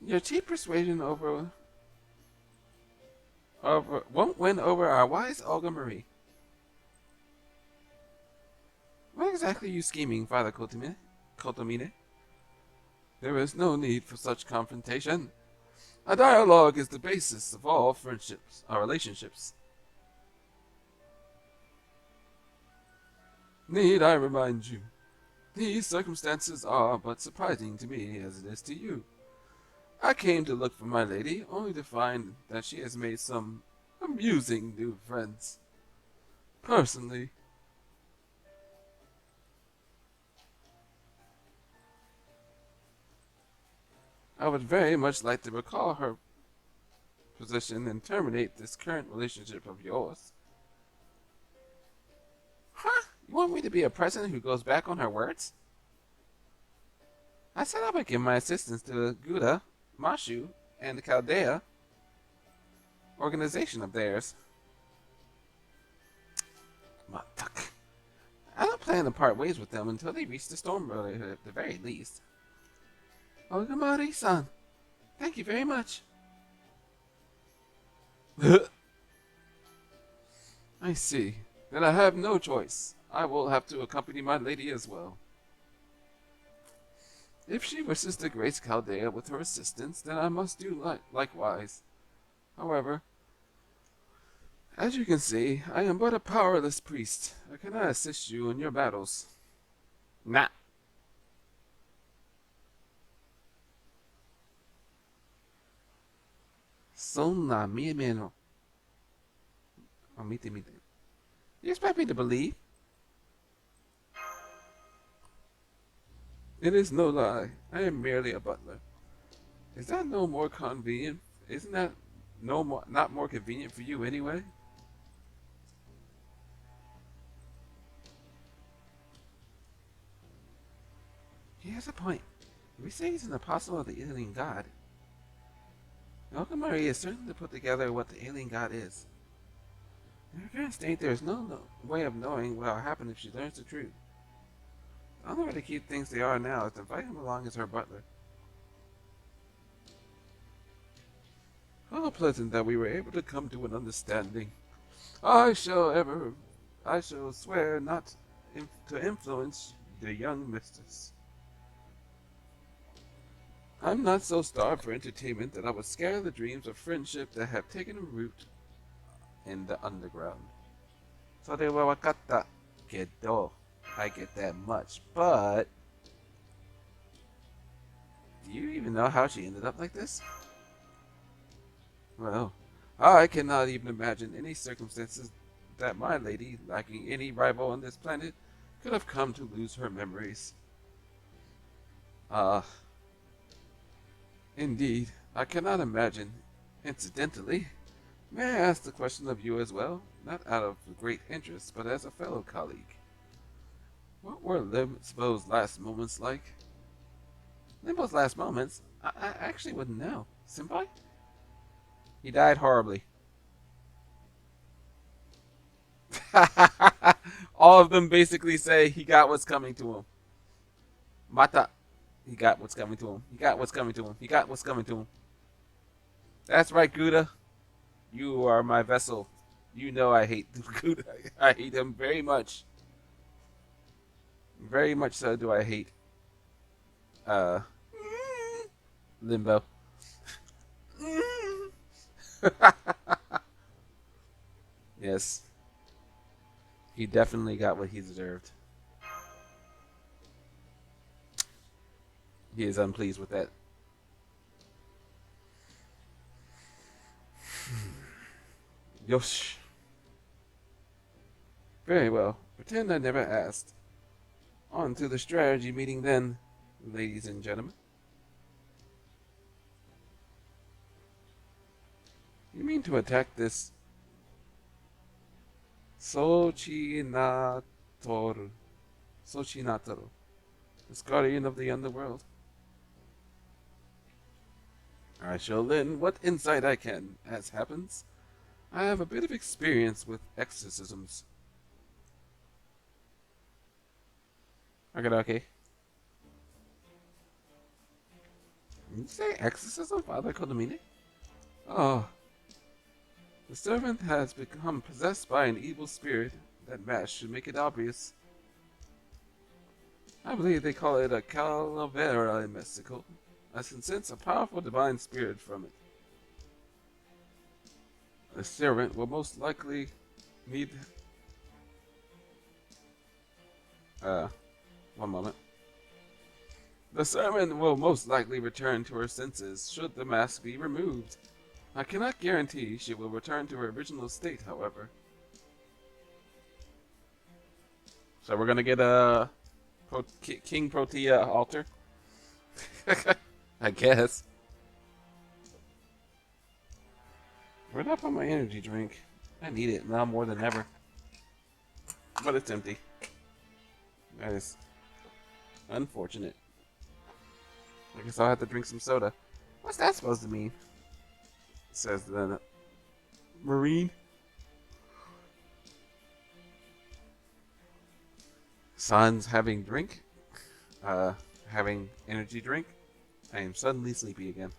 Your cheap persuasion won't win over our wise Olga Marie. What exactly are you scheming, Father Kotomine? There is no need for such confrontation. A dialogue is the basis of all relationships. Need I remind you? These circumstances are but surprising to me as it is to you. I came to look for my lady, only to find that she has made some amusing new friends. Personally, I would very much like to recall her position and terminate this current relationship of yours. Huh? You want me to be a president who goes back on her words? I said I would give my assistance to Guda, Mashu, and the Chaldea organization of theirs. Matak. I don't plan to part ways with them until they reach the Storm Brotherhood at the very least. Ogamari-san, thank you very much. I see. Then I have no choice. I will have to accompany my lady as well. If she wishes to grace Chaldea with her assistance, then I must do likewise. However, as you can see, I am but a powerless priest. I cannot assist you in your battles. Nah. Sonna mie no. Oh, mite. You expect me to believe? It is no lie. I am merely a butler. Is that no more convenient? Isn't that not more convenient for you anyway? He has a point. We say he's an apostle of the alien god. Okamari is certain to put together what the alien god is. In her current state, there is no way of knowing what will happen if she learns the truth. The only way to keep things they are now is to invite him along as her butler. How pleasant that we were able to come to an understanding. I shall swear not to influence the young mistress. I'm not so starved for entertainment that I would scare the dreams of friendship that have taken root in the underground. Sore wa wakatta kedo. I get that much, but do you even know how she ended up like this? Well, I cannot even imagine any circumstances that my lady, lacking any rival on this planet, could have come to lose her memories. Indeed, I cannot imagine. Incidentally, may I ask the question of you as well, not out of great interest, but as a fellow colleague? What were Limbo's last moments like? Limbo's last moments? I actually wouldn't know. Senpai? He died horribly. All of them basically say he got what's coming to him. Mata. He got what's coming to him. He got what's coming to him. He got what's coming to him. That's right, Guda. You are my vessel. You know I hate Guda. I hate him very much. Very much so do I hate Limbo. Yes. He definitely got what he deserved. He is unpleased with that. Yosh. Very well. Pretend I never asked. On to the strategy meeting then, ladies and gentlemen. You mean to attack this Sochinatoru? Sochinatoru, this guardian of the underworld. I shall lend what insight I can. As happens, I have a bit of experience with exorcisms. Okay. Did you say exorcism, Father Kodomine? Oh. The servant has become possessed by an evil spirit. That match should make it obvious. I believe they call it a calavera in Mexico. I can sense a powerful divine spirit from it. The servant will most likely need... one moment. The servant will most likely return to her senses should the mask be removed. I cannot guarantee she will return to her original state, however. So we're gonna get a King Protea altar? I guess. Where'd I put my energy drink? I need it now more than ever. But it's empty. That is unfortunate. I guess I'll have to drink some soda. What's that supposed to mean? Says the Marine. Son's having drink. Having energy drink. I am suddenly sleepy again.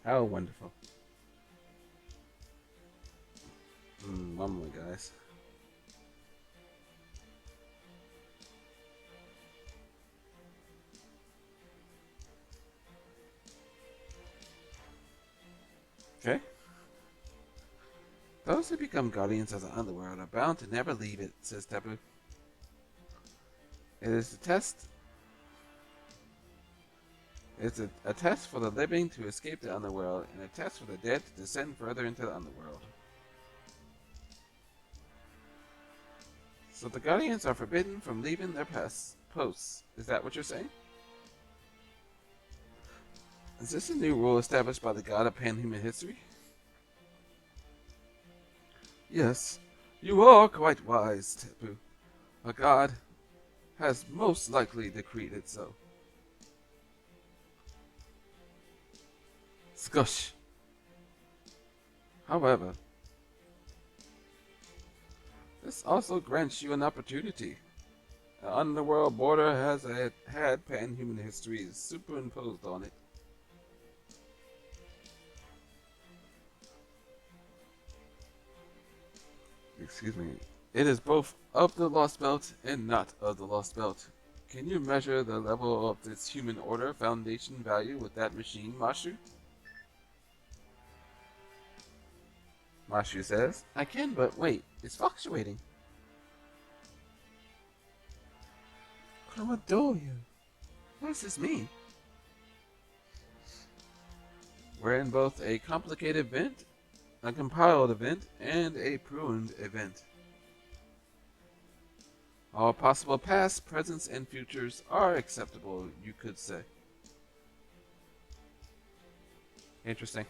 How wonderful. One more, guys. Okay. Those who become guardians of the underworld are bound to never leave it, says Tabu. It is a test. It's a test for the living to escape the underworld, and a test for the dead to descend further into the underworld. So the guardians are forbidden from leaving their posts. Is that what you're saying? Is this a new rule established by the god of pan-human history? Yes, you are quite wise, Tapu. A god has most likely decreed it so. Skush. However, this also grants you an opportunity. The underworld border has had pan-human history superimposed on it. Excuse me. It is both of the Lostbelt and not of the Lostbelt. Can you measure the level of this human order foundation value with that machine, Mashu? Mashu says, I can, but wait, it's fluctuating. Kromadoyu. What does this mean? We're in both a complicated event, a compiled event, and a pruned event. All possible past, presents, and futures are acceptable, you could say. Interesting.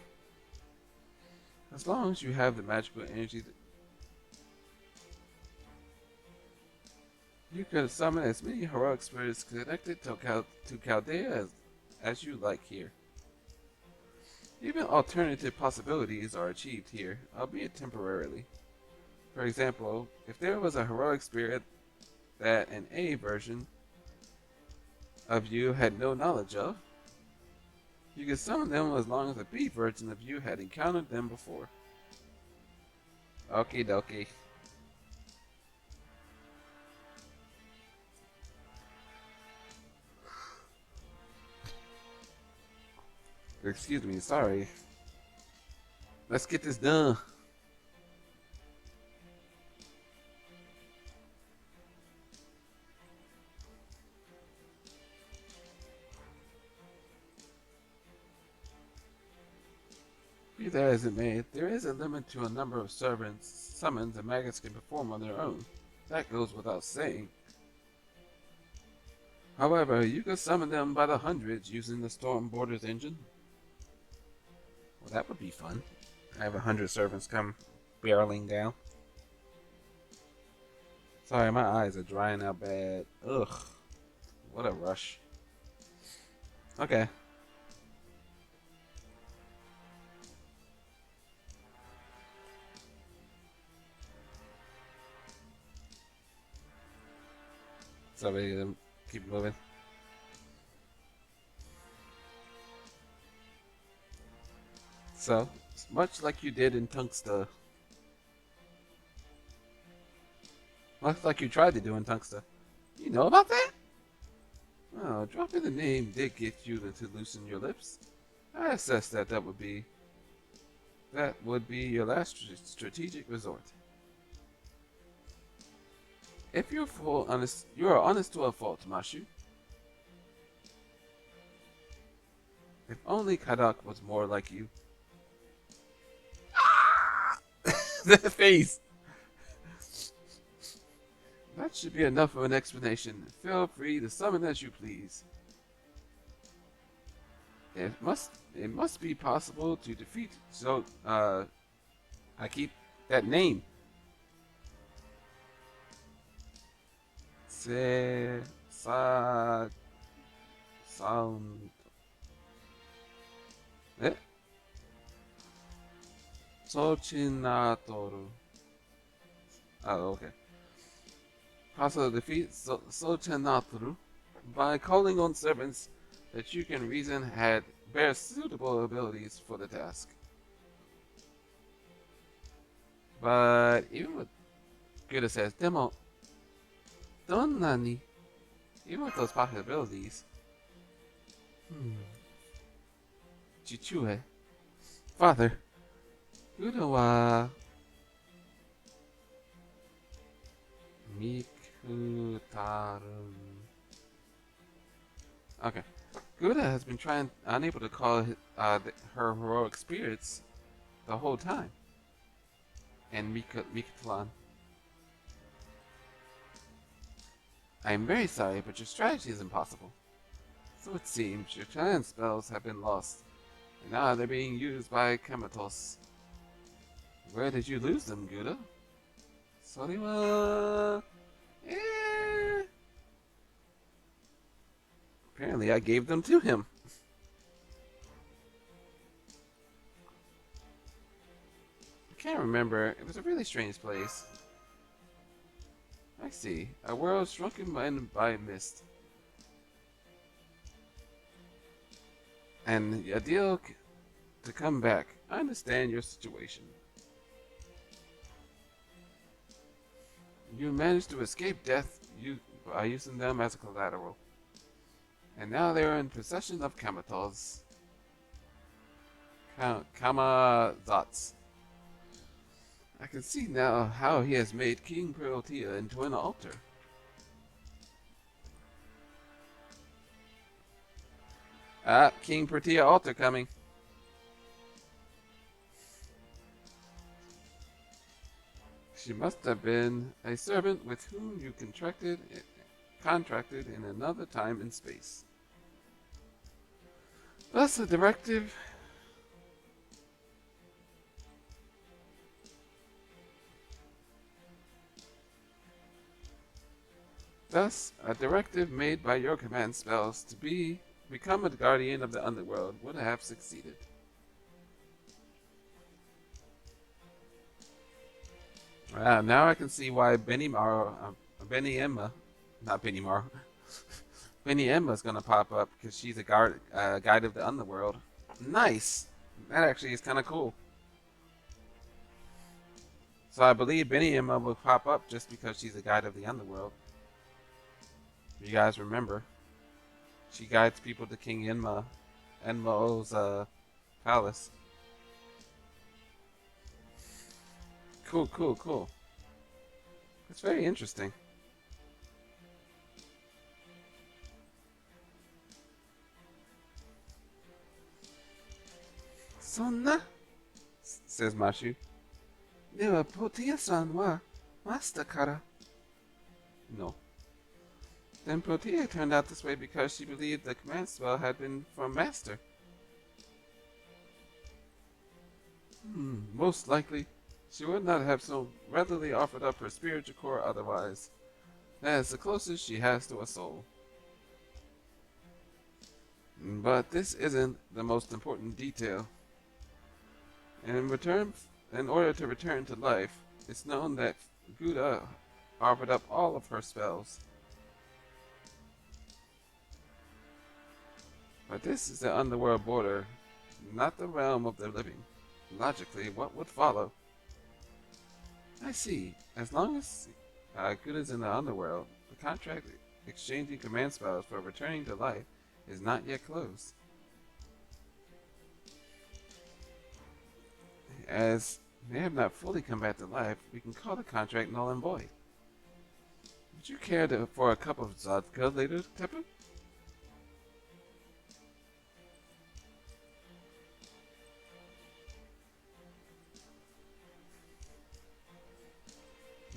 As long as you have the magical energy, you could summon as many heroic spirits connected to Chaldea as you like here. Even alternative possibilities are achieved here, albeit temporarily. For example, if there was a heroic spirit that an A version of you had no knowledge of, you could summon them as long as a B version of you had encountered them before. Okie dokie. Excuse me, sorry. Let's get this done. Be that as it may, there is a limit to a number of summons the maggots can perform on their own. That goes without saying. However, you could summon them by the hundreds using the Storm Borders engine. Well, that would be fun. I have 100 servants come barreling down. Sorry, my eyes are drying out bad. Ugh. What a rush. Okay. So we gonna keep moving. So, much like you did in Tungsta. Much like you tried to do in Tungsta. You know about that? Oh, dropping the name did get you to loosen your lips. I assessed that would be your last strategic resort. If you're you are honest to a fault, Mashu. If only Kadak was more like you. Ah! That face! That should be enough of an explanation. Feel free to summon as you please. It must be possible to defeat I keep that name. Sound. Sochinatoru. Oh, okay. Possible defeat Sochinatoru by calling on servants that you can reason bear suitable abilities for the task. But even with Guda says, Demo, Donnani, even with those possibilities, Chichue, Father, Guda wa Mikutarun. Okay. Guda has been unable to call her heroic spirits the whole time. And Mikatlan. I am very sorry, but your strategy is impossible. So it seems your clan spells have been lost, and now they're being used by Kamatos. Where did you lose them, Guda? Soriwa... Apparently I gave them to him. I can't remember. It was a really strange place. I see. A world shrunken by mist. And a deal to come back. I understand your situation. You managed to escape death by using them as a collateral. And now they are in possession of Kamatos. Kamazats. I can see now how he has made King Protea into an altar. Ah, King Protea altar coming. She must have been a servant with whom you contracted in another time and space. Thus, a directive made by your command spells to become a guardian of the underworld would have succeeded. Now I can see why Benny Emma is gonna pop up because she's a guide of the underworld. Nice. That actually is kind of cool. So I believe Benny Emma will pop up just because she's a guide of the underworld. If you guys remember, she guides people to King Enma's palace. Cool. It's very interesting. Sonna, says Mashu. Dewa Protea-san wa Master kara. No. Then Protea turned out this way because she believed the command spell had been from Master. Most likely, she would not have so readily offered up her spiritual core otherwise. That is the closest she has to a soul. But this isn't the most important detail. In order to return to life, it's known that Gudako offered up all of her spells. But this is the underworld border, not the realm of the living. Logically, what would follow? I see. As long as Gudaka's in the underworld, the contract exchanging command spells for returning to life is not yet closed. As they have not fully come back to life, we can call the contract null and void. Would you care for a cup of vodka later, Tepu?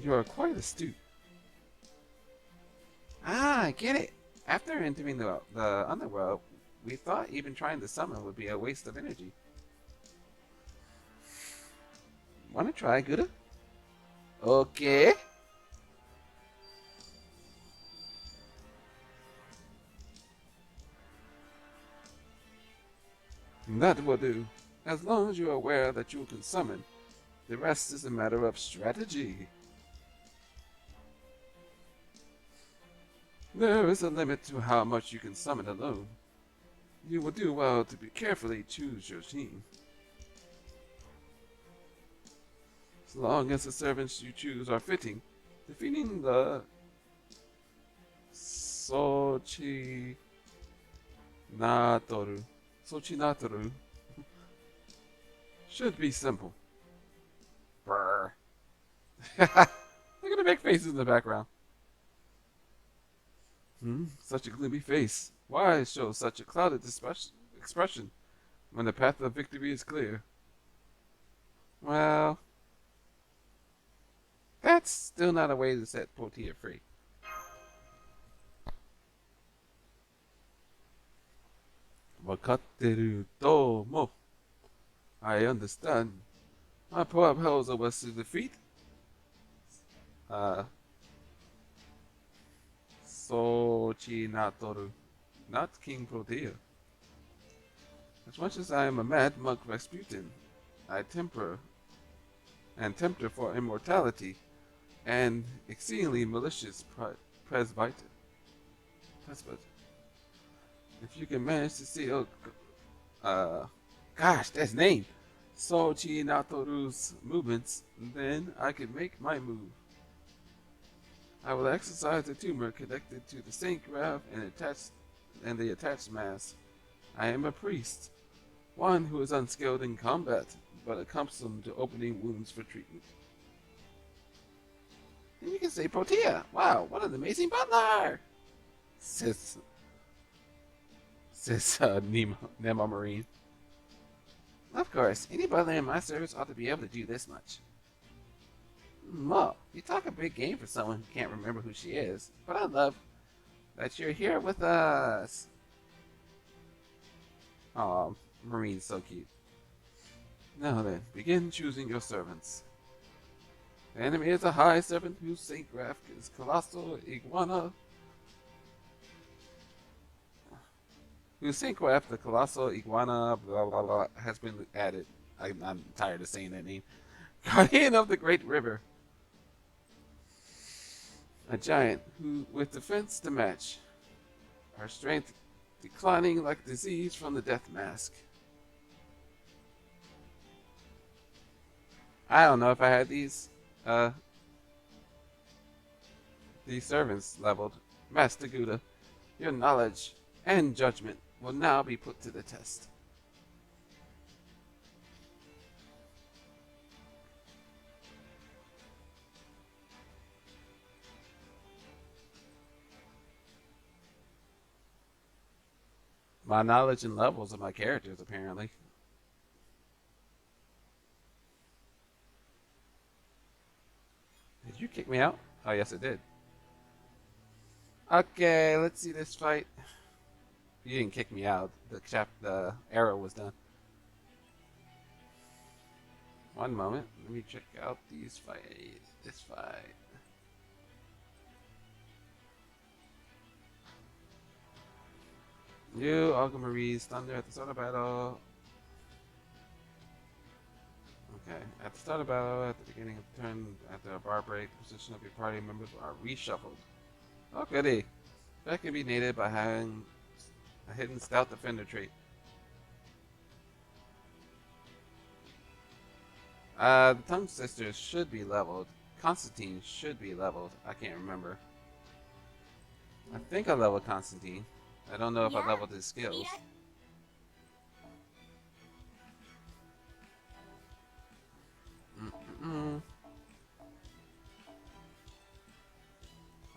You are quite astute. Ah, I get it. After entering the underworld, we thought even trying to summon would be a waste of energy. Wanna try, Gudako? Okay. That will do. As long as you are aware that you can summon, the rest is a matter of strategy. There is a limit to how much you can summon alone. You will do well to carefully choose your team. As long as the servants you choose are fitting, defeating the Sochinatoru should be simple. Brr. Look at the big faces in the background. Such a gloomy face. Why show such a clouded expression when the path of victory is clear? Well, that's still not a way to set Portia free. Wakatteru tomo. I understand. My proposal was to defeat Sochinatoru, not King Portia. As much as I am a mad monk Rasputin, I temper for immortality and exceedingly malicious presbyter. If you can manage to seal, that's name, Sochinatoru's movements, then I can make my move. I will exercise the tumor connected to the Saint Grav and the attached mass. I am a priest, one who is unskilled in combat, but accustomed to opening wounds for treatment. And you can say Portia. Wow, what an amazing butler! Says Nemo Marine. Of course, any butler in my service ought to be able to do this much. Well, you talk a big game for someone who can't remember who she is, but I love that you're here with us. Aw, Marine's so cute. Now then, begin choosing your servants. The enemy is a high servant whose Saint Graph is Colossal Iguana. Whose Saint Graph, the Colossal Iguana, blah blah blah, has been added. I'm tired of saying that name. Guardian of the Great River. A giant who, with defense to match, her strength declining like disease from the death mask. I don't know if I had these servants leveled. Master Gudako, your knowledge and judgment will now be put to the test. My knowledge and levels of my characters, apparently. Did you kick me out? Oh, yes, it did. Okay, let's see this fight. You didn't kick me out. The arrow was done. One moment. Let me check out these fights. This fight. You, Alchemary's Thunder at the start of battle. Okay, at the start of battle, at the beginning of the turn, after a bar break, the position of your party members are reshuffled. Oh, goody. That can be nated by having a hidden stout defender trait. The Tongue Sisters should be leveled. Constantine should be leveled. I can't remember. I think I leveled Constantine. I don't know if I leveled his skills.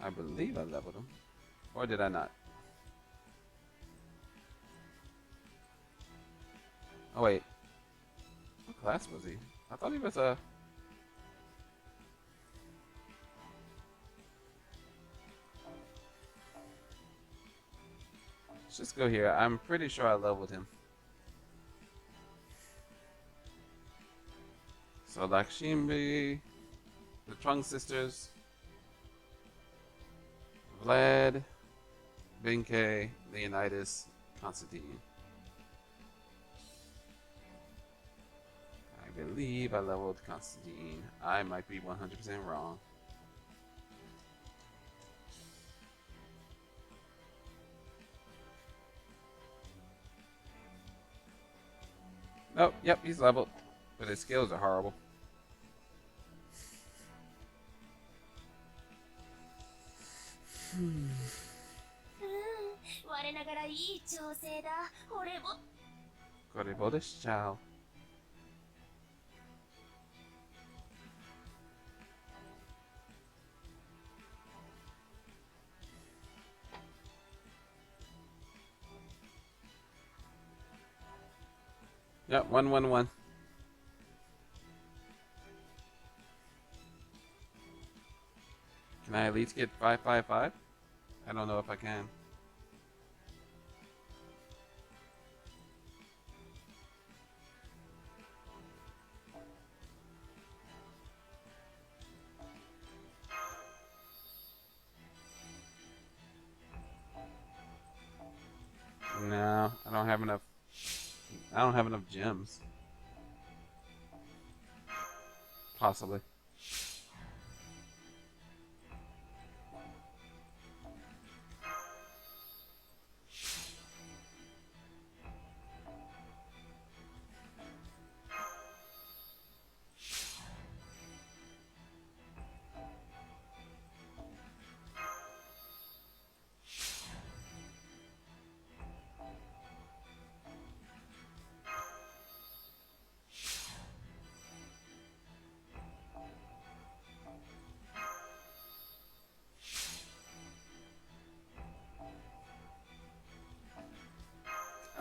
I believe I leveled him. Or did I not? Oh wait. What class was he? I thought he was a... Let's just go here. I'm pretty sure I leveled him. So Lakshmi, the Trung Sisters, Vlad, Benkei, Leonidas, Constantine. I believe I leveled Constantine. I might be 100% wrong. Oh, yep, he's leveled. But his skills are horrible. Ciao. Yep, 111. Can I at least get 555? I don't know if I can. No, I don't have enough. I don't have enough gems. Possibly.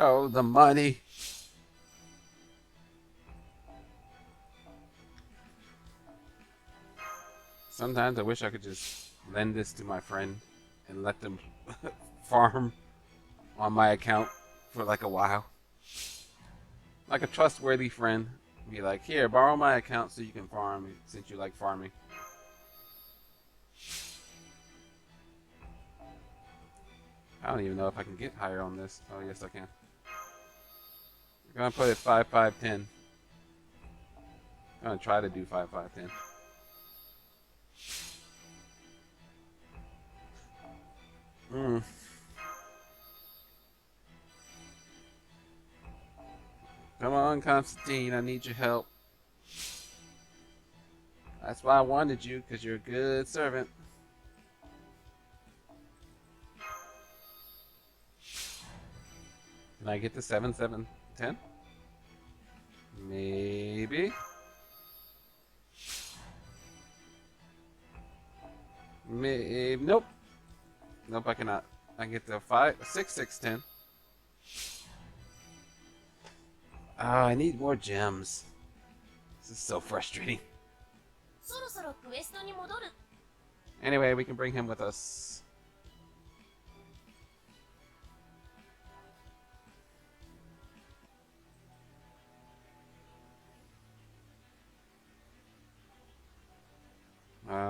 Oh, the money. Sometimes I wish I could just lend this to my friend and let them farm on my account for like a while. Like a trustworthy friend. Be like, here, borrow my account so you can farm since you like farming. I don't even know if I can get higher on this. Oh, yes, I can. I'm gonna put it 5510. I'm gonna try to do 5510. Come on, Constantine, I need your help. That's why I wanted you, because you're a good servant. Can I get to 7710? Maybe. Maybe. Nope. Nope, I cannot. I can get to 6610. Ah, I need more gems. This is so frustrating. Anyway, we can bring him with us.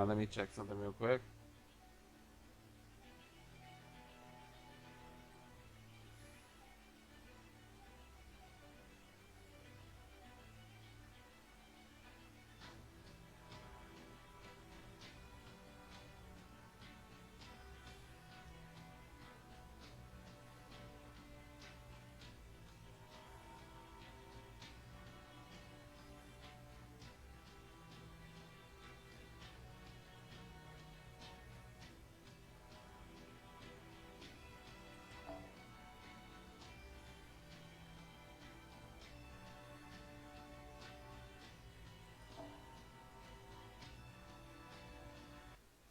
Let me check something real quick.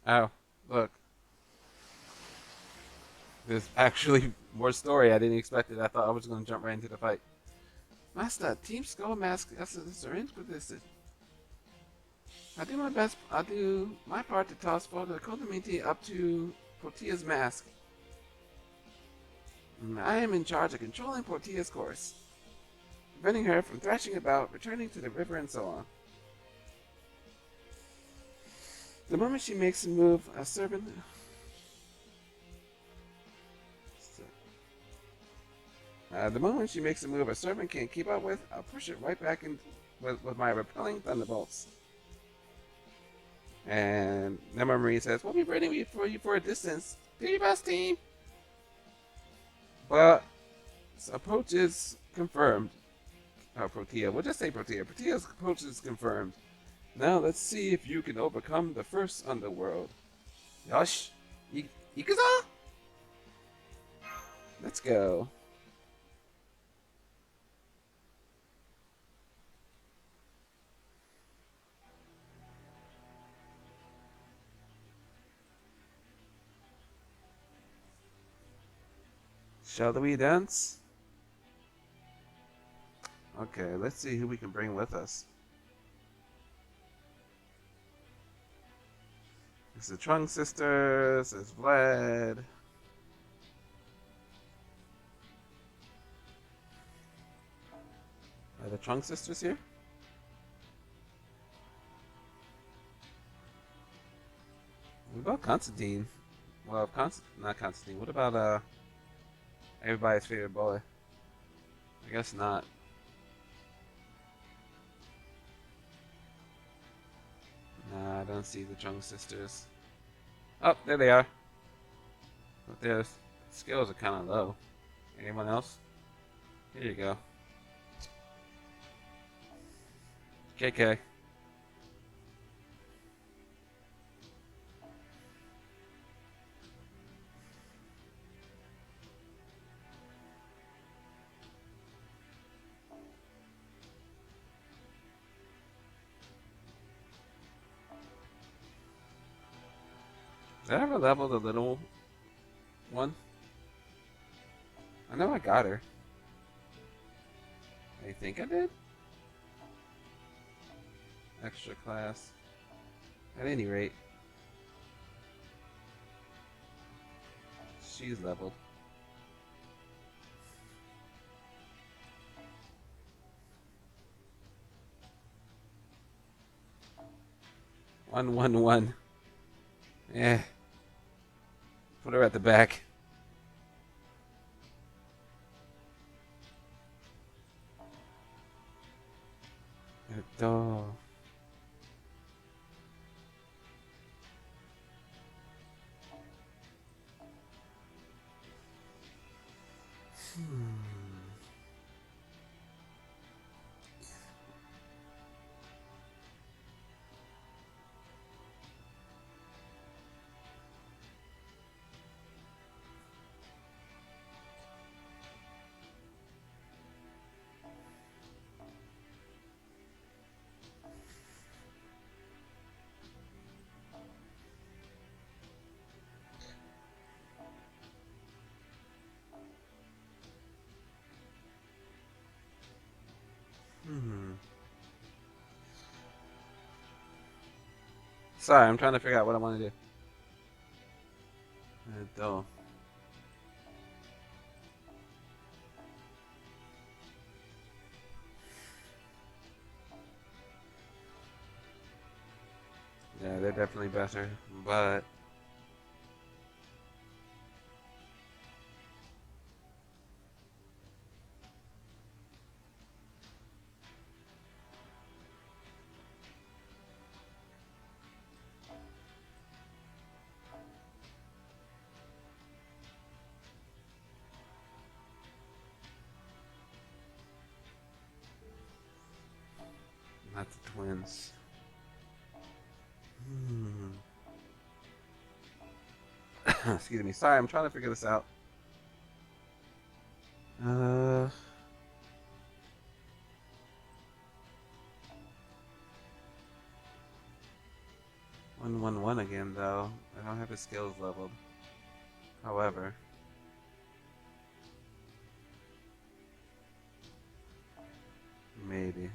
Oh, look. There's actually more story. I didn't expect it. I thought I was going to jump right into the fight. Master, Team Skull Mask is arranged with this. I do my best. I do my part to toss for the community up to Portia's mask. I am in charge of controlling Portia's course, preventing her from thrashing about, returning to the river, and so on. The moment she makes a move, a servant. The moment she makes a move a servant can't keep up with, I'll push it right back in with my repelling thunderbolts. And Nemma Marie says, we'll be waiting for you for a distance. Do your best, team! But approach is confirmed. Protea. We'll just say Protea. Protea's approach is confirmed. Now let's see if you can overcome the first underworld. Yosh! Ikuzo! Let's go. Shall we dance? Okay, let's see who we can bring with us. It's the Trunk Sisters, it's Vlad. Are the Trunk Sisters here? What about Constantine? Well, not Constantine. What about, everybody's favorite boy? I guess not. Nah, I don't see the Trunk Sisters. Oh, there they are. But their skills are kind of low. Anyone else? Here you go. KK. Did I ever level the little one? I know I got her. I think I did? Extra class. At any rate, she's leveled. One. Eh. Put her at the back. Eto. Sorry, I'm trying to figure out what I want to do. Dull. Yeah, they're definitely better, but not the twins. Excuse me. Sorry, I'm trying to figure this out. 111 again, though. I don't have his skills leveled. However, maybe.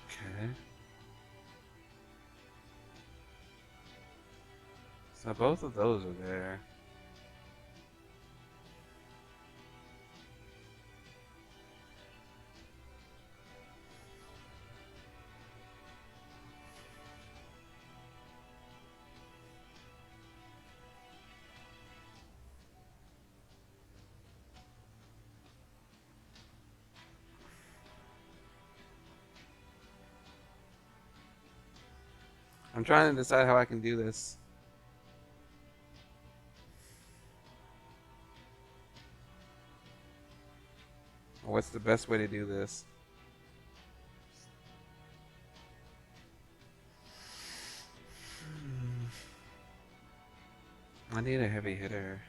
Okay. So both of those are there. I'm trying to decide how I can do this. What's the best way to do this? I need a heavy hitter.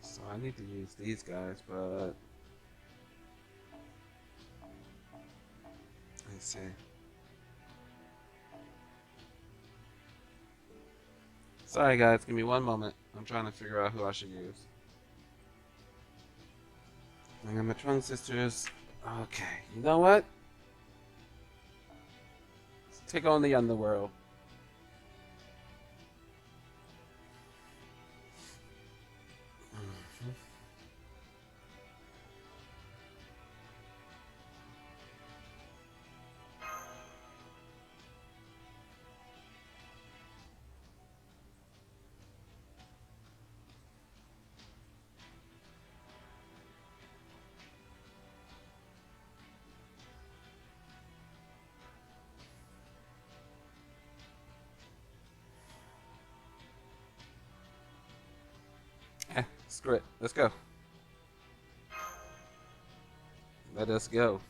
So I need to use these guys, but let's see. Sorry guys, give me one moment. I'm trying to figure out who I should use. I got my twin sisters. Okay, you know what? Let's take on the underworld. Screw it. Let's go. Let us go.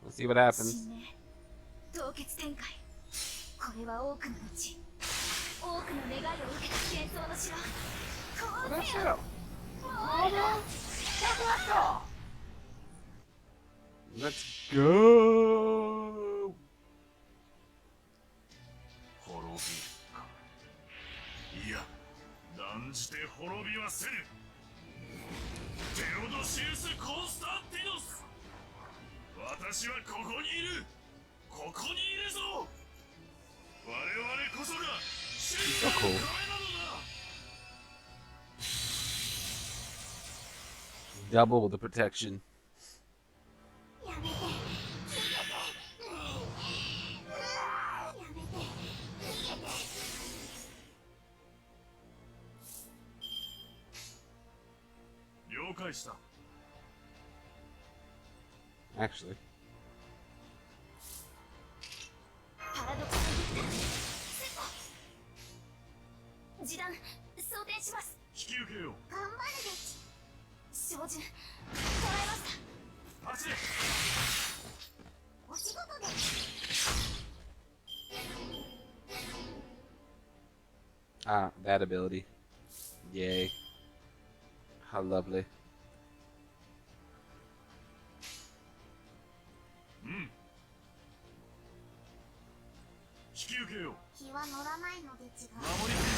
Let's see what happens. Let's go. いや、断じて滅びはせぬ。私はここにいる。ここにいるぞ。我々こそが真の壁なのだ。 Double the protection. やめて。やめて。了解した。 Actually. パラドクス示弾装填します。引き受けよう。頑張るべき。照準捉えました。走れ。お仕事で。Ah, that ability. Yay. How lovely. うん。引き受けよう。気は乗らないので違う。守り切る。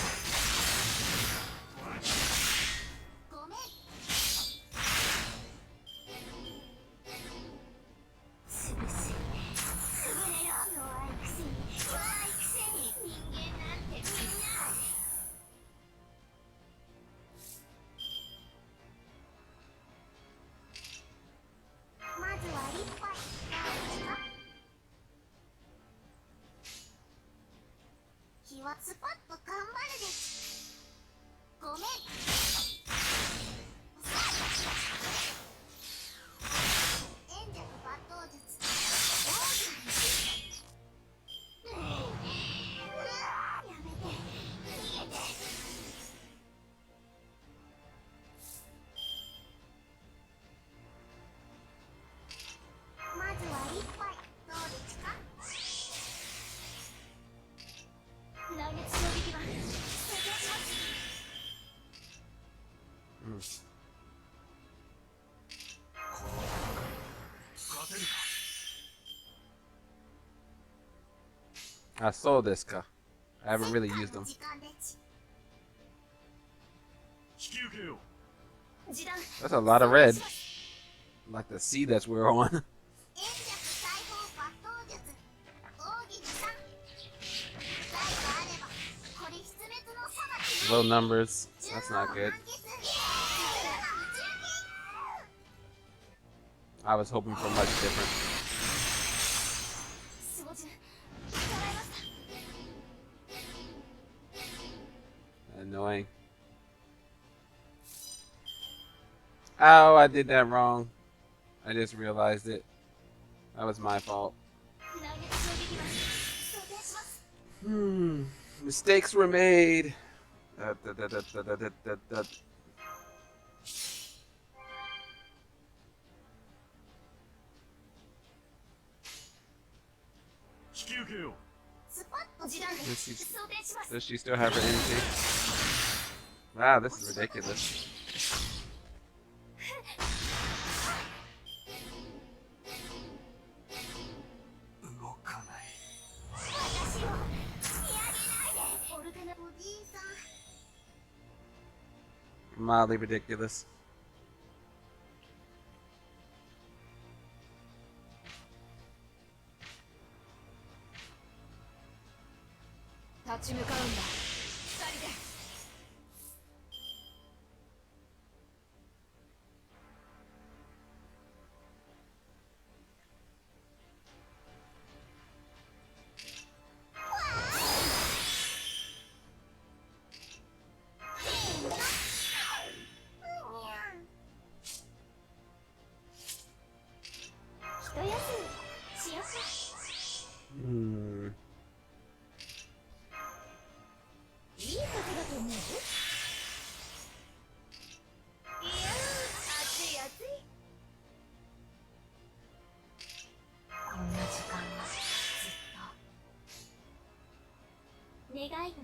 ごめん。すぐすぐねよ。弱いくせに人間なんてみんな。まずは一杯どうですか。気はスパッと頑張るべき。ごめん。演者の抜刀術。やめて。逃げて。まずは一杯どうですか。来月衝撃は成功します。勝てるか。 I saw this car. I haven't really used them. 時間でち。引き受けよう。示弾 That's a lot of red. Like the sea that's we're on. 演者裁縫抜刀術。奥義の3。機会があればこれ必滅の裁き。 Low numbers. That's not good. I was hoping for much different. 照準捉えました。 Annoying. Oh, I did that wrong. I just realized it. That was my fault. 来月衝撃は想定します。 Mistakes were made. Da. 引き受けよう。スパッと示弾 Does she, 想定します。 does she still have her energy? Wow, this is ridiculous. 動かない。私を見上げないで。オルテナおじいさん。 Mildly ridiculous. 立ち向かうんだ。二人で。一休みしようか。 いいことだと思う。いや暑い暑い。こんな時間はずっと。願いの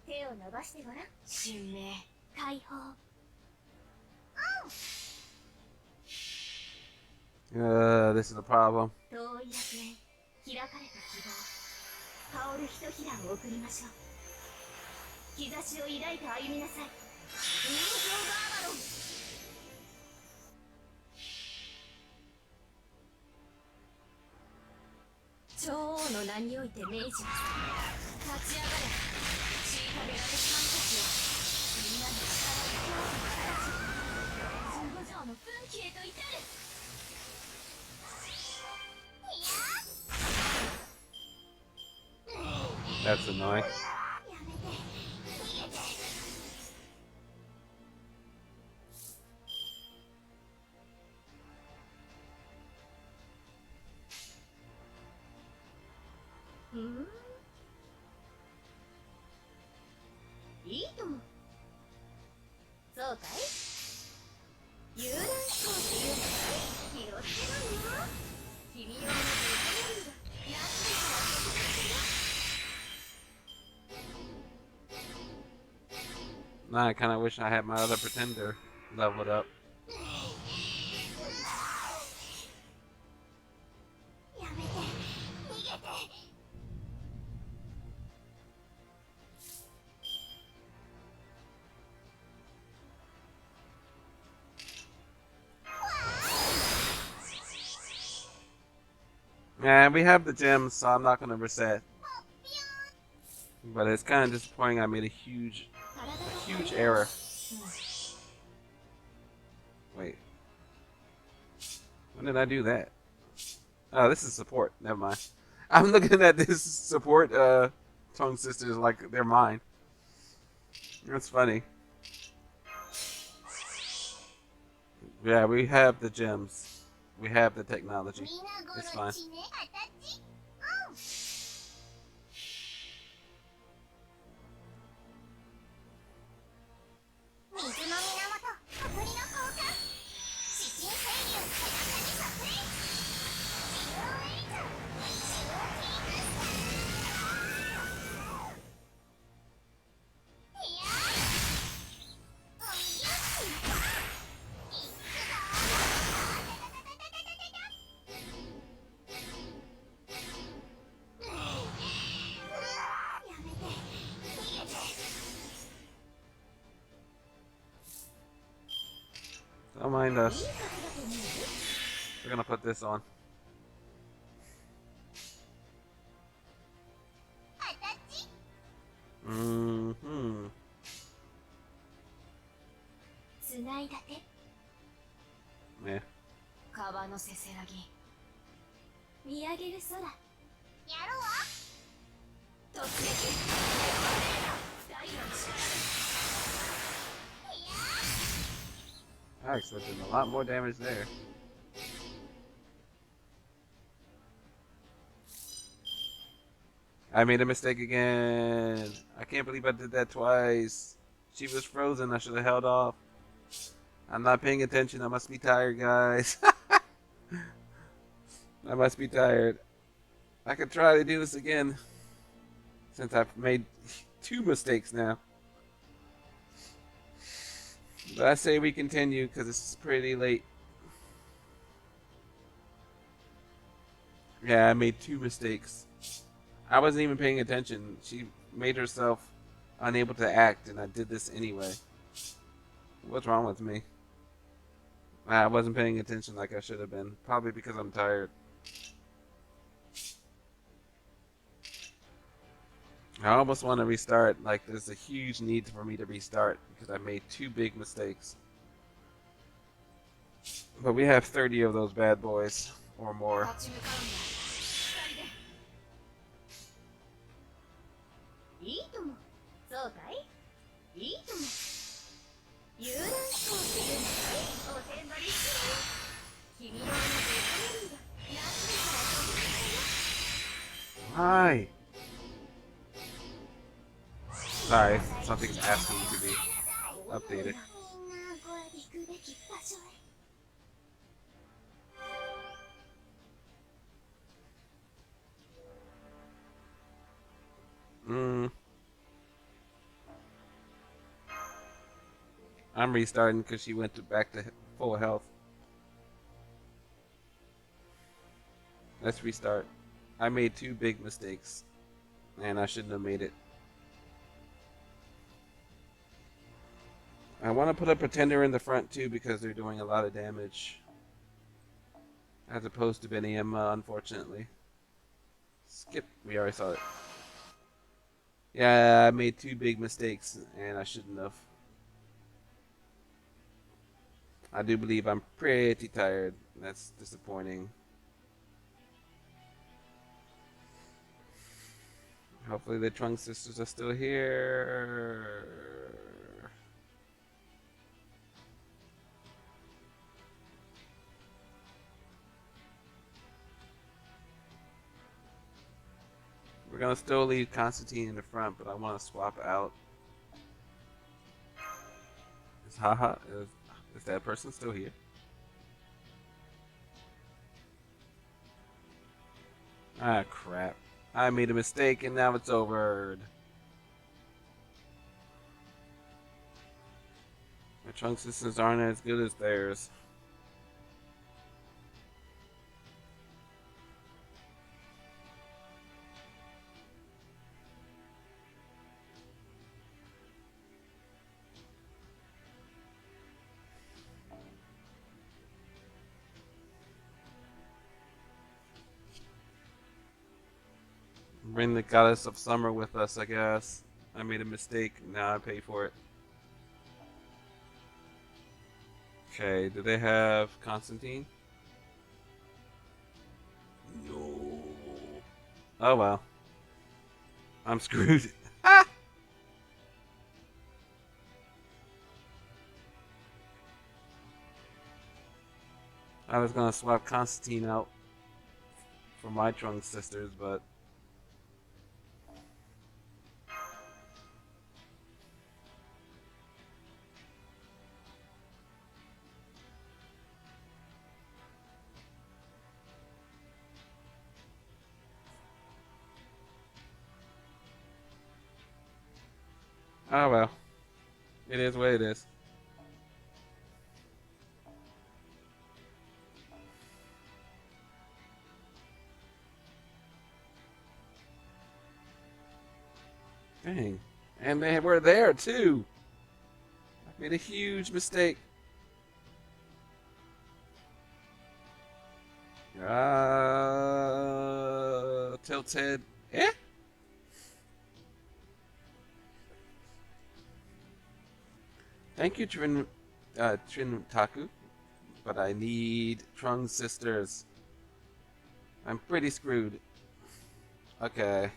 手を伸ばしてごらん。神明。解放。 This is a problem. 遠い楽園、開かれた希望。香るひとひらを送りましょう。兆しを抱いて歩みなさい。友情ガーバロン。の名において命じます。立ち上がれ。虐げられ三国よ。みんなの力を15条の奮起へと至る。That's annoying. Hmm? いいとも。そうかい？遊覧飛行っていうのかい？気をつけろよ。君用のデザインが安いから手伝ってよ。Nah, I kind of wish I had my other pretender leveled up. やめて、逃げて。Yeah, we have the gems, so I'm not gonna reset. But it's kind of disappointing. I made a huge error. Wait, when did I do that? Oh, this is support. Never mind. I'm looking at this support tongue sisters like they're mine. That's funny. Yeah, we have the gems. We have the technology. It's fine. 水の源、小鳥の交換。指針整理を背中に撮影。自動エイト、シューティングスター。いやー、おみよしんぱ。いくぞー。やめて、逃げて。Don't mind us. We're gonna put this on. あたち。Mm-hmm. つないだて。 Yeah. 川のせせらぎ、見上げる空。やろう。突撃。ダイヤの力。 I expected a lot more damage there. I made a mistake again. I can't believe I did that twice. She was frozen. I should have held off. I'm not paying attention. I must be tired, guys. I must be tired. I could try to do this again, since I've made 2 mistakes now. But I say we continue because it's pretty late. Yeah, I made 2 mistakes. I wasn't even paying attention. She made herself unable to act, and I did this anyway. What's wrong with me? I wasn't paying attention like I should have been. Probably because I'm tired. I almost want to restart. Like, there's a huge need for me to restart because I made 2 big mistakes. But we have 30 of those bad boys or more. 立ち向かいいとも。そうかい？いいとも。遊覧飛行っていうのかい？おてんばりしてるよ。君用のデザインが安いから飛び出すよ。 Hi. Sorry, something's asking to be updated. みんなこれ行くべき場所へ。 I'm restarting because she went back to full health. Let's restart. I made 2 big mistakes, and I shouldn't have made it. I want to put a pretender in the front too because they're doing a lot of damage, as opposed to Benny Emma, unfortunately. Skip. We already saw it. Yeah, I made 2 big mistakes, and I shouldn't have. I do believe I'm pretty tired. That's disappointing. Hopefully the Trunk Sisters are still here. We're gonna still leave Constantine in the front, but I want to swap out. Is that person still here? Ah, crap. I made a mistake and now it's over. My Trunk Sisters aren't as good as theirs. Bring the Goddess of Summer with us, I guess. I made a mistake, now I pay for it. Okay, do they have Constantine? No. Oh well. I'm screwed. I was gonna swap Constantine out for my Trunk Sisters, but oh well. It is what it is. Dang. And they were there too. I made a huge mistake. Tilted. Eh? Thank you, Taku. But I need Trunk Sisters. I'm pretty screwed. Okay.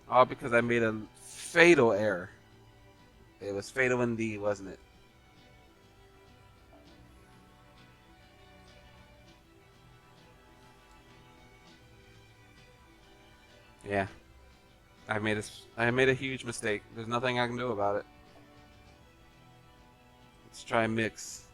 All because I made a fatal error. It was fatal indeed, wasn't it? Yeah. I made a huge mistake. There's nothing I can do about it. Let's try mix.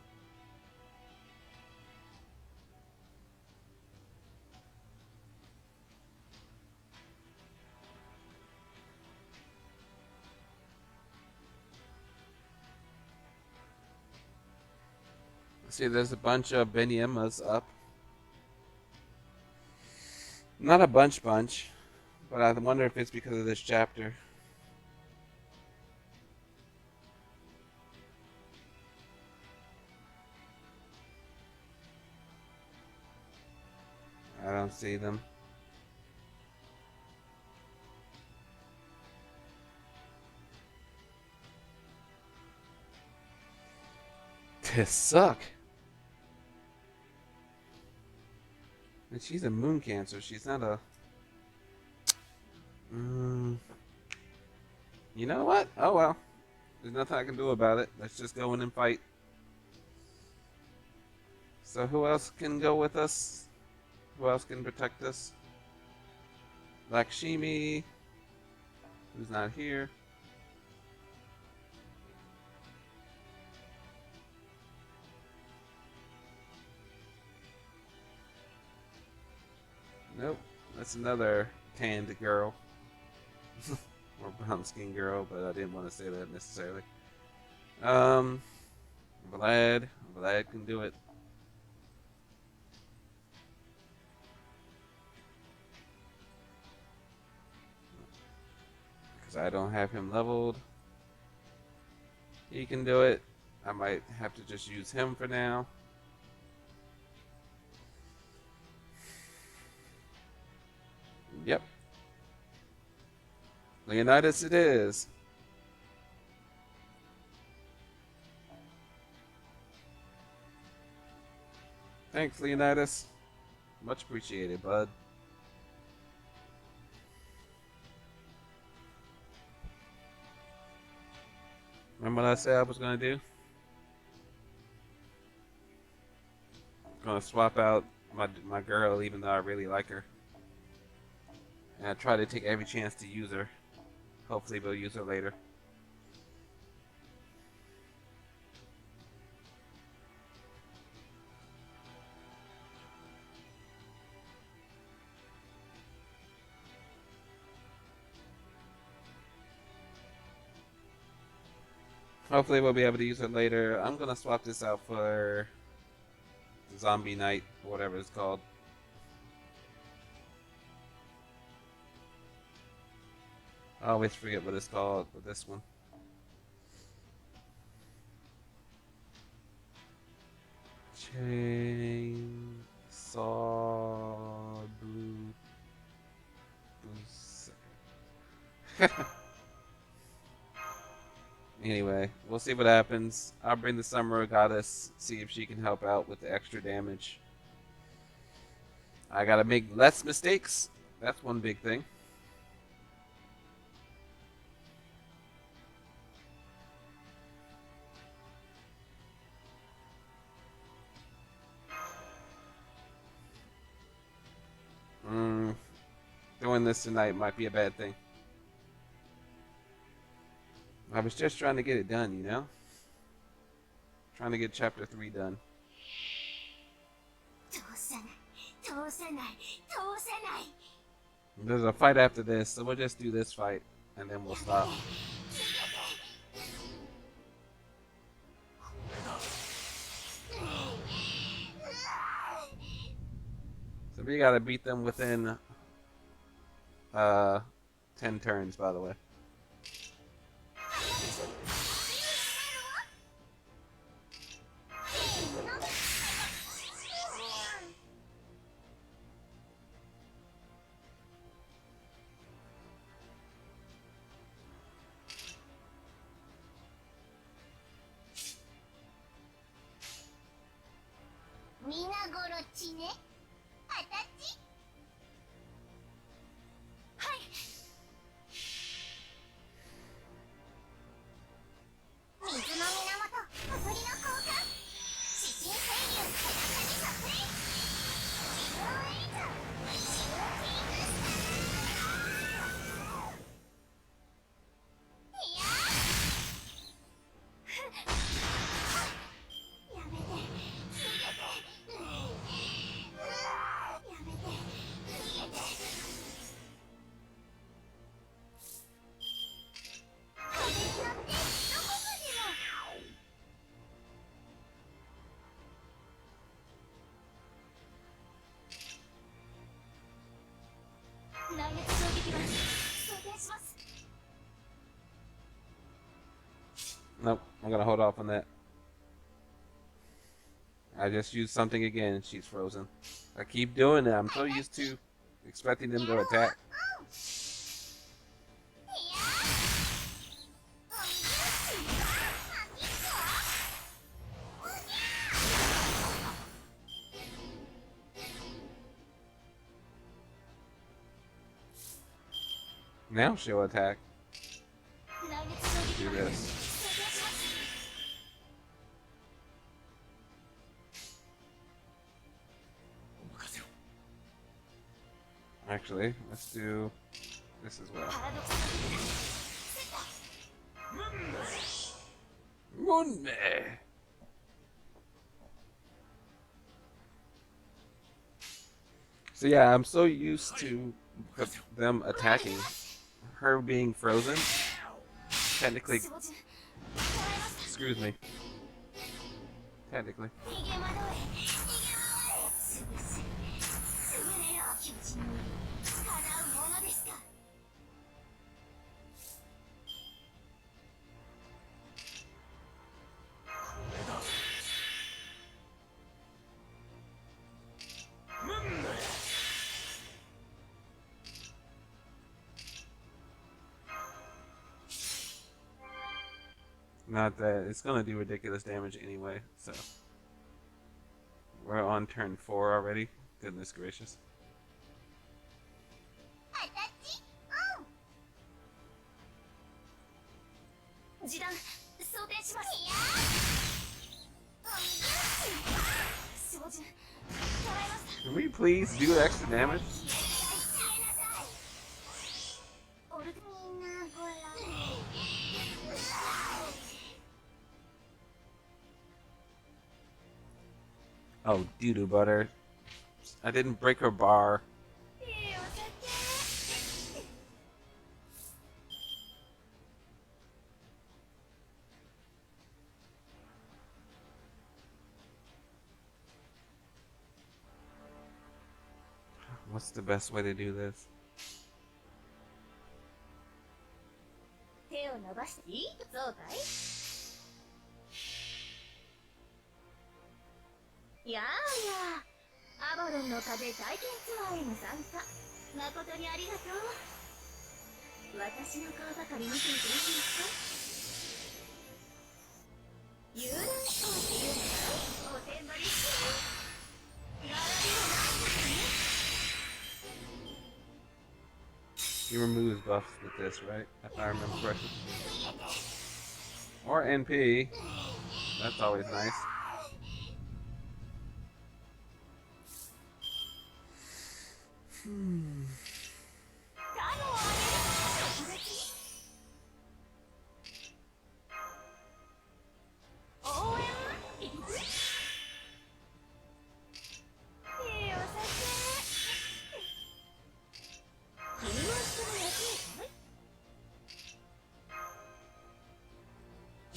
See, there's a bunch of Benyamas up. Not a bunch, but I wonder if it's because of this chapter. I don't see them. This suck. And she's a moon cancer. She's not a... You know what? Oh well. There's nothing I can do about it. Let's just go in and fight. So who else can go with us? Who else can protect us? Lakshmi, who's not here. Nope, that's another tanned girl. Or brown skin girl, but I didn't want to say that necessarily. Vlad can do it. Because I don't have him leveled. He can do it. I might have to just use him for now. Yep. Leonidas it is. Thanks, Leonidas. Much appreciated, bud. Remember what I said I was gonna do? Gonna swap out my girl, even though I really like her, and I try to take every chance to use her. Hopefully, we'll use her later. Hopefully, we'll be able to use her later. I'm gonna swap this out for Zombie Knight, or whatever it's called. I always forget what it's called with this one. Chainsaw Blue. Anyway, we'll see what happens. I'll bring the Summer Goddess, see if she can help out with the extra damage. I gotta make less mistakes. That's one big thing. Doing this tonight might be a bad thing. I was just trying to get it done, you know? Trying to get chapter 3 done. There's a fight after this, so we'll just do this fight, and then we'll stop. So we gotta beat them within 10 turns, by the way. Nope, I'm gonna hold off on that. I just used something again. She's frozen. I keep doing it. I'm so used to expecting them to attack. Now she'll attack. Do this. Actually, let's do this as well. Munme. So yeah, I'm so used to them attacking. Her being frozen technically screws me. Technically. Not that it's gonna do ridiculous damage anyway, so we're on turn 4 already. Goodness gracious. アタッチオン。示弾装填します。いや照準捉えました。 Can we please do extra damage? オルみんなご覧。 Oh, doo-doo butter. I didn't break her bar. いいお酒。 What's the best way to do this? 手を伸ばしていい？そうかい？やあやあ、アバロンの風体験ツアーへの参加、誠にありがとう。私の顔ばかり見ていていいですか？遊覧飛行っていうのか？おてんばりして並びはないですね。 He removes buffs with this, right? If I remember correctly. Or NP. That's always nice. Hmm. 太陽をあげる特別応援いいお酒。 君も一緒にやってみたい？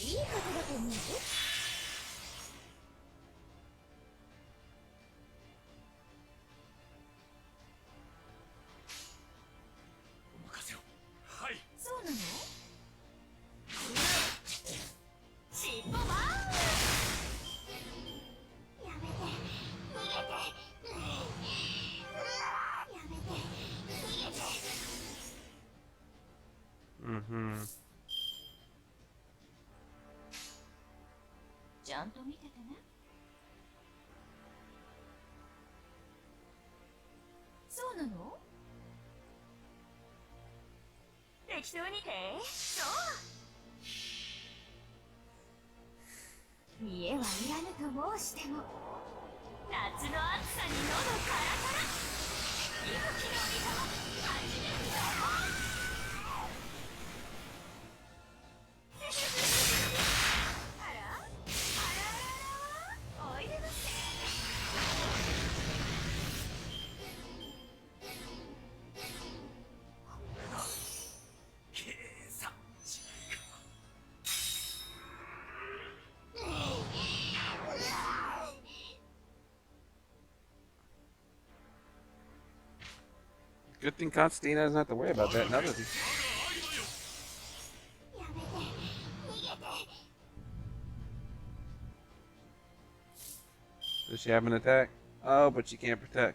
いいことだと思うよ。お任せを。はい。そうなの？尻尾バーン！やめて、逃げて。やめて、逃げて。 Mm-hmm. ちゃんと見ててね。そうなの？適当にて。そう。見えはいらぬと申しても、夏の暑さに喉カラカラ。息吹の水も初めてだもん。 あら？あらあらら。おいでなさい。 計算値か。 Good thing Constantine doesn't have to worry about that now, does he? やめて、逃げて。 Does she have an attack? Oh, but she can't protect.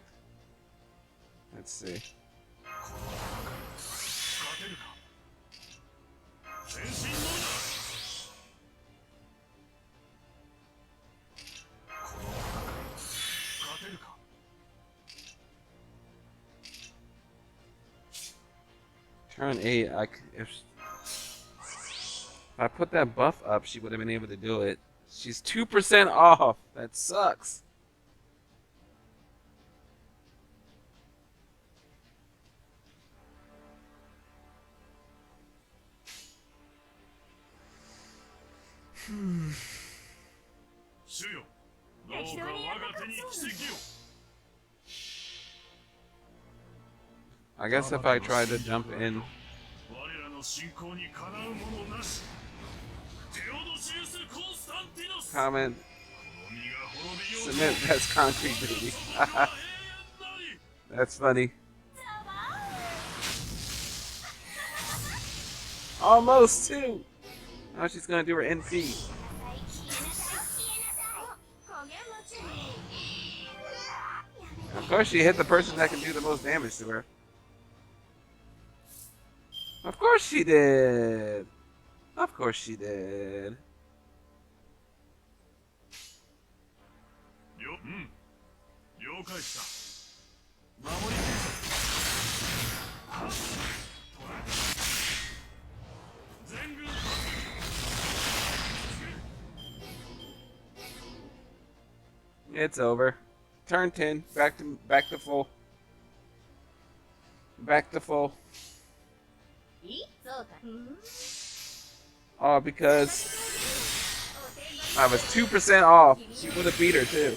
Let's see. 勝てるか。全身のだ。この戦い勝てるか。 Turn 8, if I put that buff up, she would have been able to do it. She's 2% off. That sucks. Hmm. 主よ、どうか我が手に奇跡を。 I guess if I try to jump in, 我らの信仰にかなうものなし。テオドシウス・コンスタンティノス。 comment, この身が滅びようと submit that's concrete baby. That's funny. Almost too. Now she's gonna do her NP. Of course she hit the person that can do the most damage to her. Of course she did. Of course she did. 返した守り切るぞ全軍 It's over. Turn 10. Back to full. Back to full. そうか。All because I was 2% off. She would have beat her too.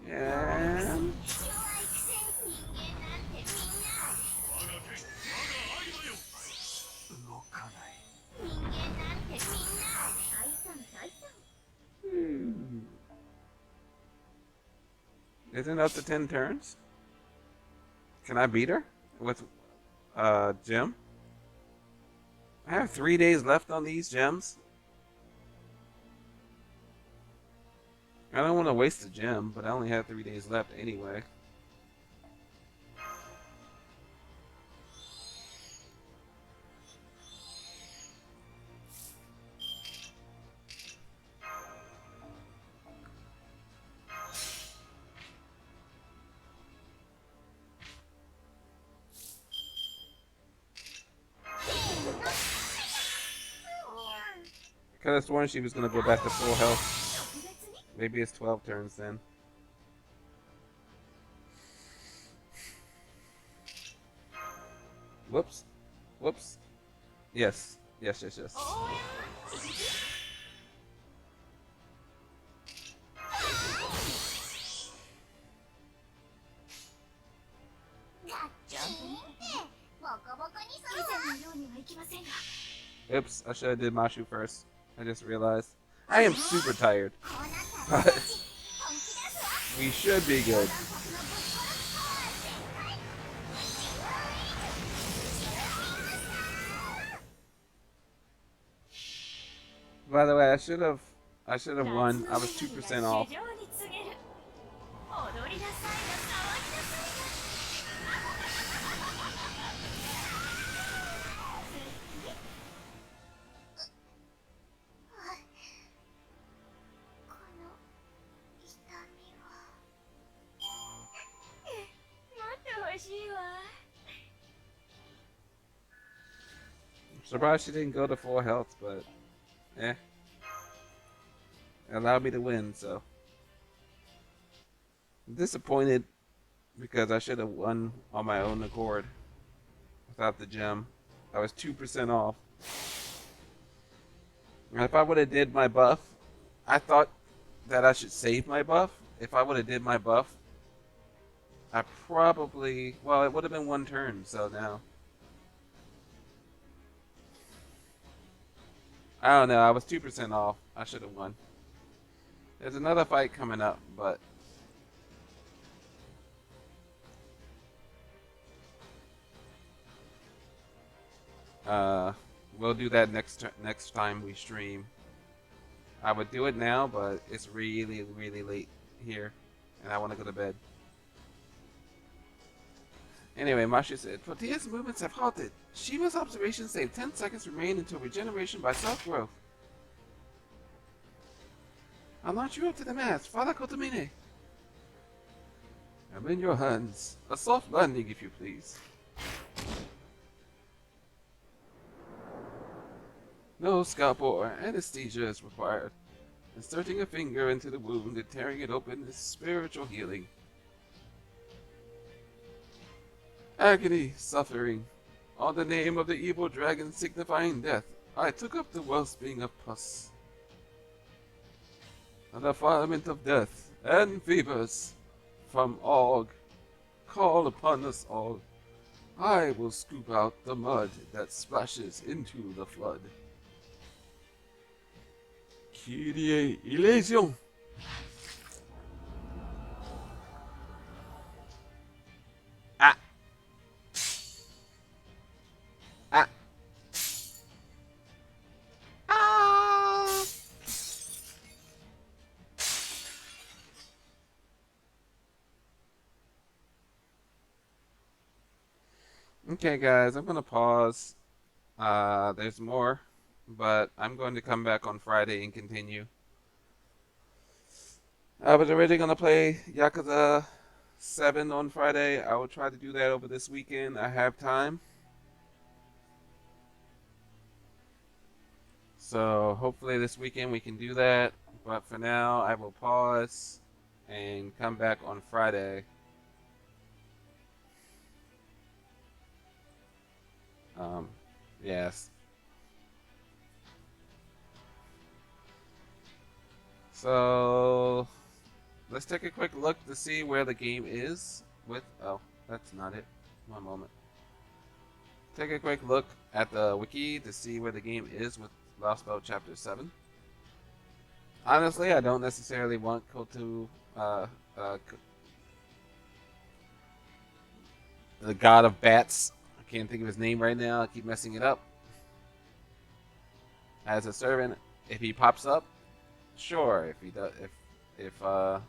And 動かない isn't it up to 10 turns? Can I beat her with gem? I have 3 days left on these gems. I don't want to waste a gem, but I only have 3 days left anyway. Could have sworn she was going to go back to full health. Maybe it's 12 turns then. Whoops. Whoops. Yes. Yes, yes, yes. Oops, I should have did Mashu first. I just realized. I am super tired. But we should be good. By the way, I should have won. I was 2% off. Surprised she didn't go to full health, but eh. It allowed me to win, so. I'm disappointed because I should have won on my own accord without the gem. I was 2% off. And if I would have did my buff, I thought that I should save my buff. If I would have did my buff, I probably, well, it would have been 1 turn, so now. I don't know, I was 2% off. I should have won. There's another fight coming up, but we'll do that next time we stream. I would do it now, but it's really, really late here, and I want to go to bed. Anyway, Mashu said, Tortilla's movements have halted. Shiva's observations say 10 seconds remain until regeneration by self-growth. I'll launch you up to the mast, Father Kotomine. I'm in your hands. A soft landing, if you please. No scalpel or anesthesia is required. Inserting a finger into the wound and tearing it open is spiritual healing. Agony, suffering. On the name of the evil dragon signifying death, I took up the wellspring of pus. A defilement of death and fevers from Og, call upon us all. I will scoop out the mud that splashes into the flood. Kyrie eleison. Ah. Ah. Ah. Okay, guys, I'm going to pause. There's more, but I'm going to come back on Friday and continue. I was originally gonna play Yakuza 7 on Friday. I will try to do that over this weekend. I have time. So hopefully this weekend we can do that. But for now, I will pause and come back on Friday. Yes. So let's take a quick look to see where the game is with. Oh, that's not it. One moment. Take a quick look at the wiki to see where the game is with Lostbelt Chapter 7. Honestly, I don't necessarily want Kotu, the god of bats. I can't think of his name right now. I keep messing it up. As a servant, if he pops up, sure. If he does, if I'm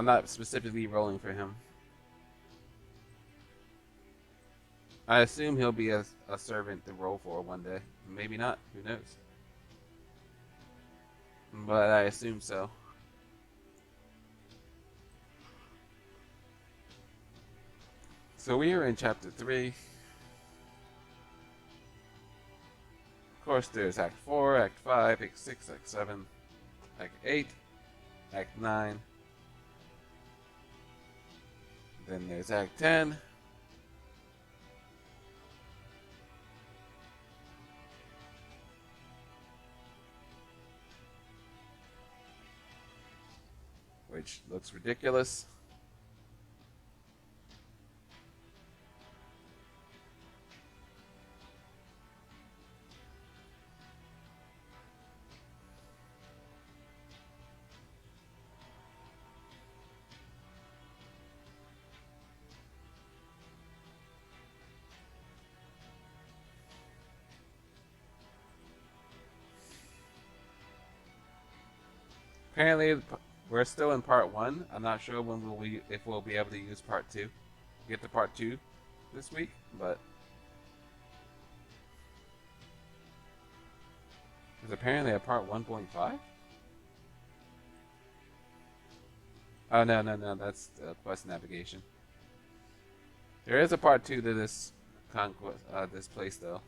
not specifically rolling for him. I assume he'll be a servant to roll for one day. Maybe not. Who knows? But I assume so. So we are in chapter 3. Of course, there's Act 4, Act 5, Act 6, Act 7, Act 8, Act 9. Then there's Act 10. Which looks ridiculous. Apparently, we're still in part 1. I'm not sure when if we'll be able to use part 2. Get to part 2 this week, but there's apparently a part 1.5. Oh no, that's quest navigation. There is a part 2 to this conquest, this place though.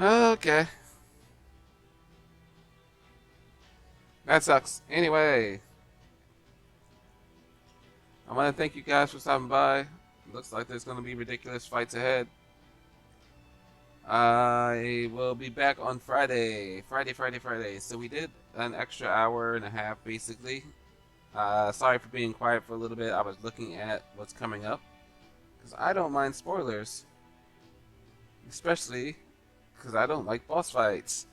Okay. That sucks. Anyway, I want to thank you guys for stopping by. Looks like there's going to be ridiculous fights ahead. I will be back on Friday. Friday. So we did an extra hour and a half, basically. Sorry for being quiet for a little bit. I was looking at what's coming up. Because I don't mind spoilers. Especially because I don't like boss fights.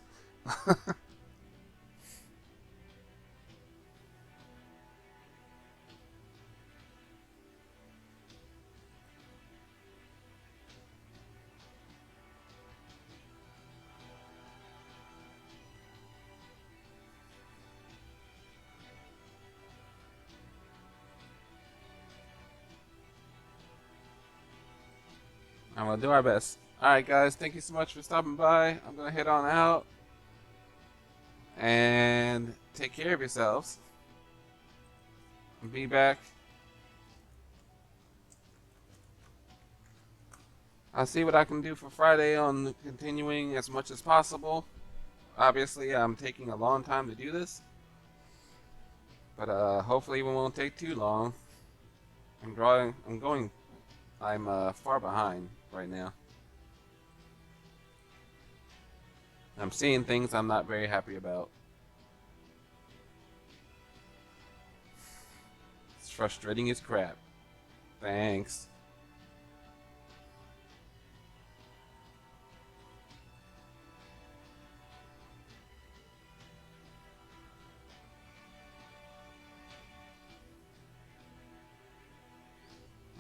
I'm going to do our best. Alright, guys. Thank you so much for stopping by. I'm going to head on out. And take care of yourselves. Be back. I'll see what I can do for Friday on continuing as much as possible. Obviously, I'm taking a long time to do this. But hopefully it won't take too long. I'm far behind right now. I'm seeing things I'm not very happy about. It's frustrating as crap. Thanks.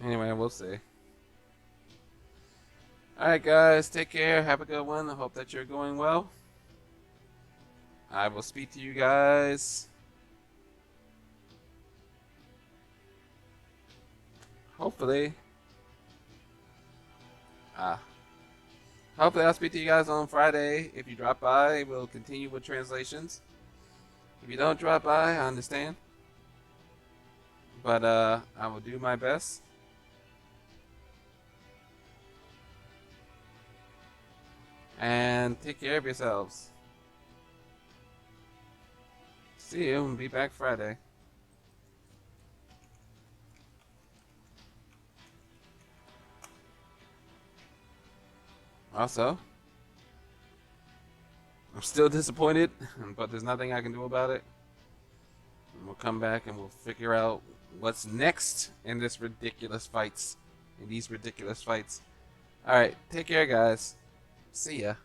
Anyway, we'll see. Alright guys, take care, have a good one. I hope that you're going well. I will speak to you guys hopefully hopefully I'll speak to you guys on Friday. If you drop by, we'll continue with translations. If you don't drop by, I understand. But I will do my best. And take care of yourselves. See you and be back Friday. Also, I'm still disappointed, but there's nothing I can do about it. And we'll come back and we'll figure out what's next in these ridiculous fights. Alright, take care guys. See ya.